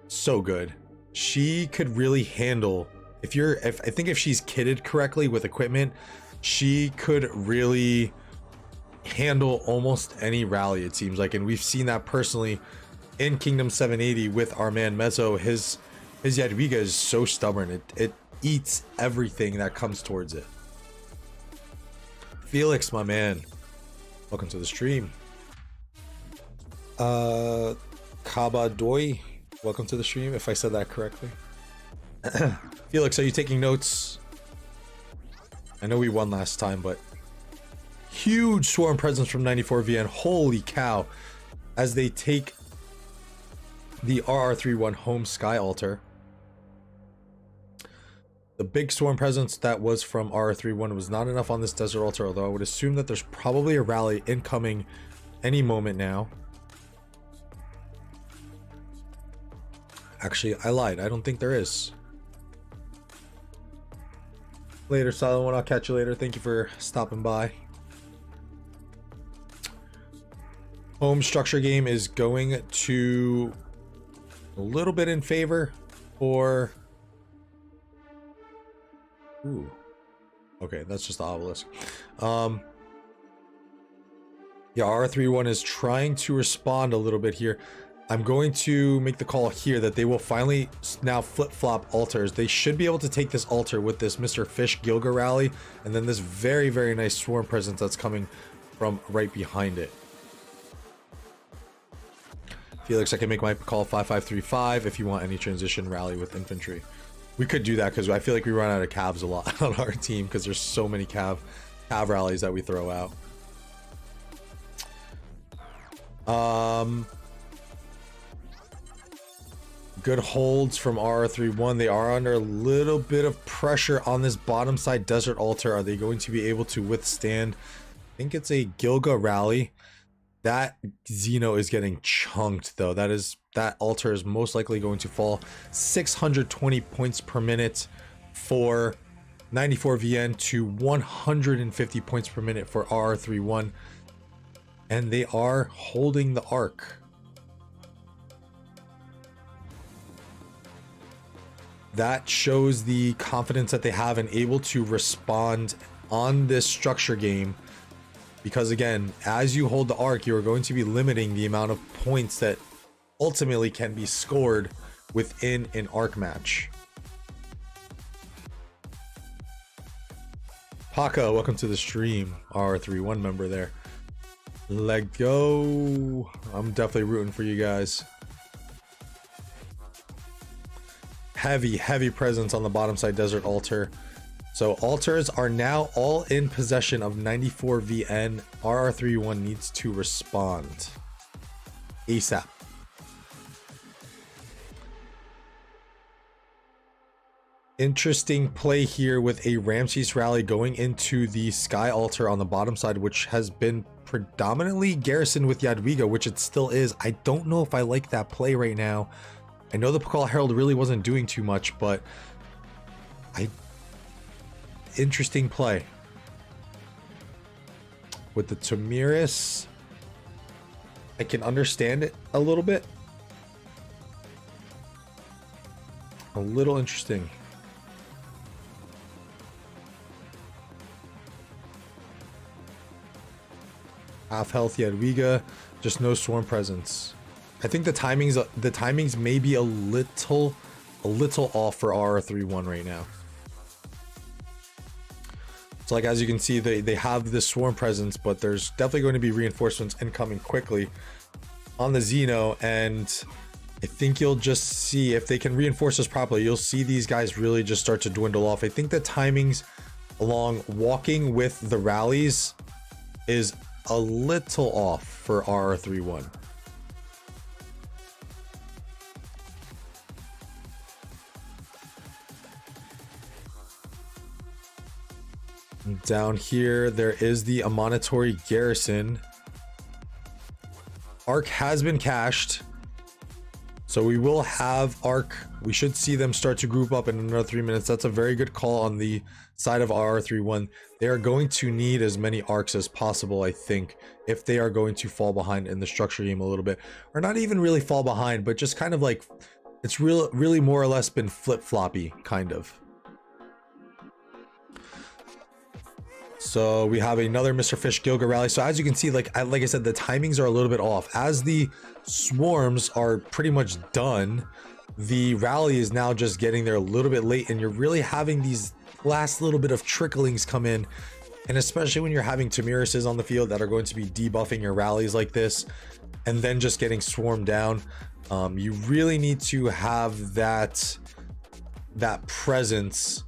so good. She could really handle, I think if she's kitted correctly with equipment, she could really handle almost any rally, it seems like. And we've seen that personally in Kingdom 780 with our man Mezzo. His Jadwiga is so stubborn. It eats everything that comes towards it. Felix, my man, welcome to the stream. Kabadoy, welcome to the stream, if I said that correctly. Felix, are you taking notes? I know we won last time, but huge Swarm Presence from 94VN. Holy cow. As they take the RR31 home Sky Altar. The big Swarm Presence that was from RR31 was not enough on this Desert Altar, although I would assume that there's probably a rally incoming any moment now. Actually, I lied. I don't think there is. Later, Silent One. I'll catch you later. Thank you for stopping by. Home structure game is going to a little bit in favor for... Ooh. Okay, that's just the obelisk. Yeah, R31 is trying to respond a little bit here. I'm going to make the call here that they will finally now flip-flop altars. They should be able to take this altar with this Mr. Fish Gilga rally, and then this very, very nice Swarm Presence that's coming from right behind it. Felix, I can make my call 5535 if you want any transition rally with infantry. We could do that because I feel like we run out of calves a lot on our team because there's so many cav rallies that we throw out. Good holds from RR31. They are under a little bit of pressure on this bottom side Desert Altar. Are they going to be able to withstand? I think it's a Gilga rally. That Xeno is getting chunked though. That altar is most likely going to fall. 620 points per minute for 94VN to 150 points per minute for RR31. And they are holding the arc. That shows the confidence that they have and able to respond on this structure game. Because again, as you hold the arc, you are going to be limiting the amount of points that ultimately can be scored within an arc match. Paka, welcome to the stream. R31 member there. Let go. I'm definitely rooting for you guys. Heavy presence on the bottom side Desert Altar. So altars are now all in possession of 94VN. RR31 needs to respond ASAP. Interesting play here with a Ramses rally going into the Sky Altar on the bottom side, which has been predominantly garrisoned with Jadwiga, which it still is. I don't know if I like that play right now. I know the Pakal Herald really wasn't doing too much, but interesting play. With the Tamiris, I can understand it a little bit. A little interesting. Half health Jadwiga, just no Swarm Presence. I think the timings may be a little off for RR31 right now. So like as you can see, they have this Swarm Presence, but there's definitely going to be reinforcements incoming quickly on the Xeno, and I think you'll just see if they can reinforce this properly, you'll see these guys really just start to dwindle off. I think the timings along walking with the rallies is a little off for RR31. Down here, there is the Amonitory Garrison. Arc has been cached. So we will have Arc. We should see them start to group up in another 3 minutes. That's a very good call on the side of RR31. They are going to need as many Arcs as possible, I think, if they are going to fall behind in the structure game a little bit. Or not even really fall behind, but just kind of like, it's really more or less been flip-floppy, kind of. So we have another Mr. Fish Gilga rally. So as you can see, like I said, the timings are a little bit off. As the swarms are pretty much done, the rally is now just getting there a little bit late, and you're really having these last little bit of tricklings come in. And especially when you're having Tamiruses on the field that are going to be debuffing your rallies like this, and then just getting swarmed down, you really need to have that presence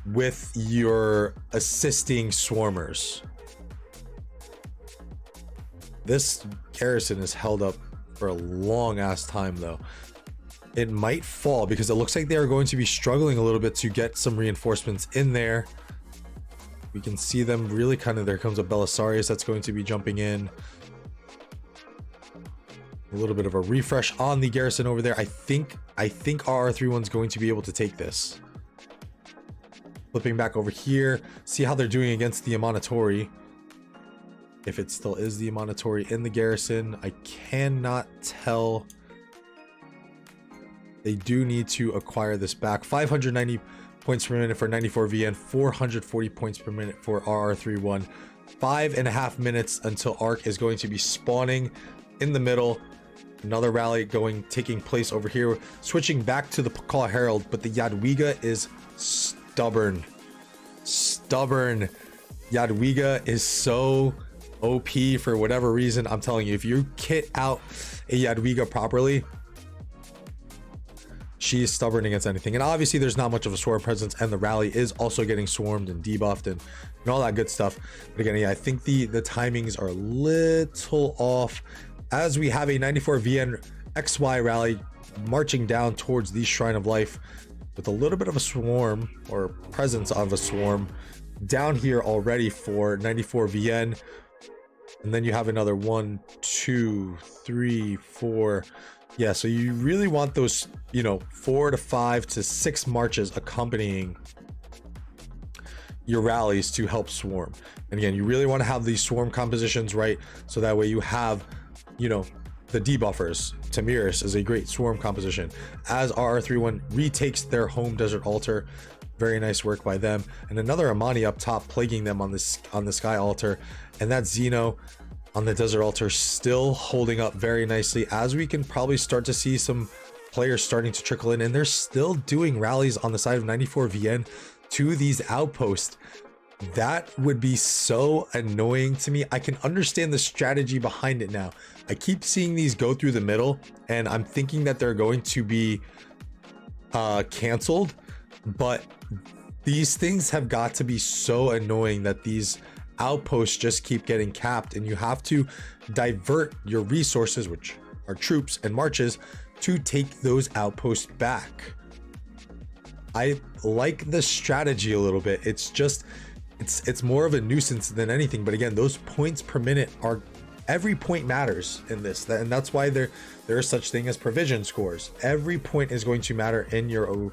with your assisting swarmers. This garrison is held up for a long ass time though. It might fall because it looks like they are going to be struggling a little bit to get some reinforcements in there. We can see them really kind of, there comes a Belisarius that's going to be jumping in. A little bit of a refresh on the garrison over there. I think RR31's going to be able to take this. Flipping back over here, see how they're doing against the Amonitory. If it still is the Amonitory in the garrison, I cannot tell. They do need to acquire this back. 590 points per minute for 94 VN, 440 points per minute for RR31. 5.5 minutes until Arc is going to be spawning in the middle. Another rally taking place over here. Switching back to the Pakal Herald, but the Jadwiga is stubborn. Jadwiga is so OP for whatever reason. I'm telling you, if you kit out a Jadwiga properly, she is stubborn against anything. And obviously there's not much of a swarm presence, and the rally is also getting swarmed and debuffed and all that good stuff. But again, yeah, I think the timings are a little off, as we have a 94 VN XY rally marching down towards the Shrine of Life with a little bit of a swarm, or presence of a swarm, down here already for 94 VN. And then you have another 1, 2, 3, 4. Yeah, so you really want those, 4 to 5 to 6 marches accompanying your rallies to help swarm. And again, you really want to have these swarm compositions right, so that way you have, the debuffers. Tamirus is a great swarm composition. As RR31 retakes their home desert altar, very nice work by them. And another Amani up top plaguing them on the sky altar, and that Xeno on the desert altar still holding up very nicely, as we can probably start to see some players starting to trickle in, and they're still doing rallies on the side of 94 VN to these outposts. That would be so annoying to me. I can understand the strategy behind it now. I keep seeing these go through the middle, and I'm thinking that they're going to be canceled, but these things have got to be so annoying that these outposts just keep getting capped, and you have to divert your resources, which are troops and marches, to take those outposts back. I like the strategy a little bit. It's just, it's more of a nuisance than anything. But again, those points per minute are, every point matters in this, and that's why there is such thing as provision scores. Every point is going to matter in your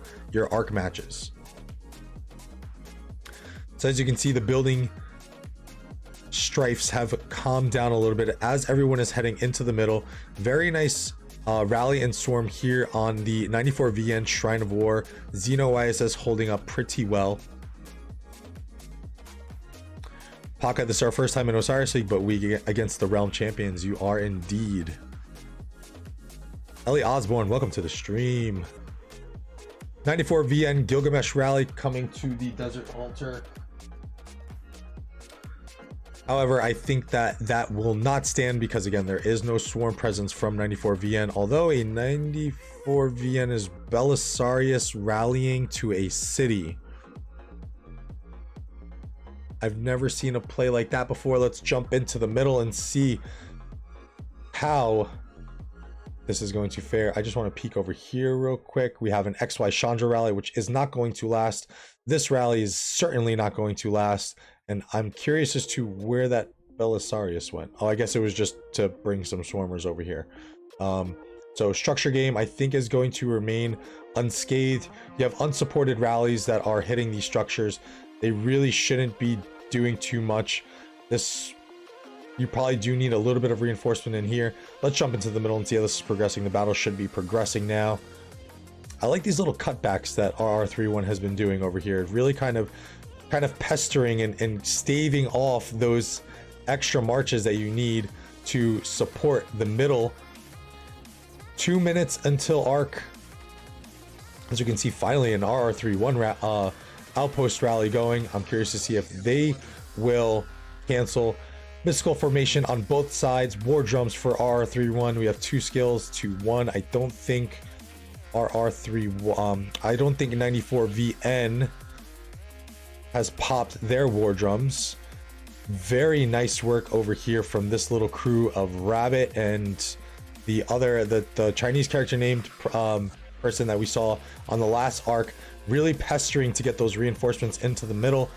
arc matches. So as you can see, the building strifes have calmed down a little bit as everyone is heading into the middle. Very nice rally and swarm here on the 94 VN Shrine of War. Xeno ISS holding up pretty well. Paka, this is our first time in Osiris League, but we against the Realm Champions. You are indeed. Ellie Osborne, welcome to the stream. 94 VN Gilgamesh rally coming to the desert altar. However, I think that will not stand, because again, there is no swarm presence from 94 VN, although a 94 VN is Belisarius rallying to a city. I've never seen a play like that before. Let's jump into the middle and see how this is going to fare. I just want to peek over here real quick. We have an XY Chandra rally, which is not going to last. This rally is certainly not going to last. And I'm curious as to where that Belisarius went. Oh, I guess it was just to bring some swarmers over here. So structure game, I think, is going to remain unscathed. You have unsupported rallies that are hitting these structures. They really shouldn't be doing too much. This, you probably do need a little bit of reinforcement in here. Let's jump into the middle and see how this is progressing. The battle should be progressing now. I like these little cutbacks that RR31 has been doing over here. Really kind of pestering and staving off those extra marches that you need to support the middle. 2 minutes until arc. As you can see, finally an RR31 outpost rally going. I'm curious to see if they will cancel. Mystical formation on both sides. War drums for RR31. We have 2 skills to 1. I don't think RR3 I don't think 94VN has popped their war drums. Very nice work over here from this little crew of Rabbit and the Chinese character named person that we saw on the last arc, really pestering to get those reinforcements into the middle.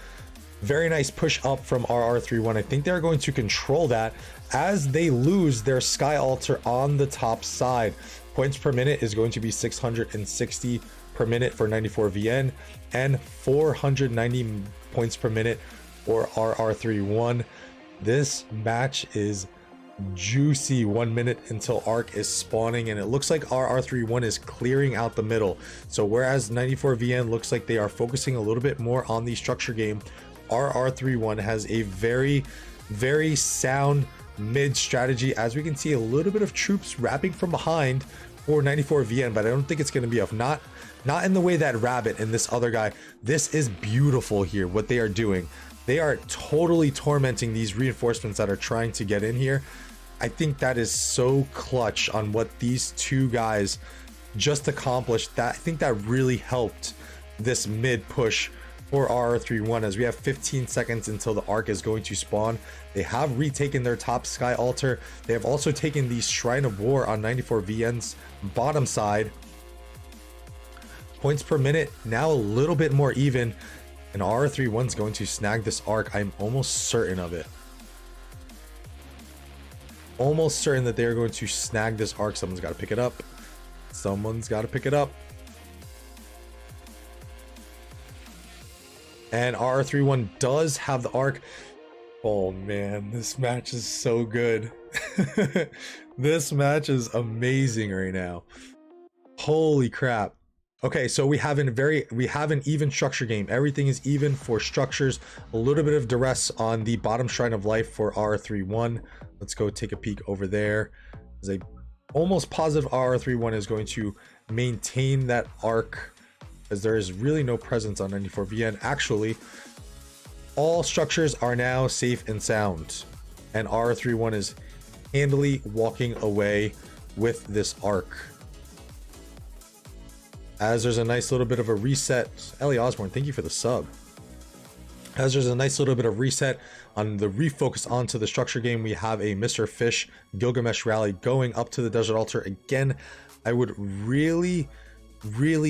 Very nice push up from RR31. I think they're going to control that as they lose their Sky Altar on the top side. Points per minute is going to be 660 per minute for 94VN and 490 points per minute for RR31. This match is juicy. 1 minute until arc is spawning, and it looks like RR31 is clearing out the middle. So whereas 94VN looks like they are focusing a little bit more on the structure game, RR31 has a very, very sound mid strategy. As we can see, a little bit of troops wrapping from behind for 94VN, but I don't think it's going to be enough. Not in the way that Rabbit and this other guy. This is beautiful here, what they are doing. They are totally tormenting these reinforcements that are trying to get in here. I think that is so clutch on what these two guys just accomplished. That I think that really helped this mid push for RR31, as we have 15 seconds until the arc is going to spawn. They have retaken their top Sky Altar. They have also taken the Shrine of War on 94VN's bottom side. Points per minute now a little bit more even, and RR31's going to snag this arc. I'm almost certain of it. Almost certain that they're going to snag this arc. Someone's got to pick it up. Someone's got to pick it up. And RR31 does have the arc. Oh man, this match is so good. This match is amazing right now. Holy crap. Okay, so we have an even structure game. Everything is even for structures. A little bit of duress on the bottom Shrine of Life for RR31. Let's go take a peek over there. As a almost positive RR31 is going to maintain that arc, as there is really no presence on 94VN. Actually, all structures are now safe and sound, and RR31 is handily walking away with this arc. As there's a nice little bit of a reset. Ellie Osborne, thank you for the sub. As there's a nice little bit of reset on the refocus onto the structure game, we have a Mr. Fish Gilgamesh rally going up to the Desert Altar. Again, I would really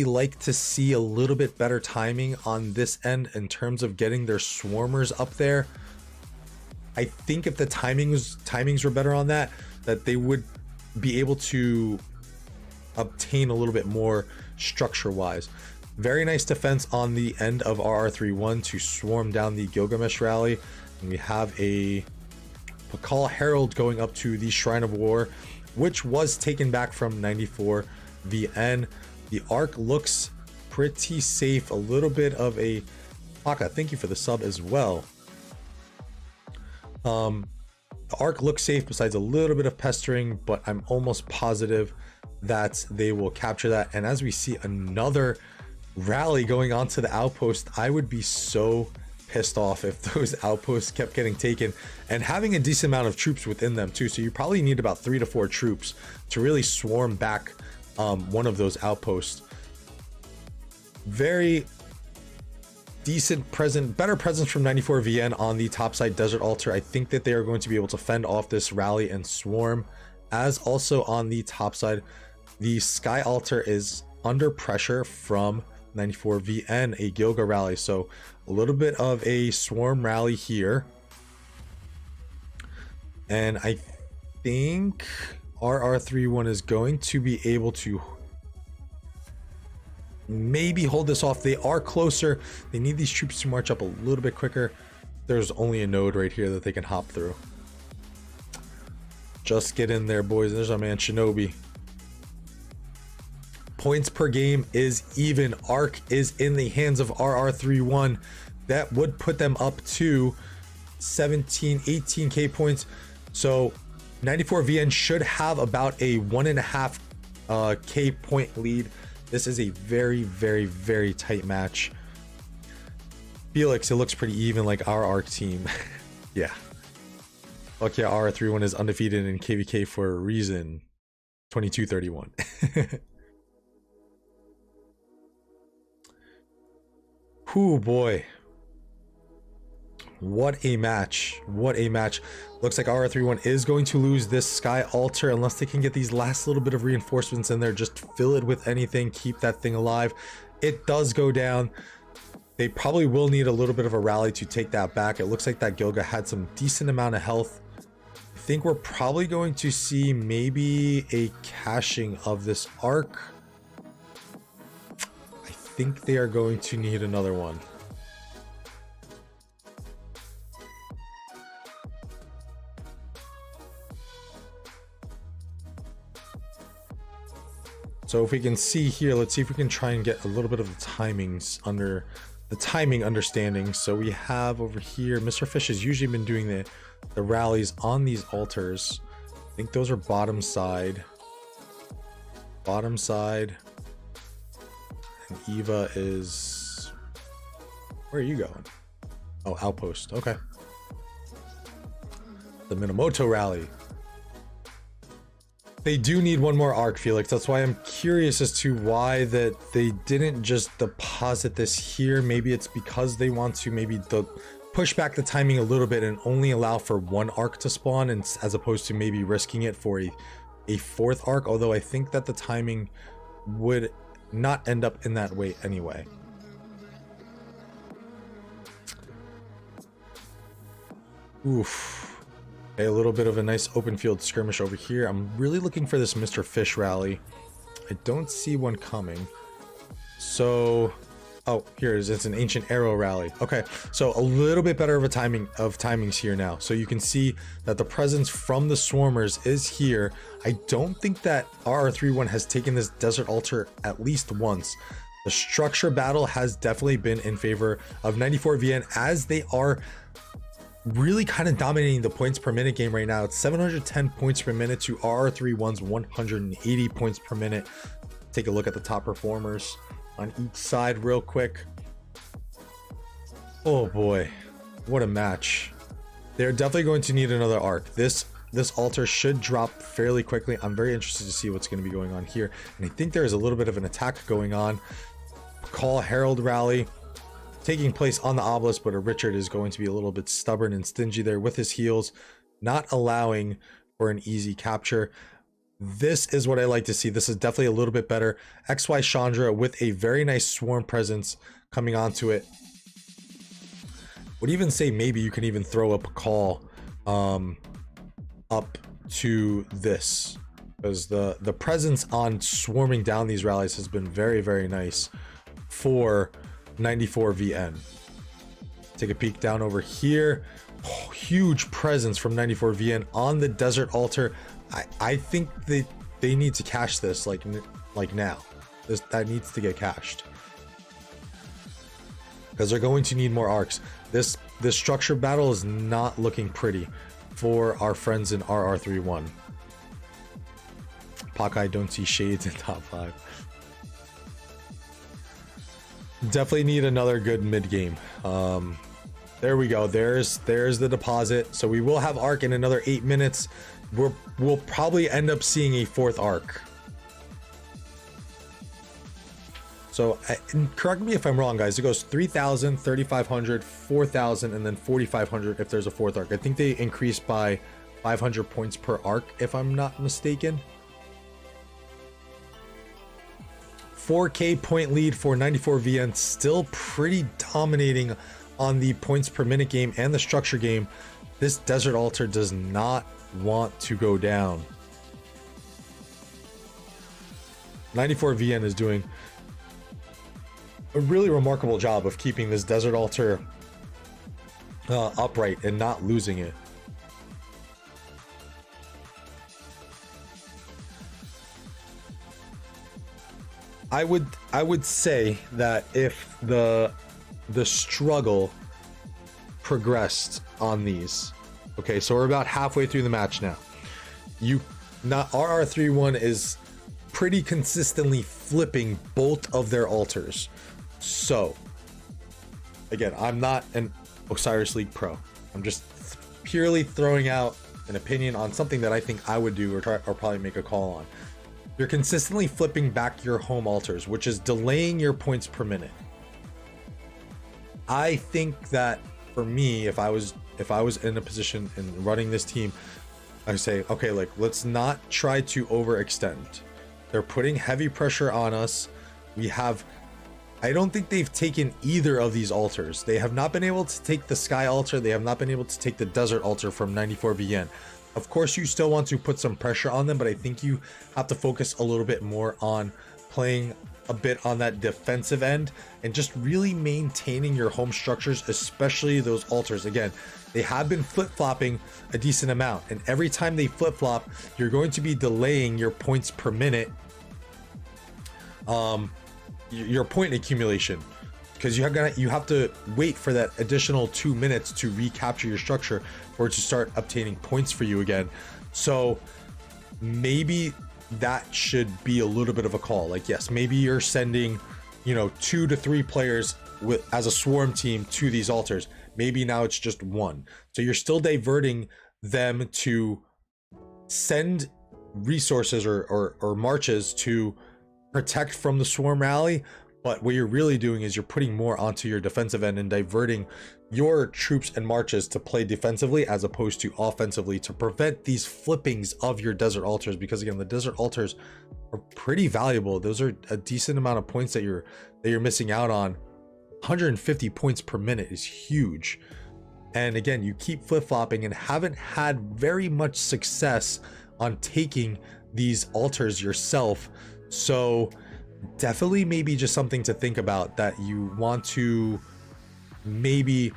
like to see a little bit better timing on this end in terms of getting their swarmers up there. I think if the timings were better on that they would be able to obtain a little bit more structure wise. Very nice defense on the end of RR31 to swarm down the Gilgamesh rally. And we have a Pakal Herald going up to the Shrine of War, which was taken back from 94VN. The arc looks pretty safe. A little bit of a Haka, thank you for the sub as well. The arc looks safe besides a little bit of pestering, but I'm almost positive that they will capture that. And as we see another rally going on to the outpost, I would be so pissed off if those outposts kept getting taken, and having a decent amount of troops within them too. So you probably need about 3 to 4 troops to really swarm back one of those outposts. Very decent better presence from 94VN on the topside Desert Altar. I think that they are going to be able to fend off this rally and swarm. As also on the top side, the Sky Altar is under pressure from 94 VN, a Gilga rally. So a little bit of a swarm rally here. And I think RR31 is going to be able to maybe hold this off. They are closer. They need these troops to march up a little bit quicker. There's only a node right here that they can hop through. Just get in there, boys. There's our man Shinobi. Points per game is even. Arc is in the hands of RR31. That would put them up to 17, 18k points. So 94 VN should have about a 1.5 k point lead. This is a very, very, very tight match. Felix, it looks pretty even like our Arc team. Yeah. Fuck yeah, RR31 is undefeated in KVK for a reason. 22-31. Whew, boy. What a match. What a match. Looks like RR31 is going to lose this Sky Altar unless they can get these last little bit of reinforcements in there. Just fill it with anything. Keep that thing alive. It does go down. They probably will need a little bit of a rally to take that back. It looks like that Gilga had some decent amount of health. I think we're probably going to see maybe a caching of this arc. I think they are going to need another one. So if we can see here, let's see if we can try and get a little bit of the timings under the timing understanding. So we have over here, Mr. Fish has usually been doing the rallies on these altars. I think those are bottom side. Bottom side. And Eva is... Where are you going? Oh, outpost. Okay. The Minamoto rally. They do need one more arc, Felix. That's why I'm curious as to why that they didn't just deposit this here. Maybe it's because they want to maybe push back the timing a little bit and only allow for one arc to spawn, and as opposed to maybe risking it for a fourth arc. Although I think that the timing would not end up in that way anyway. Oof. Okay, a little bit of a nice open field skirmish over here. I'm really looking for this Mr. Fish rally. I don't see one coming. So, oh, here it is. It's an Ancient Arrow rally. Okay, so a little bit better of a timings here now. So you can see that the presence from the Swarmers is here. I don't think that RR31 has taken this Desert Altar at least once. The structure battle has definitely been in favor of 94 VN, as they are really kind of dominating the points per minute game right now. It's 710 points per minute to RR31's 180 points per minute. Take a look at the top performers on each side real quick. Oh boy, what a match. They're definitely going to need another arc. This altar should drop fairly quickly. I'm very interested to see what's going to be going on here, and I think there is a little bit of an attack going on. Call Herald rally taking place on the obelisk, but a Richard is going to be a little bit stubborn and stingy there with his heals, not allowing for an easy capture. This is what I like to see. This is definitely a little bit better. XY Chandra with a very nice swarm presence coming onto it. Would even say maybe you can even throw up a call up to this, because the presence on swarming down these rallies has been very, very nice for 94 VN. Take a peek down over here. Oh, huge presence from 94 VN on the Desert Altar. I think they need to cache this like now. That needs to get cached, because they're going to need more arcs. This structure battle is not looking pretty for our friends in RR31. Pakai don't see shades in top 5. Definitely need another good mid game. There we go. There's the deposit. So we will have arc in another 8 minutes. We'll probably end up seeing a fourth arc. So correct me if I'm wrong, guys. It goes 3,000, 3,500, 4,000, and then 4,500 if there's a fourth arc. I think they increased by 500 points per arc, if I'm not mistaken. 4K point lead for 94VN, still pretty dominating on the points per minute game and the structure game. This Desert Altar does not want to go down. 94VN is doing a really remarkable job of keeping this Desert Altar upright and not losing it. I would say that if the struggle progressed on these, okay, so we're about halfway through the match now. RR31 is pretty consistently flipping both of their altars. So again, I'm not an Osiris League pro. I'm just purely throwing out an opinion on something that I think I would do or probably make a call on. You're consistently flipping back your home altars, which is delaying your points per minute. I think that for me, if I was in a position and running this team, I say, okay, like, let's not try to overextend. They're putting heavy pressure on us. I don't think they've taken either of these altars. They have not been able to take the Sky Altar. They have not been able to take the Desert Altar from 94VN. Of course, you still want to put some pressure on them, but I think you have to focus a little bit more on playing a bit on that defensive end and just really maintaining your home structures, especially those altars. Again, they have been flip-flopping a decent amount, and every time they flip-flop, you're going to be delaying your points per minute, your point accumulation, because you have to wait for that additional 2 minutes to recapture your structure for it to start obtaining points for you again. So maybe that should be a little bit of a call. Like, yes, maybe you're sending, 2 to 3 players as a swarm team to these altars. Maybe now it's just 1. So you're still diverting them to send resources or marches to protect from the swarm rally. But what you're really doing is you're putting more onto your defensive end and diverting your troops and marches to play defensively as opposed to offensively to prevent these flippings of your Desert Altars. Because again, the Desert Altars are pretty valuable. Those are a decent amount of points that you're missing out on. 150 points per minute is huge. And again, you keep flip-flopping and haven't had very much success on taking these altars yourself. So definitely maybe just something to think about, that you want to maybe,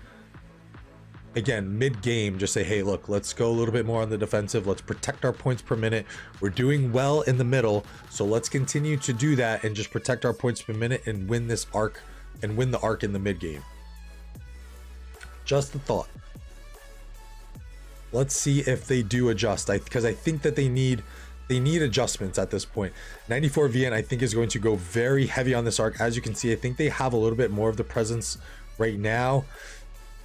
again, mid-game, just say, hey, look, let's go a little bit more on the defensive. Let's protect our points per minute. We're doing well in the middle, so let's continue to do that and just protect our points per minute and win this arc and win the arc in the mid-game. Just a thought. Let's see if they do adjust, because I think that they need adjustments at this point. 94VN, I think, is going to go very heavy on this arc. As you can see, I think they have a little bit more of the presence right now.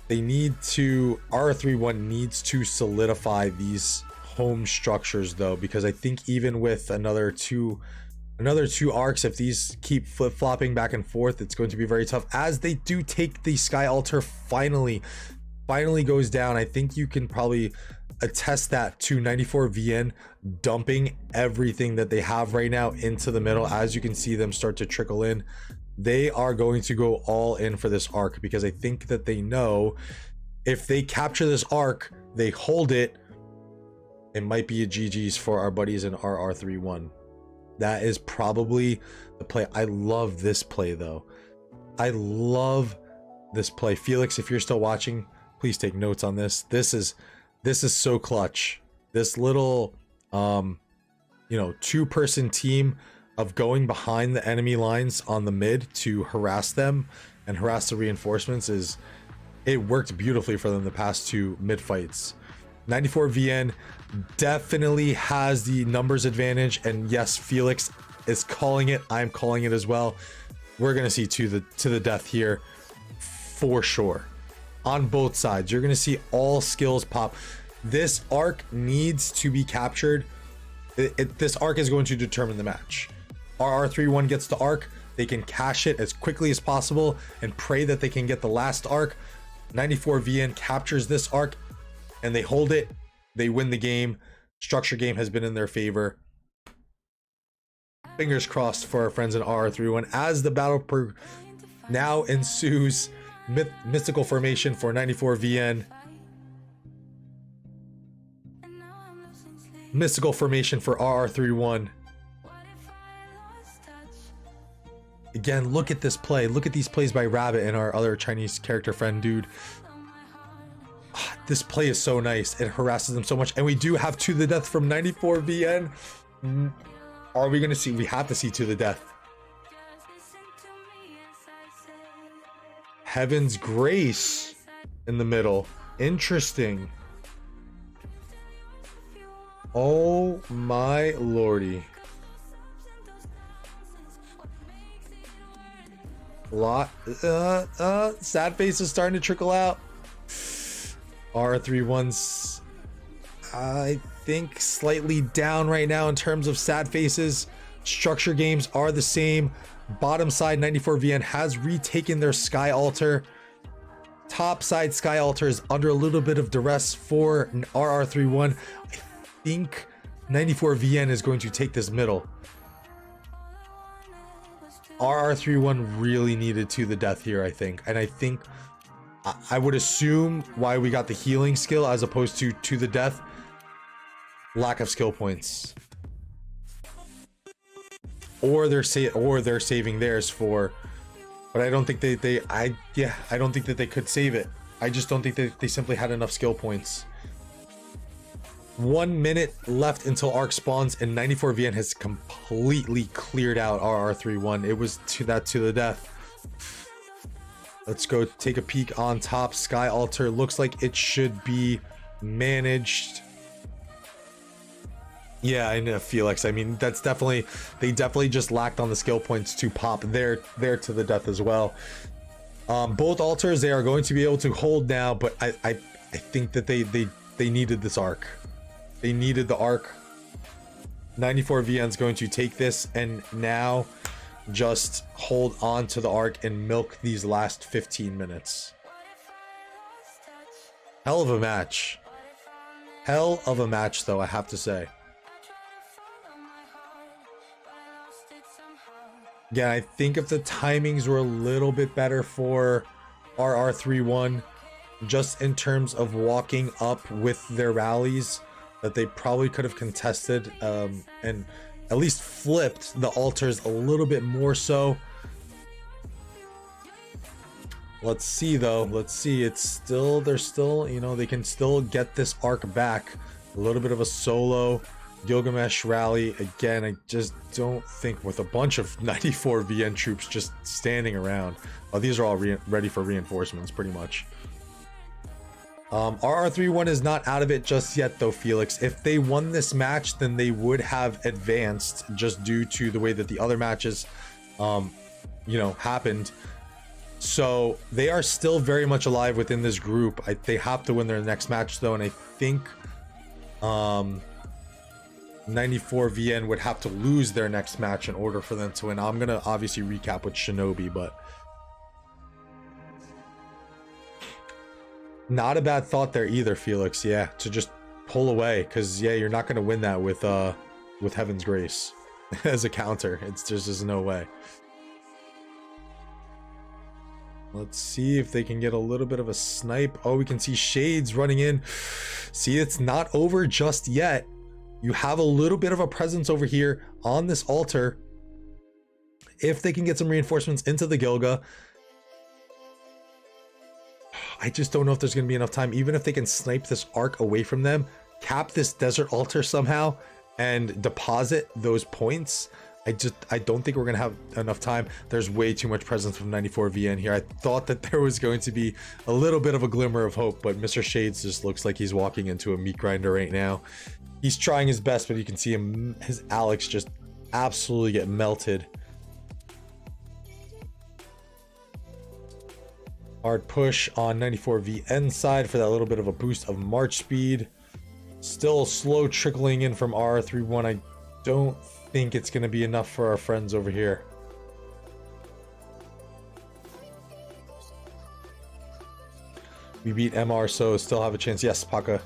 They need to, RR31 needs to solidify these home structures though, because I think even with another two arcs, if these keep flip-flopping back and forth, it's going to be very tough. As they do take the Sky Altar finally goes down, I think you can probably attest that to 94VN dumping everything that they have right now into the middle. As you can see them start to trickle in, they are going to go all in for this arc, because I think that they know if they capture this arc, they hold it, it might be a GG's for our buddies in RR31. That is probably the play. I love this play though. I love this play. Felix, if you're still watching, please take notes on this. This is so clutch. This little 2-person team of going behind the enemy lines on the mid to harass them and harass the reinforcements it worked beautifully for them the past 2 mid fights. 94VN definitely has the numbers advantage, and yes, Felix is calling it. I'm calling it as well. We're gonna see to the death here for sure. On both sides, you're gonna see all skills pop. This arc needs to be captured. This arc is going to determine the match. RR31 gets the arc, they can cash it as quickly as possible and pray that they can get the last arc. 94VN captures this arc and they hold it, they win the game. Structure game has been in their favor. fingers crossed for our friends in RR31 as the battle now ensues. Mystical formation for 94 VN. Mystical formation for RR31. Again, look at this play. Look at these plays by Rabbit and our other Chinese character friend, dude. This play is so nice. It harasses them so much. And we do have To the Death from 94 VN. Are we going to see? We have to see To the Death. Heaven's Grace in the middle. Interesting. Oh my lordy. Sad face is starting to trickle out. R31's I think slightly down right now in terms of sad faces. Structure games are the same. Bottom side 94 VN has retaken their Sky Altar. Top side Sky Altar is under a little bit of duress for RR31. I think 94 VN is going to take this middle. RR31 really needed To the Death here, I think. And I think I would assume why we got the healing skill as opposed to the Death. Lack of skill points. Or they're saving theirs for, but I don't think I don't think that they could save it. I just don't think that they simply had enough skill points. 1 minute left until Arc spawns, and 94 VN has completely cleared out RR31. It was to the death. Let's go take a peek on top. Sky Altar looks like it should be managed. Yeah, I know, Felix. I mean, that's definitely, they definitely just lacked on the skill points to pop their To the Death as well. Both altars they are going to be able to hold now, but I think that they needed this arc. They needed the arc. 94 VN is going to take this and now just hold on to the arc and milk these last 15 minutes. Hell of a match. Hell of a match, though, I have to say. Yeah, I think if the timings were a little bit better for RR31, just in terms of walking up with their rallies, that they probably could have contested and at least flipped the altars a little bit more so. Let's see though. Let's see. It's still, they're still, you know, they can still get this arc back. A little bit of a solo Gilgamesh rally. Again, I just don't think with a bunch of 94 VN troops just standing around. Oh, these are all ready for reinforcements pretty much. RR31 is not out of it just yet though, Felix. If they won this match, then they would have advanced just due to the way that the other matches, you know, happened. So they are still very much alive within this group. They have to win their next match though, and I think 94 VN would have to lose their next match in order for them to win. I'm gonna obviously recap with Shinobi, but not a bad thought there either, Felix. Yeah, to just pull away, because yeah, you're not gonna win that with Heaven's Grace as a counter. It's there's just no way. Let's see if they can get a little bit of a snipe. Oh, we can see Shades running in. See, it's not over just yet. You have a little bit of a presence over here on this altar. If they can get some reinforcements into the Gilga, I just don't know if there's going to be enough time. Even if they can snipe this arc away from them, cap this desert altar somehow, and deposit those points, I don't think we're going to have enough time. There's way too much presence from 94 VN here. I thought that there was going to be a little bit of a glimmer of hope, but Mr. Shades just looks like he's walking into a meat grinder right now. He's trying his best, but you can see him, his Alex just absolutely get melted. Hard push on 94 VN side for that little bit of a boost of march speed. Still slow trickling in from RR31. I don't think it's going to be enough for our friends over here. We beat MR, so still have a chance. Yes, Paka.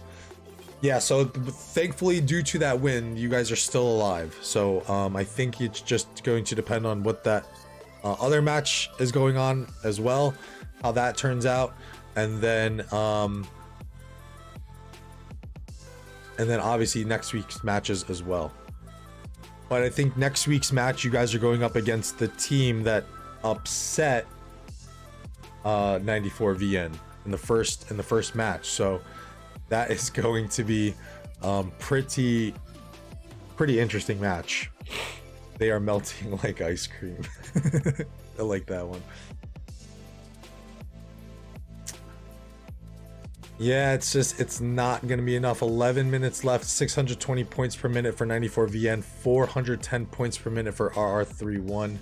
Yeah, so thankfully, due to that win, you guys are still alive. So I think it's just going to depend on what that other match is going on as well, how that turns out, and then obviously next week's matches as well. But I think next week's match, you guys are going up against the team that upset 94VN in the first match. So that is going to be pretty interesting match. They are melting like ice cream. I like that one. Yeah, it's not gonna be enough. 11 minutes left, 620 points per minute for 94VN, 410 points per minute for RR31.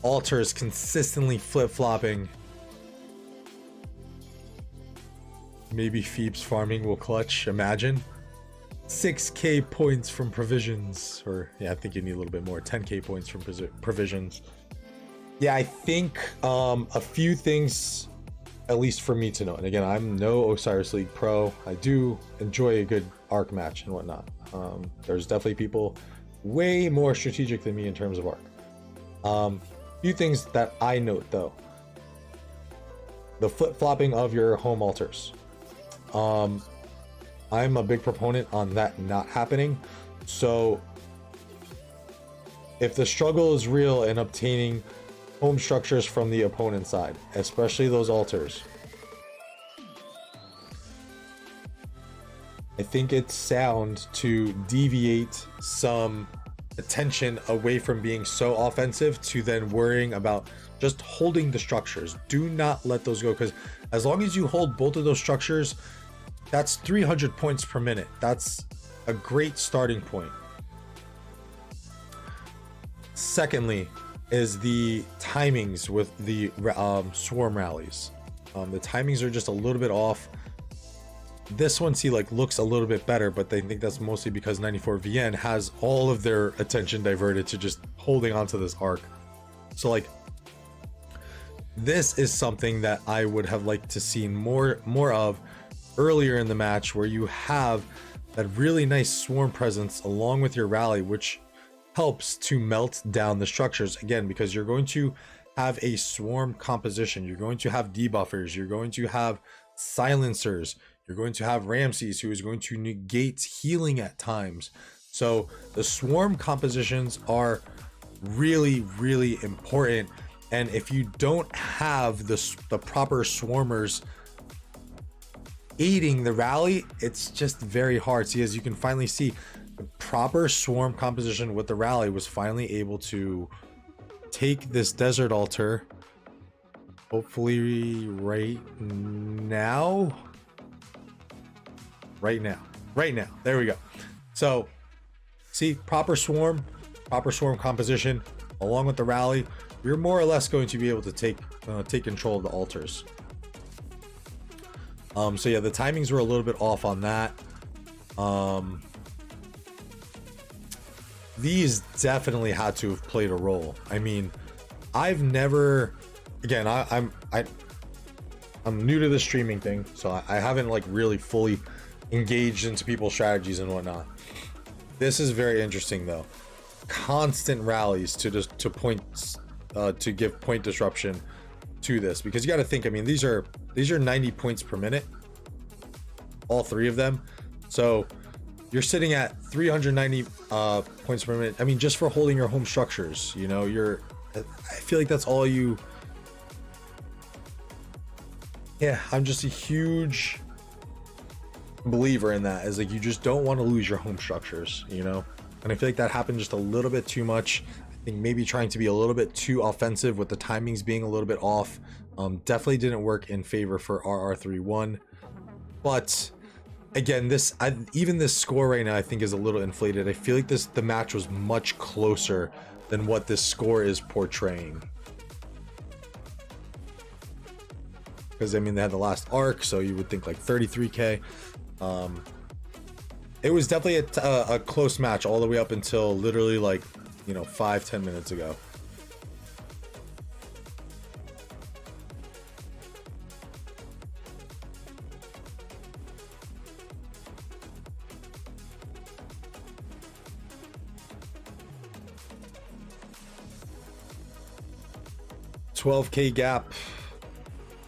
Altars consistently flip-flopping. Maybe Phoebe's farming will clutch, imagine. 6k points from provisions, or yeah, I think you need a little bit more, 10k points from provisions. Yeah, I think a few things, at least for me to know, and again, I'm no Osiris League pro. I do enjoy a good arc match and whatnot. There's definitely people way more strategic than me in terms of arc. Few things that I note though: the flip-flopping of your home altars. I'm a big proponent on that not happening. So if the struggle is real in obtaining home structures from the opponent's side, especially those altars, I think it's sound to deviate some attention away from being so offensive to then worrying about just holding the structures. Do not let those go, because as long as you hold both of those structures, that's 300 points per minute. That's a great starting point. Secondly is the timings with the swarm rallies. The timings are just a little bit off. This one, see, like, looks a little bit better, but they think that's mostly because 94VN has all of their attention diverted to just holding onto this arc. So like, this is something that I would have liked to see more of earlier in the match, where you have that really nice swarm presence along with your rally, which helps to melt down the structures, again, because you're going to have a swarm composition, you're going to have debuffers, you're going to have silencers, you're going to have Ramses, who is going to negate healing at times. So the swarm compositions are really important, and if you don't have the proper swarmers aiding the rally, it's just very hard. See, as you can finally see, the proper swarm composition with the rally was finally able to take this desert altar, hopefully right now, there we go. So see, proper swarm composition along with the rally, you're more or less going to be able to take control of the altars. So yeah, the timings were a little bit off on that. These definitely had to have played a role. I mean, I've never, again, I'm new to the streaming thing, so I haven't like really fully engaged into people's strategies and whatnot. This is very interesting though. Constant rallies to give point disruption to this, because you got to think, I mean, these are 90 points per minute, all three of them. So you're sitting at 390 points per minute. I mean, just for holding your home structures, you know, I feel like that's all you. Yeah, I'm just a huge believer in that, is like, you just don't want to lose your home structures, you know. And I feel like that happened just a little bit too much. I think maybe trying to be a little bit too offensive with the timings being a little bit off definitely didn't work in favor for RR31. But again, even this score right now, I think, is a little inflated. I feel like the match was much closer than what this score is portraying. Because I mean, they had the last arc, so you would think like 33k. It was definitely a close match all the way up until literally, like, you know, 5-10 minutes ago. 12k gap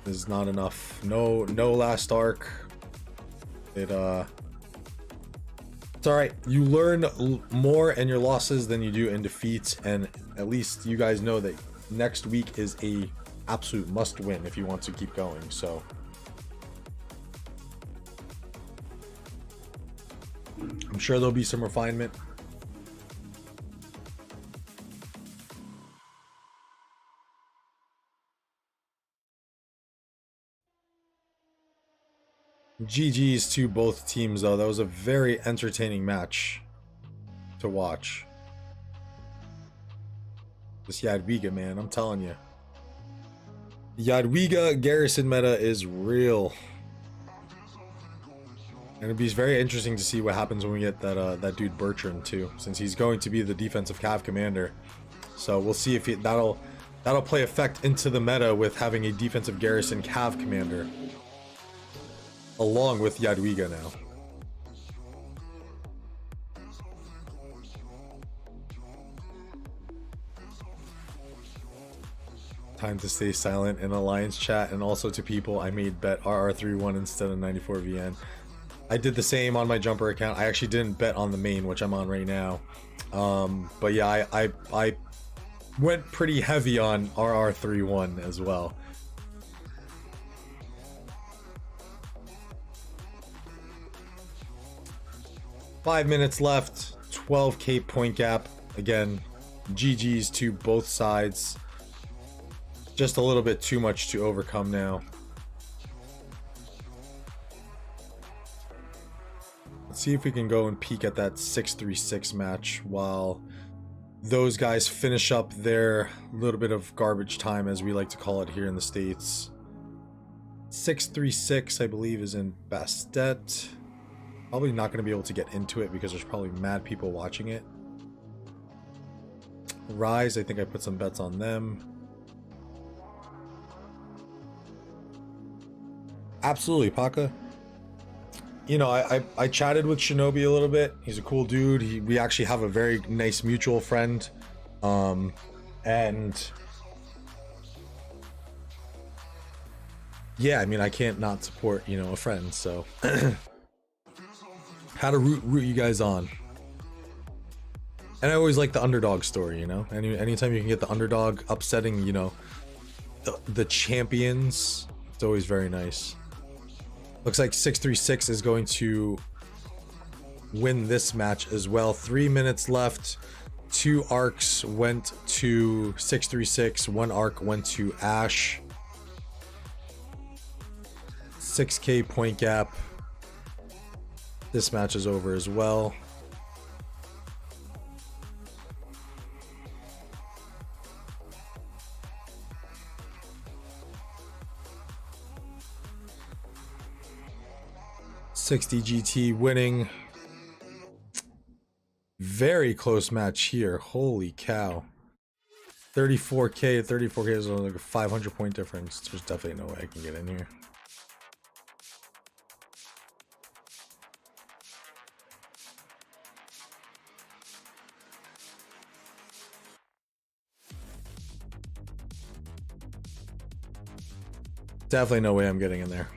is not enough. No last arc. It's all right. You learn more in your losses than you do in defeats, and at least you guys know that next week is a absolute must win if you want to keep going. So I'm sure there'll be some refinement. GG's to both teams, though. That was a very entertaining match to watch. This Jadwiga, man, I'm telling you. Jadwiga Garrison meta is real. And it'd be very interesting to see what happens when we get that dude Bertrand too, since he's going to be the defensive cav commander. So we'll see if that'll play effect into the meta with having a defensive garrison cav commander along with Jadwiga now. Time to stay silent in Alliance chat, and also to people I made bet RR31 instead of 94 VN. I did the same on my jumper account. I actually didn't bet on the main, which I'm on right now. But yeah, I went pretty heavy on RR31 as well. Five minutes left, 12k point gap. Again, GG's to both sides. Just a little bit too much to overcome now. Let's see if we can go and peek at that 6-3-6 match while those guys finish up their little bit of garbage time, as we like to call it here in the States. 6-3-6, I believe, is in Bastet. Probably not going to be able to get into it because there's probably mad people watching it. Rise, I think I put some bets on them. Absolutely, Paka. You know, I chatted with Shinobi a little bit. He's a cool dude. We actually have a very nice mutual friend. And yeah, I mean, I can't not support, you know, a friend, so how to root you guys on. And I always like the underdog story, you know. Anytime you can get the underdog upsetting, you know, the champions, it's always very nice. Looks like 6-3-6 is going to win this match as well. 3 minutes left. 2 arcs went to 6-3-6. 1 arc went to Ash. 6k point gap. This match is over as well. $60 GT winning. Very close match here. Holy cow. 34k. 34k is like a 500 point difference. There's definitely no way I can get in here. Definitely no way I'm getting in there.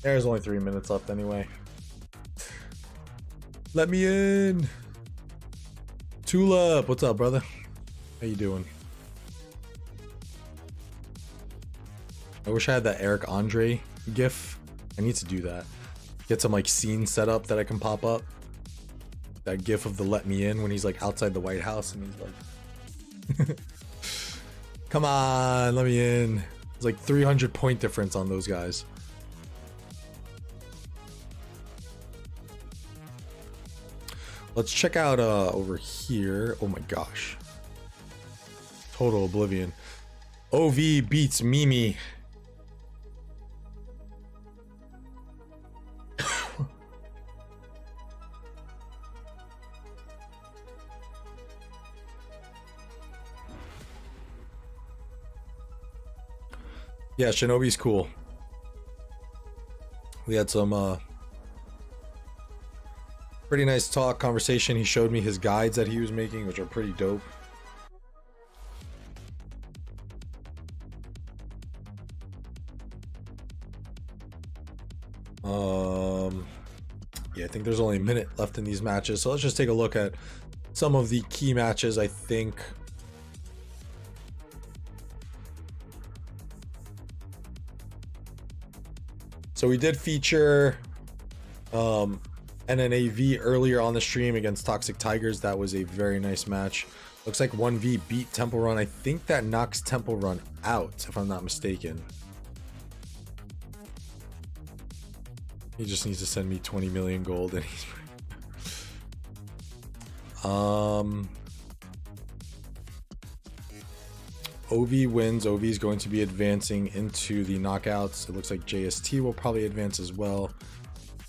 There's only 3 minutes left anyway. Let me in. Tulip, what's up, brother? How you doing? I wish I had that Eric Andre gif. I need to do that. Get some like scene set up that I can pop up. That gif of the let me in when he's like outside the White House and he's like come on, let me in. It's like 300 point difference on those guys. Let's check out over here. Oh my gosh. Total oblivion. OV beats Mimi. Yeah, Shinobi's cool. We had some pretty nice conversation. He showed me his guides that he was making, which are pretty dope. Yeah, I think there's only a minute left in these matches, so let's just take a look at some of the key matches. I think so we did feature NNAV earlier on the stream against Toxic Tigers. That was a very nice match. Looks like 1v beat Temple Run. I think that knocks Temple Run out, if I'm not mistaken. He just needs to send me 20 million gold and he's OV wins. OV is going to be advancing into the knockouts. It looks like JST will probably advance as well.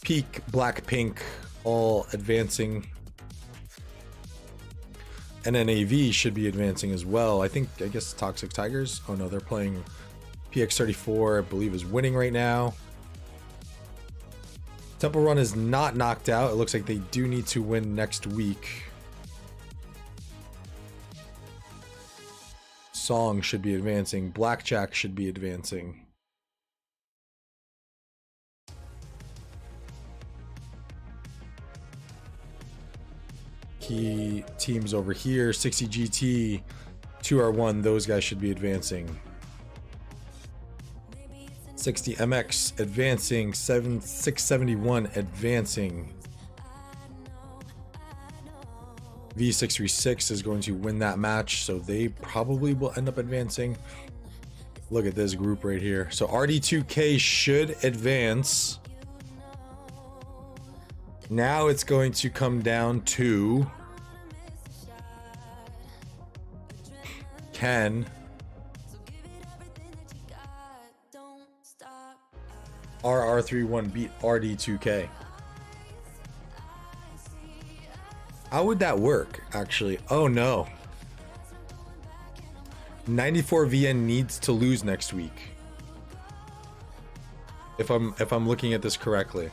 Peak, Blackpink, all advancing. NNAV should be advancing as well. I guess Toxic Tigers. Oh no, they're playing PX34, I believe is winning right now. Temple Run is not knocked out. It looks like they do need to win next week. Song should be advancing. Blackjack should be advancing. Key teams over here. 60 GT, 2R1. Those guys should be advancing. 60 MX advancing. 671 advancing. V636 is going to win that match, so they probably will end up advancing. Look at this group right here. So RD2K should advance. Now it's going to come down to Ken, RR31 beat RD2K. How would that work, actually? Oh no. 94 VN needs to lose next week. If I'm looking at this correctly.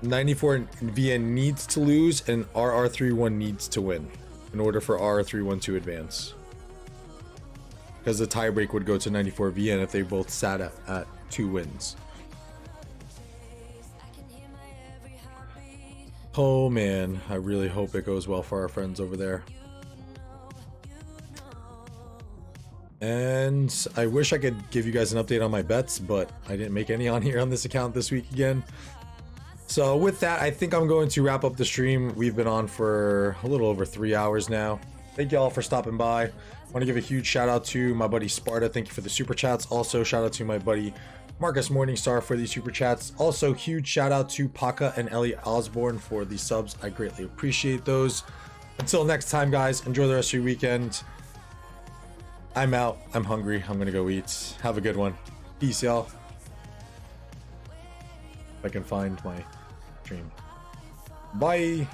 94 VN needs to lose and RR31 needs to win in order for RR31 to advance. Because the tiebreak would go to 94 VN if they both sat at 2 wins. Oh man, I really hope it goes well for our friends over there. And I wish I could give you guys an update on my bets, but I didn't make any on here on this account this week again. So with that, I think I'm going to wrap up the stream. We've been on for a little over 3 hours now. Thank you all for stopping by. I want to give a huge shout out to my buddy Sparta. Thank you for the super chats. Also, shout out to my buddy Marcus Morningstar for the super chats. Also, huge shout out to Paka and Elliot Osborne for the subs. I greatly appreciate those. Until next time, guys, enjoy the rest of your weekend. I'm out. I'm hungry. I'm gonna go eat. Have a good one. Peace, y'all. If I can find my stream. Bye.